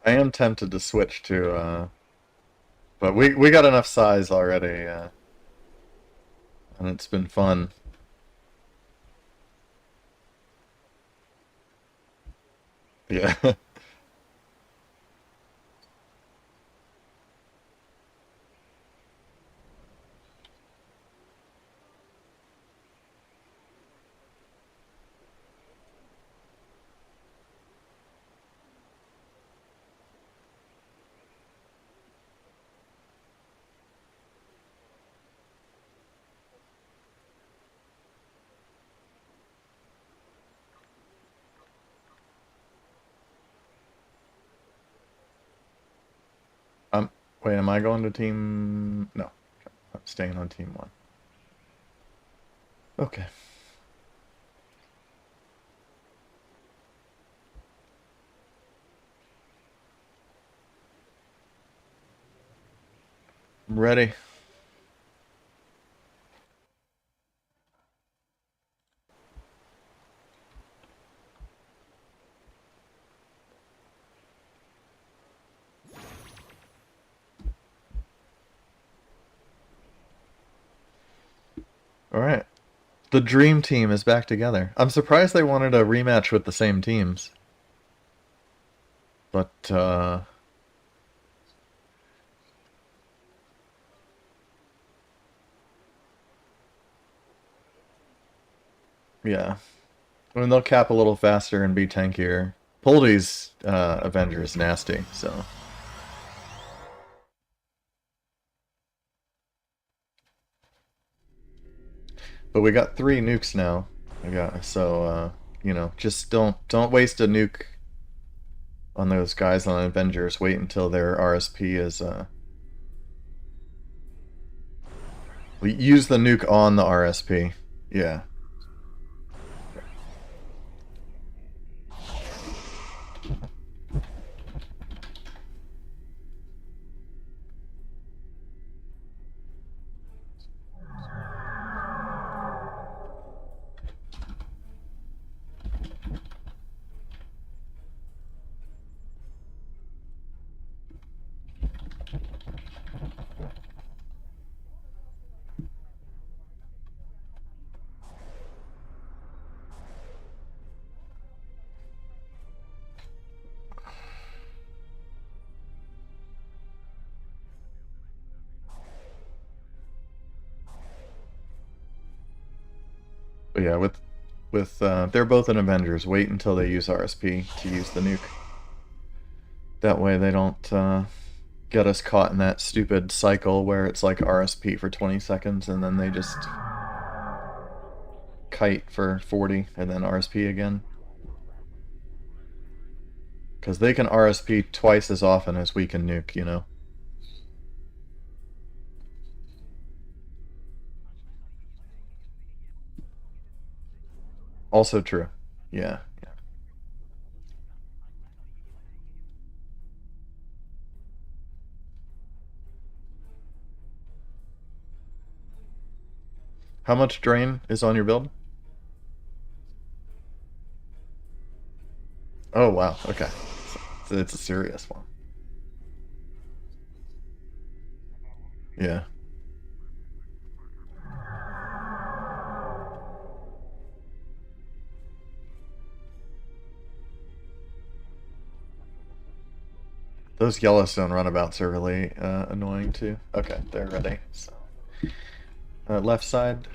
I am tempted to switch to, but we got enough size already, and it's been fun. Yeah. Um, wait, am I going to team? No, I'm staying on team one. Okay. I'm ready. All right. The dream team is back together. I'm surprised they wanted a rematch with the same teams. But, yeah. I mean, they'll cap a little faster and be tankier. Poldy's Avenger is nasty, so. But we got 3 nukes now. You know, just don't waste a nuke on those guys on Avengers. Wait until their RSP is we use the nuke on the RSP. Yeah. But yeah, with they're both in Avengers. Wait until they use RSP to use the nuke. That way they don't get us caught in that stupid cycle where it's like RSP for 20 seconds and then they just kite for 40 and then RSP again. Because they can RSP twice as often as we can nuke, you know. Also true. Yeah. How much drain is on your build? Oh, wow. Okay. So it's a serious one. Yeah. Those Yellowstone runabouts are really annoying too. Okay, they're ready. So, left side.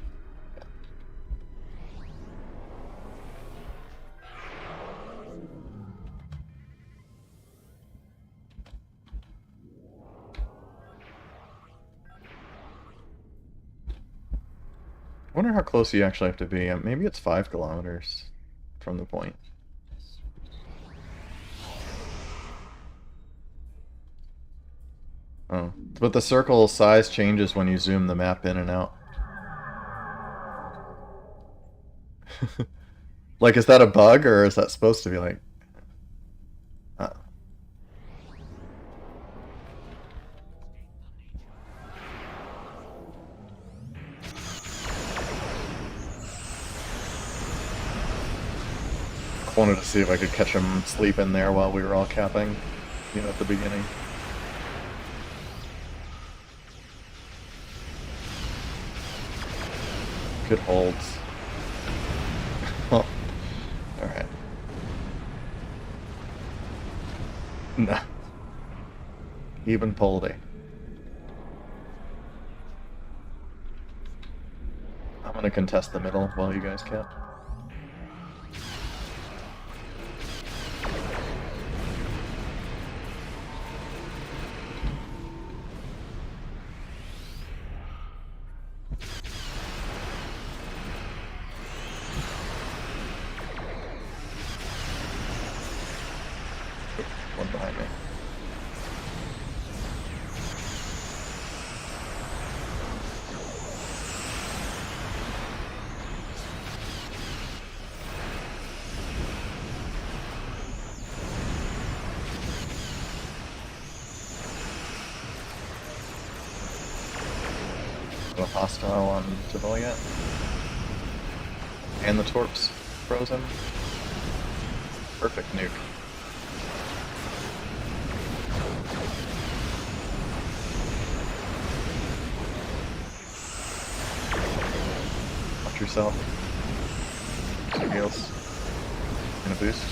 I wonder how close you actually have to be. Maybe it's 5 kilometers from the point. Oh, but the circle size changes when you zoom the map in and out. Like, is that a bug, or is that supposed to be like... Uh, I wanted to see if I could catch him sleeping there while we were all capping, you know, at the beginning. Good holds. Well, alright. No. Even Poldy. I'm gonna contest the middle while you guys cap. One behind me. No hostile on Javel yet. And the Torps frozen. Perfect nuke. Watch yourself. 2 heals. And a boost.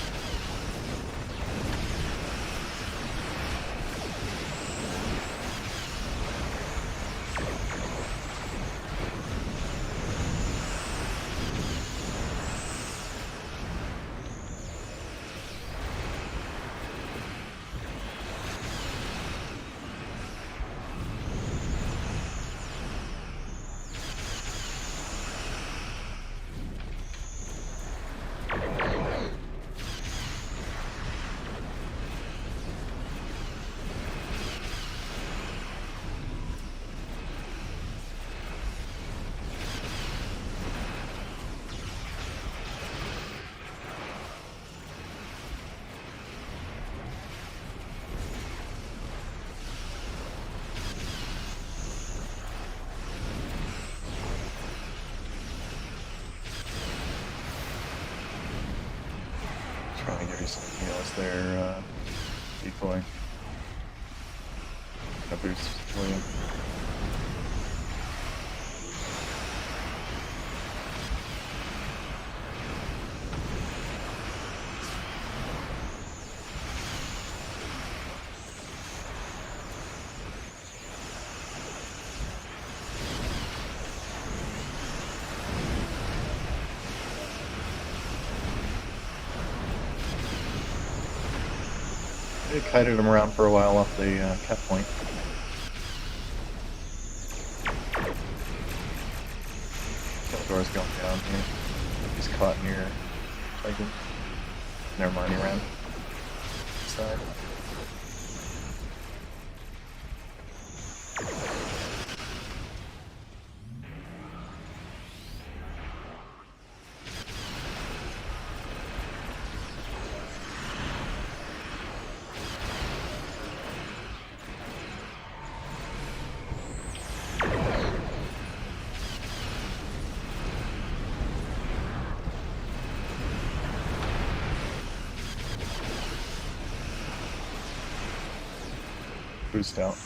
Trying to give you some heals there, decoy. A boost, William. They kited him around for a while off the cap point. Killdore's going down here. He's caught near Titan. Never mind, he ran. Side. boost out.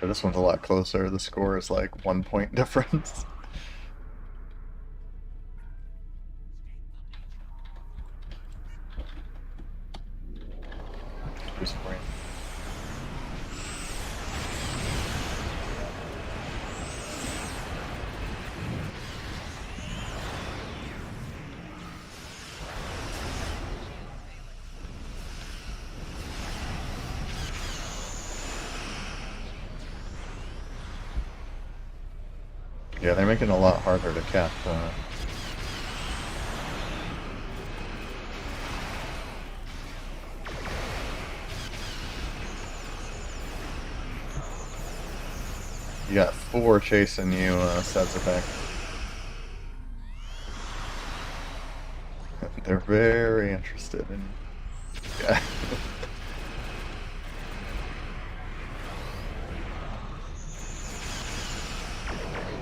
This one's a lot closer. The score is like 1 point difference. Boost point. Yeah, they're making it a lot harder to cap. You got 4 chasing you, sets effect. They're very interested in. Yeah.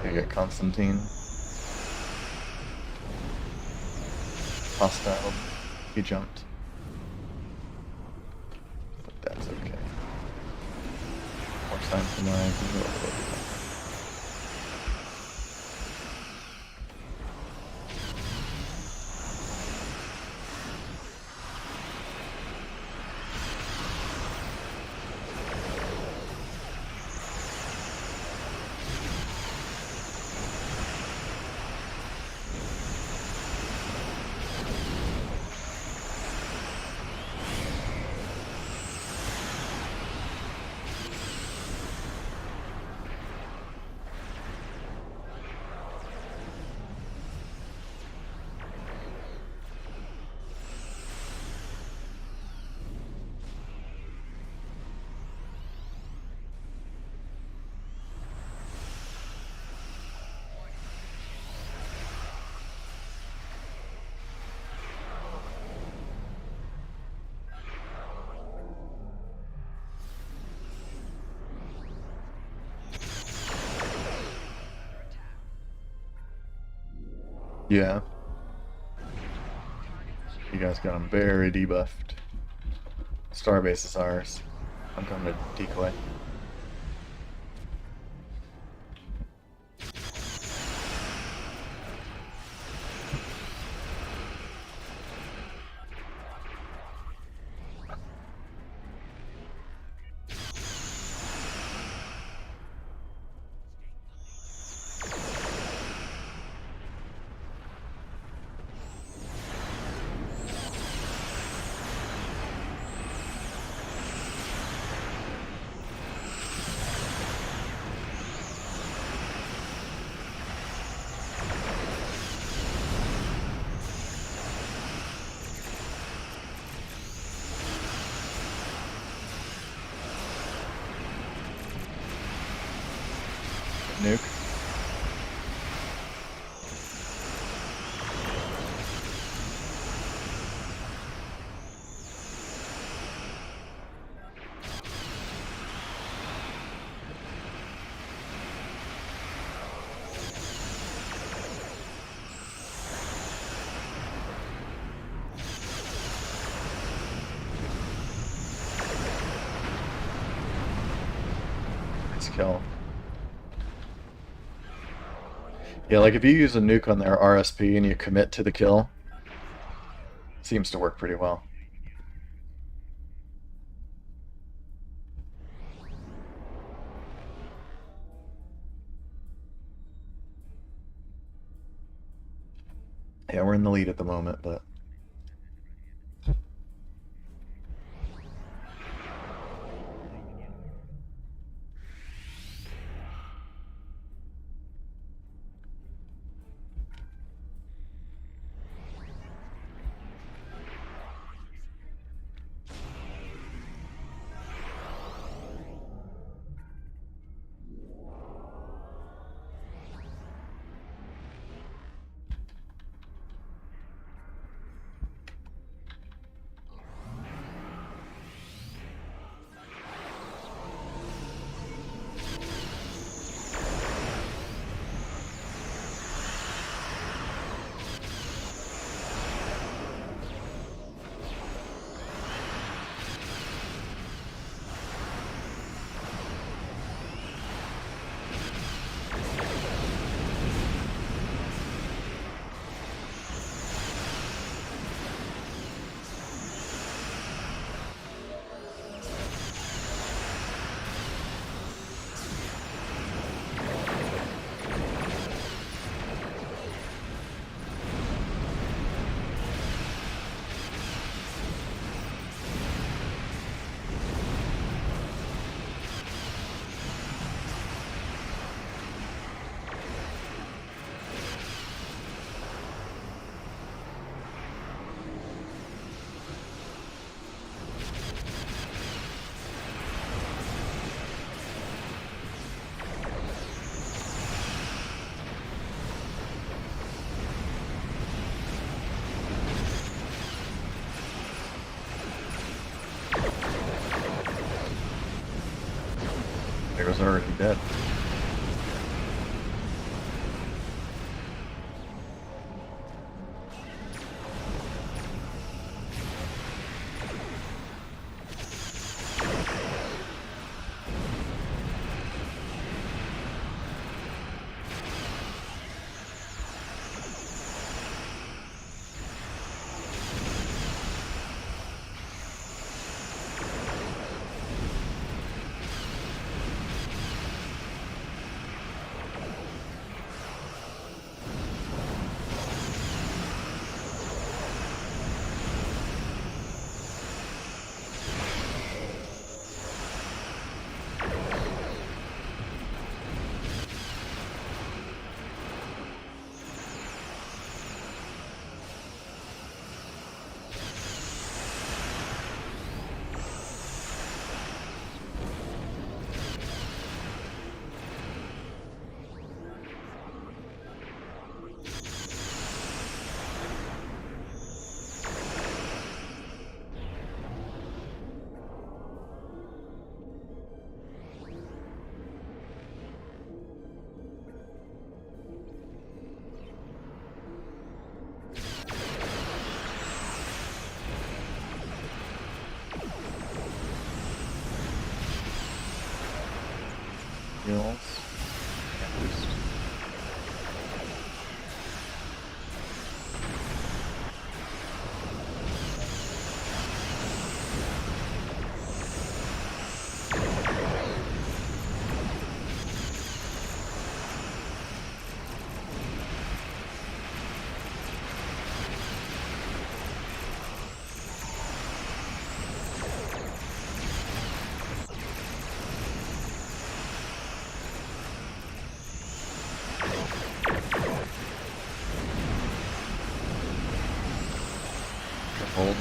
You get Constantine. Hostile. He jumped. But that's okay. More time for my. Yeah. You guys got him very debuffed. Starbase is ours. I'm coming to decoy. Nuke. this kill. Yeah, like if you use a nuke on their RSP and you commit to the kill, it seems to work pretty well. Yeah, we're in the lead at the moment, but... It was already dead. Heals. And boost. Hold.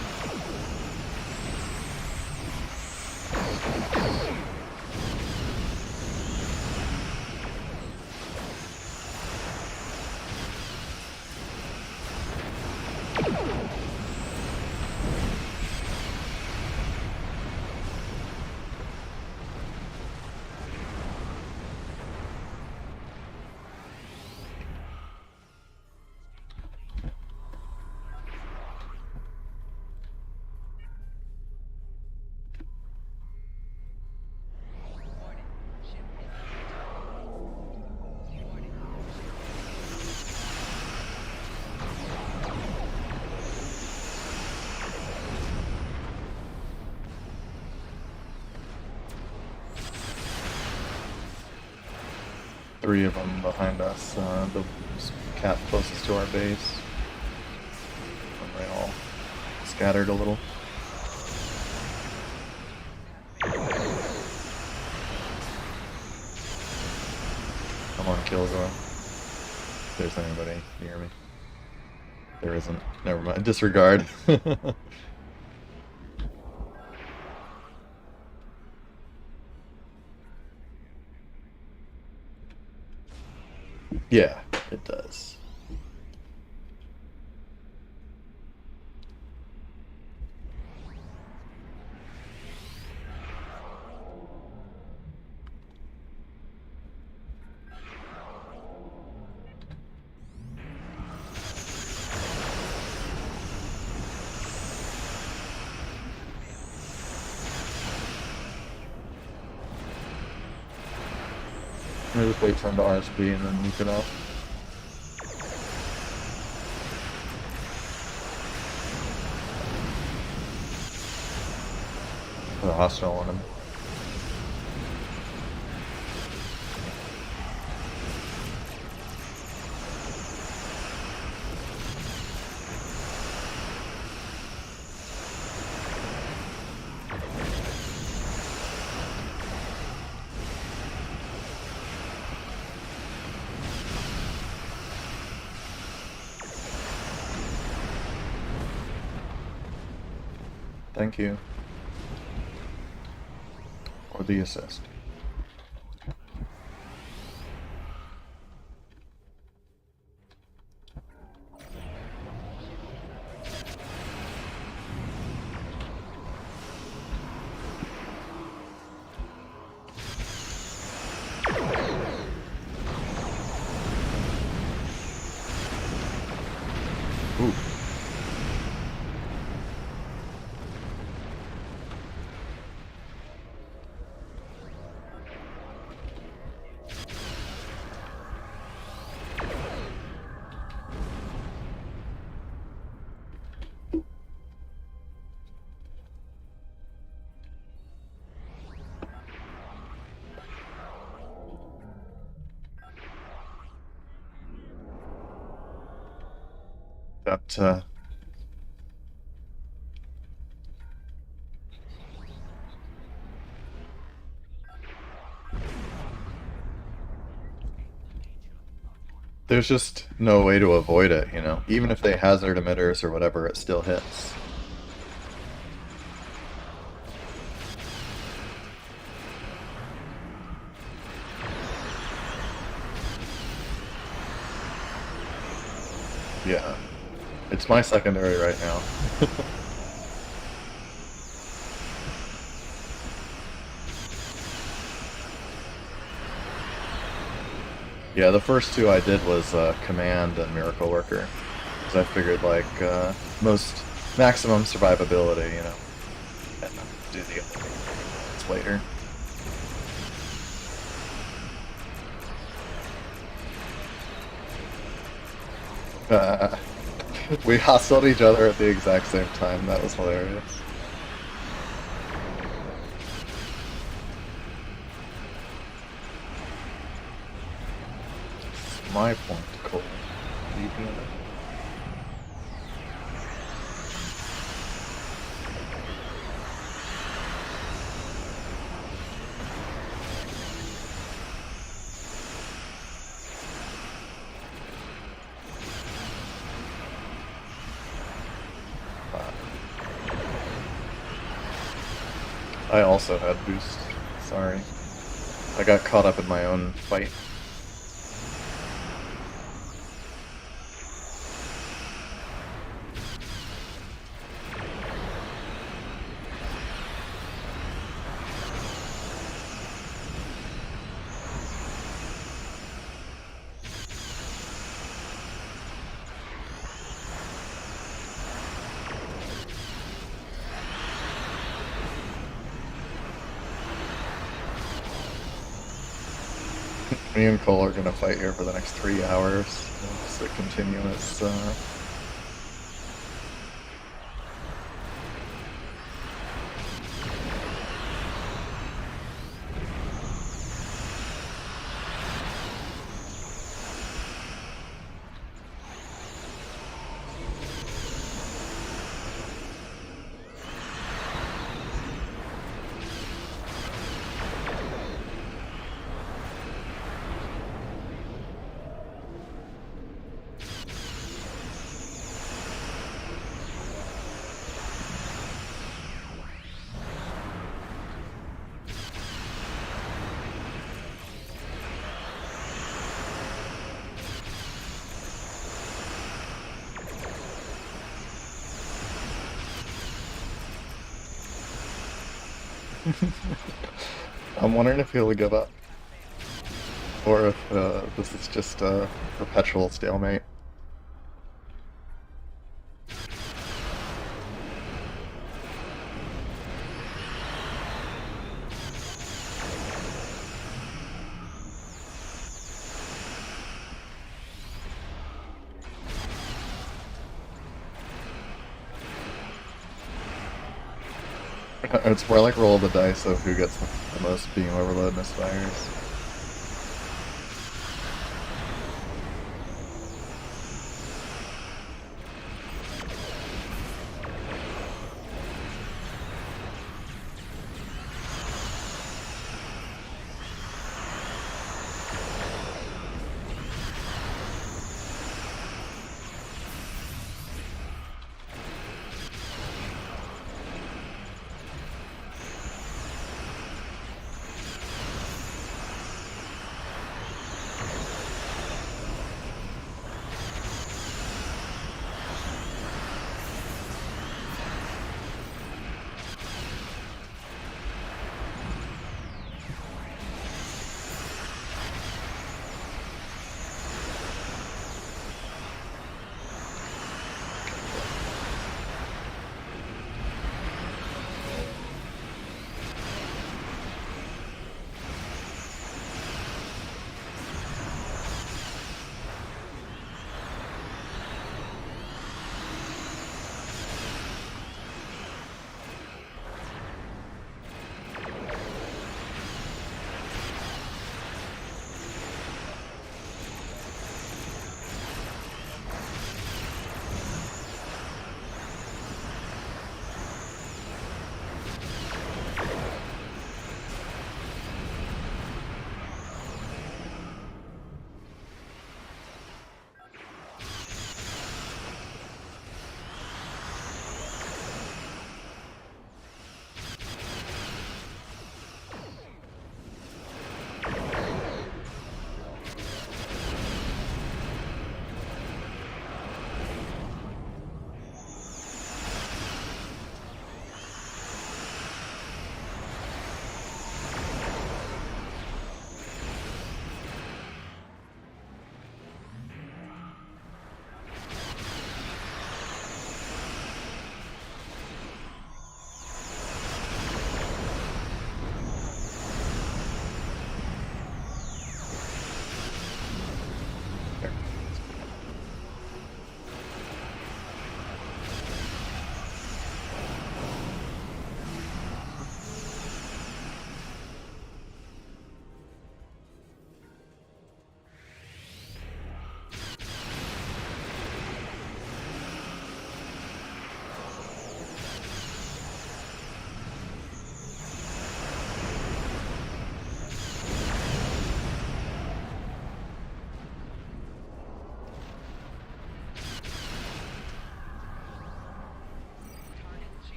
3 of them behind us. The cap closest to our base. And they all scattered a little. Come on, Killzone. If there's anybody near me. There isn't. Never mind. Disregard. Yeah, it does. I'm gonna just wait for him to RSP and then nuke it off. Put a hostile on him. Thank you. Or the assist. Ooh. That, there's just no way to avoid it, you know? Even if they hazard emitters or whatever, it still hits. Yeah. It's my secondary right now. Yeah, the first 2 I did was Command and Miracle Worker. Because I figured, like, most maximum survivability, you know. And do the other ones later. We hustled each other at the exact same time. That was hilarious. It's my point, Cole. Leave me alone. I also had boost. Sorry. I got caught up in my own fight. Me and Cole are gonna fight here for the next 3 hours. It's a continuous, I'm wondering if he'll give up, or if this is just a perpetual stalemate. It's more like roll the dice of who gets the most beam overload misfires.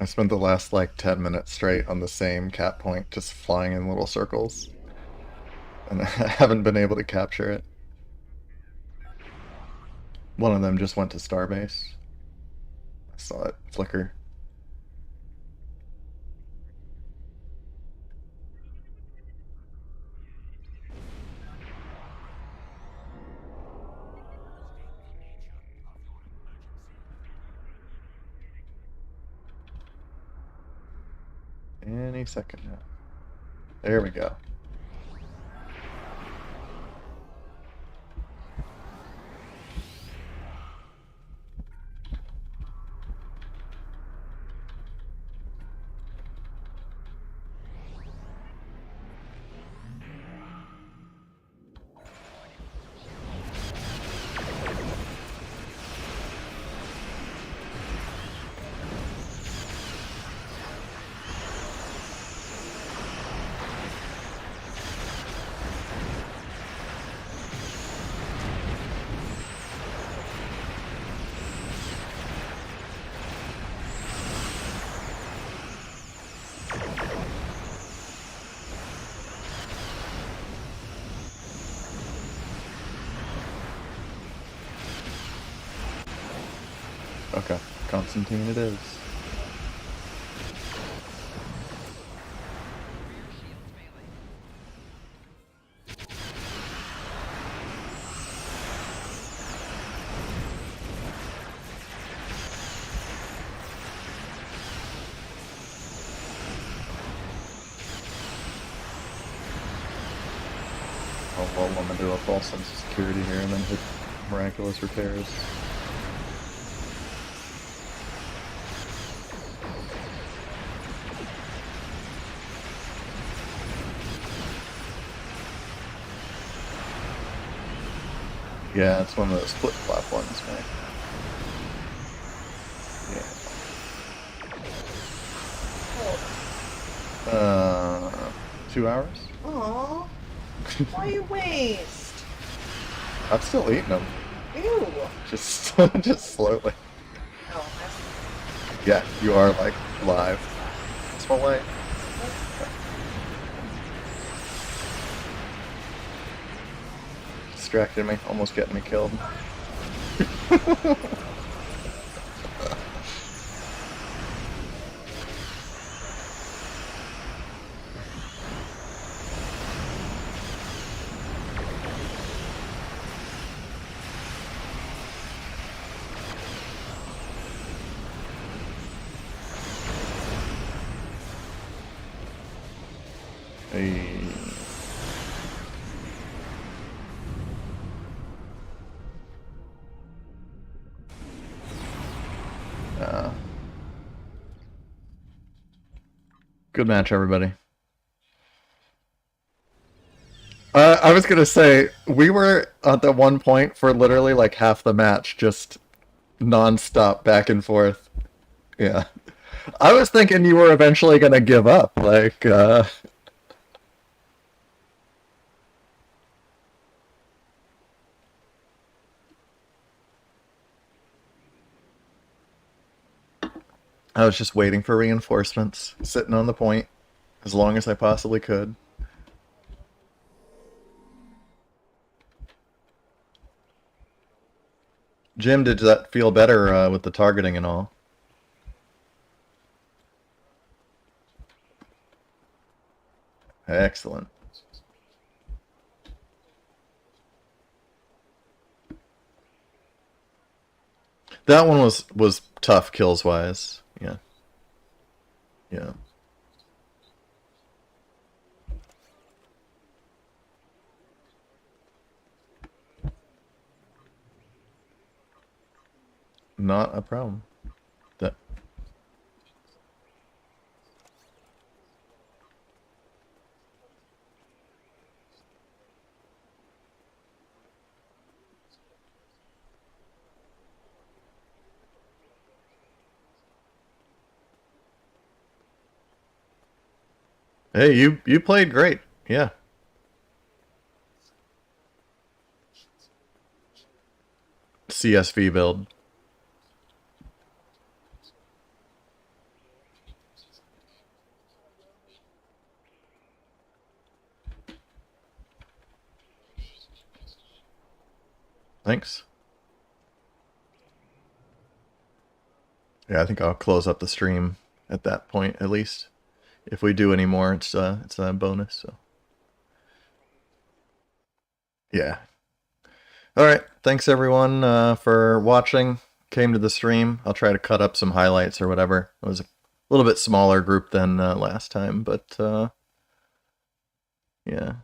I spent the last like 10 minutes straight on the same cap point, just flying in little circles. And I haven't been able to capture it. One of them just went to Starbase. I saw it flicker. Any second now. There we go. Okay, Constantine it is. Oh, well, I'm gonna do a false sense of security here and then hit miraculous repairs. Yeah, it's one of those flip-flop ones, man. Yeah. 2 hours? Aww. Why you waste? I'm still eating them. Ew. Just, just slowly. Oh, Yeah, you are like live. Small light. Distracted me, almost getting me killed. Hey. Good match, everybody. I was gonna say, we were at the one point for literally like half the match, just non-stop back and forth. Yeah. I was thinking you were eventually gonna give up, like, I was just waiting for reinforcements, sitting on the point as long as I possibly could. Jim, did that feel better with the targeting and all? Excellent. That one was tough kills wise. Yeah. Yeah. Not a problem. That Hey, you played great. Yeah. CSV build. Thanks. Yeah, I think I'll close up the stream at that point at least. If we do any more, it's a bonus. So yeah. All right. Thanks everyone for watching. Came to the stream. I'll try to cut up some highlights or whatever. It was a little bit smaller group than last time, but yeah.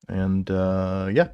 And yeah.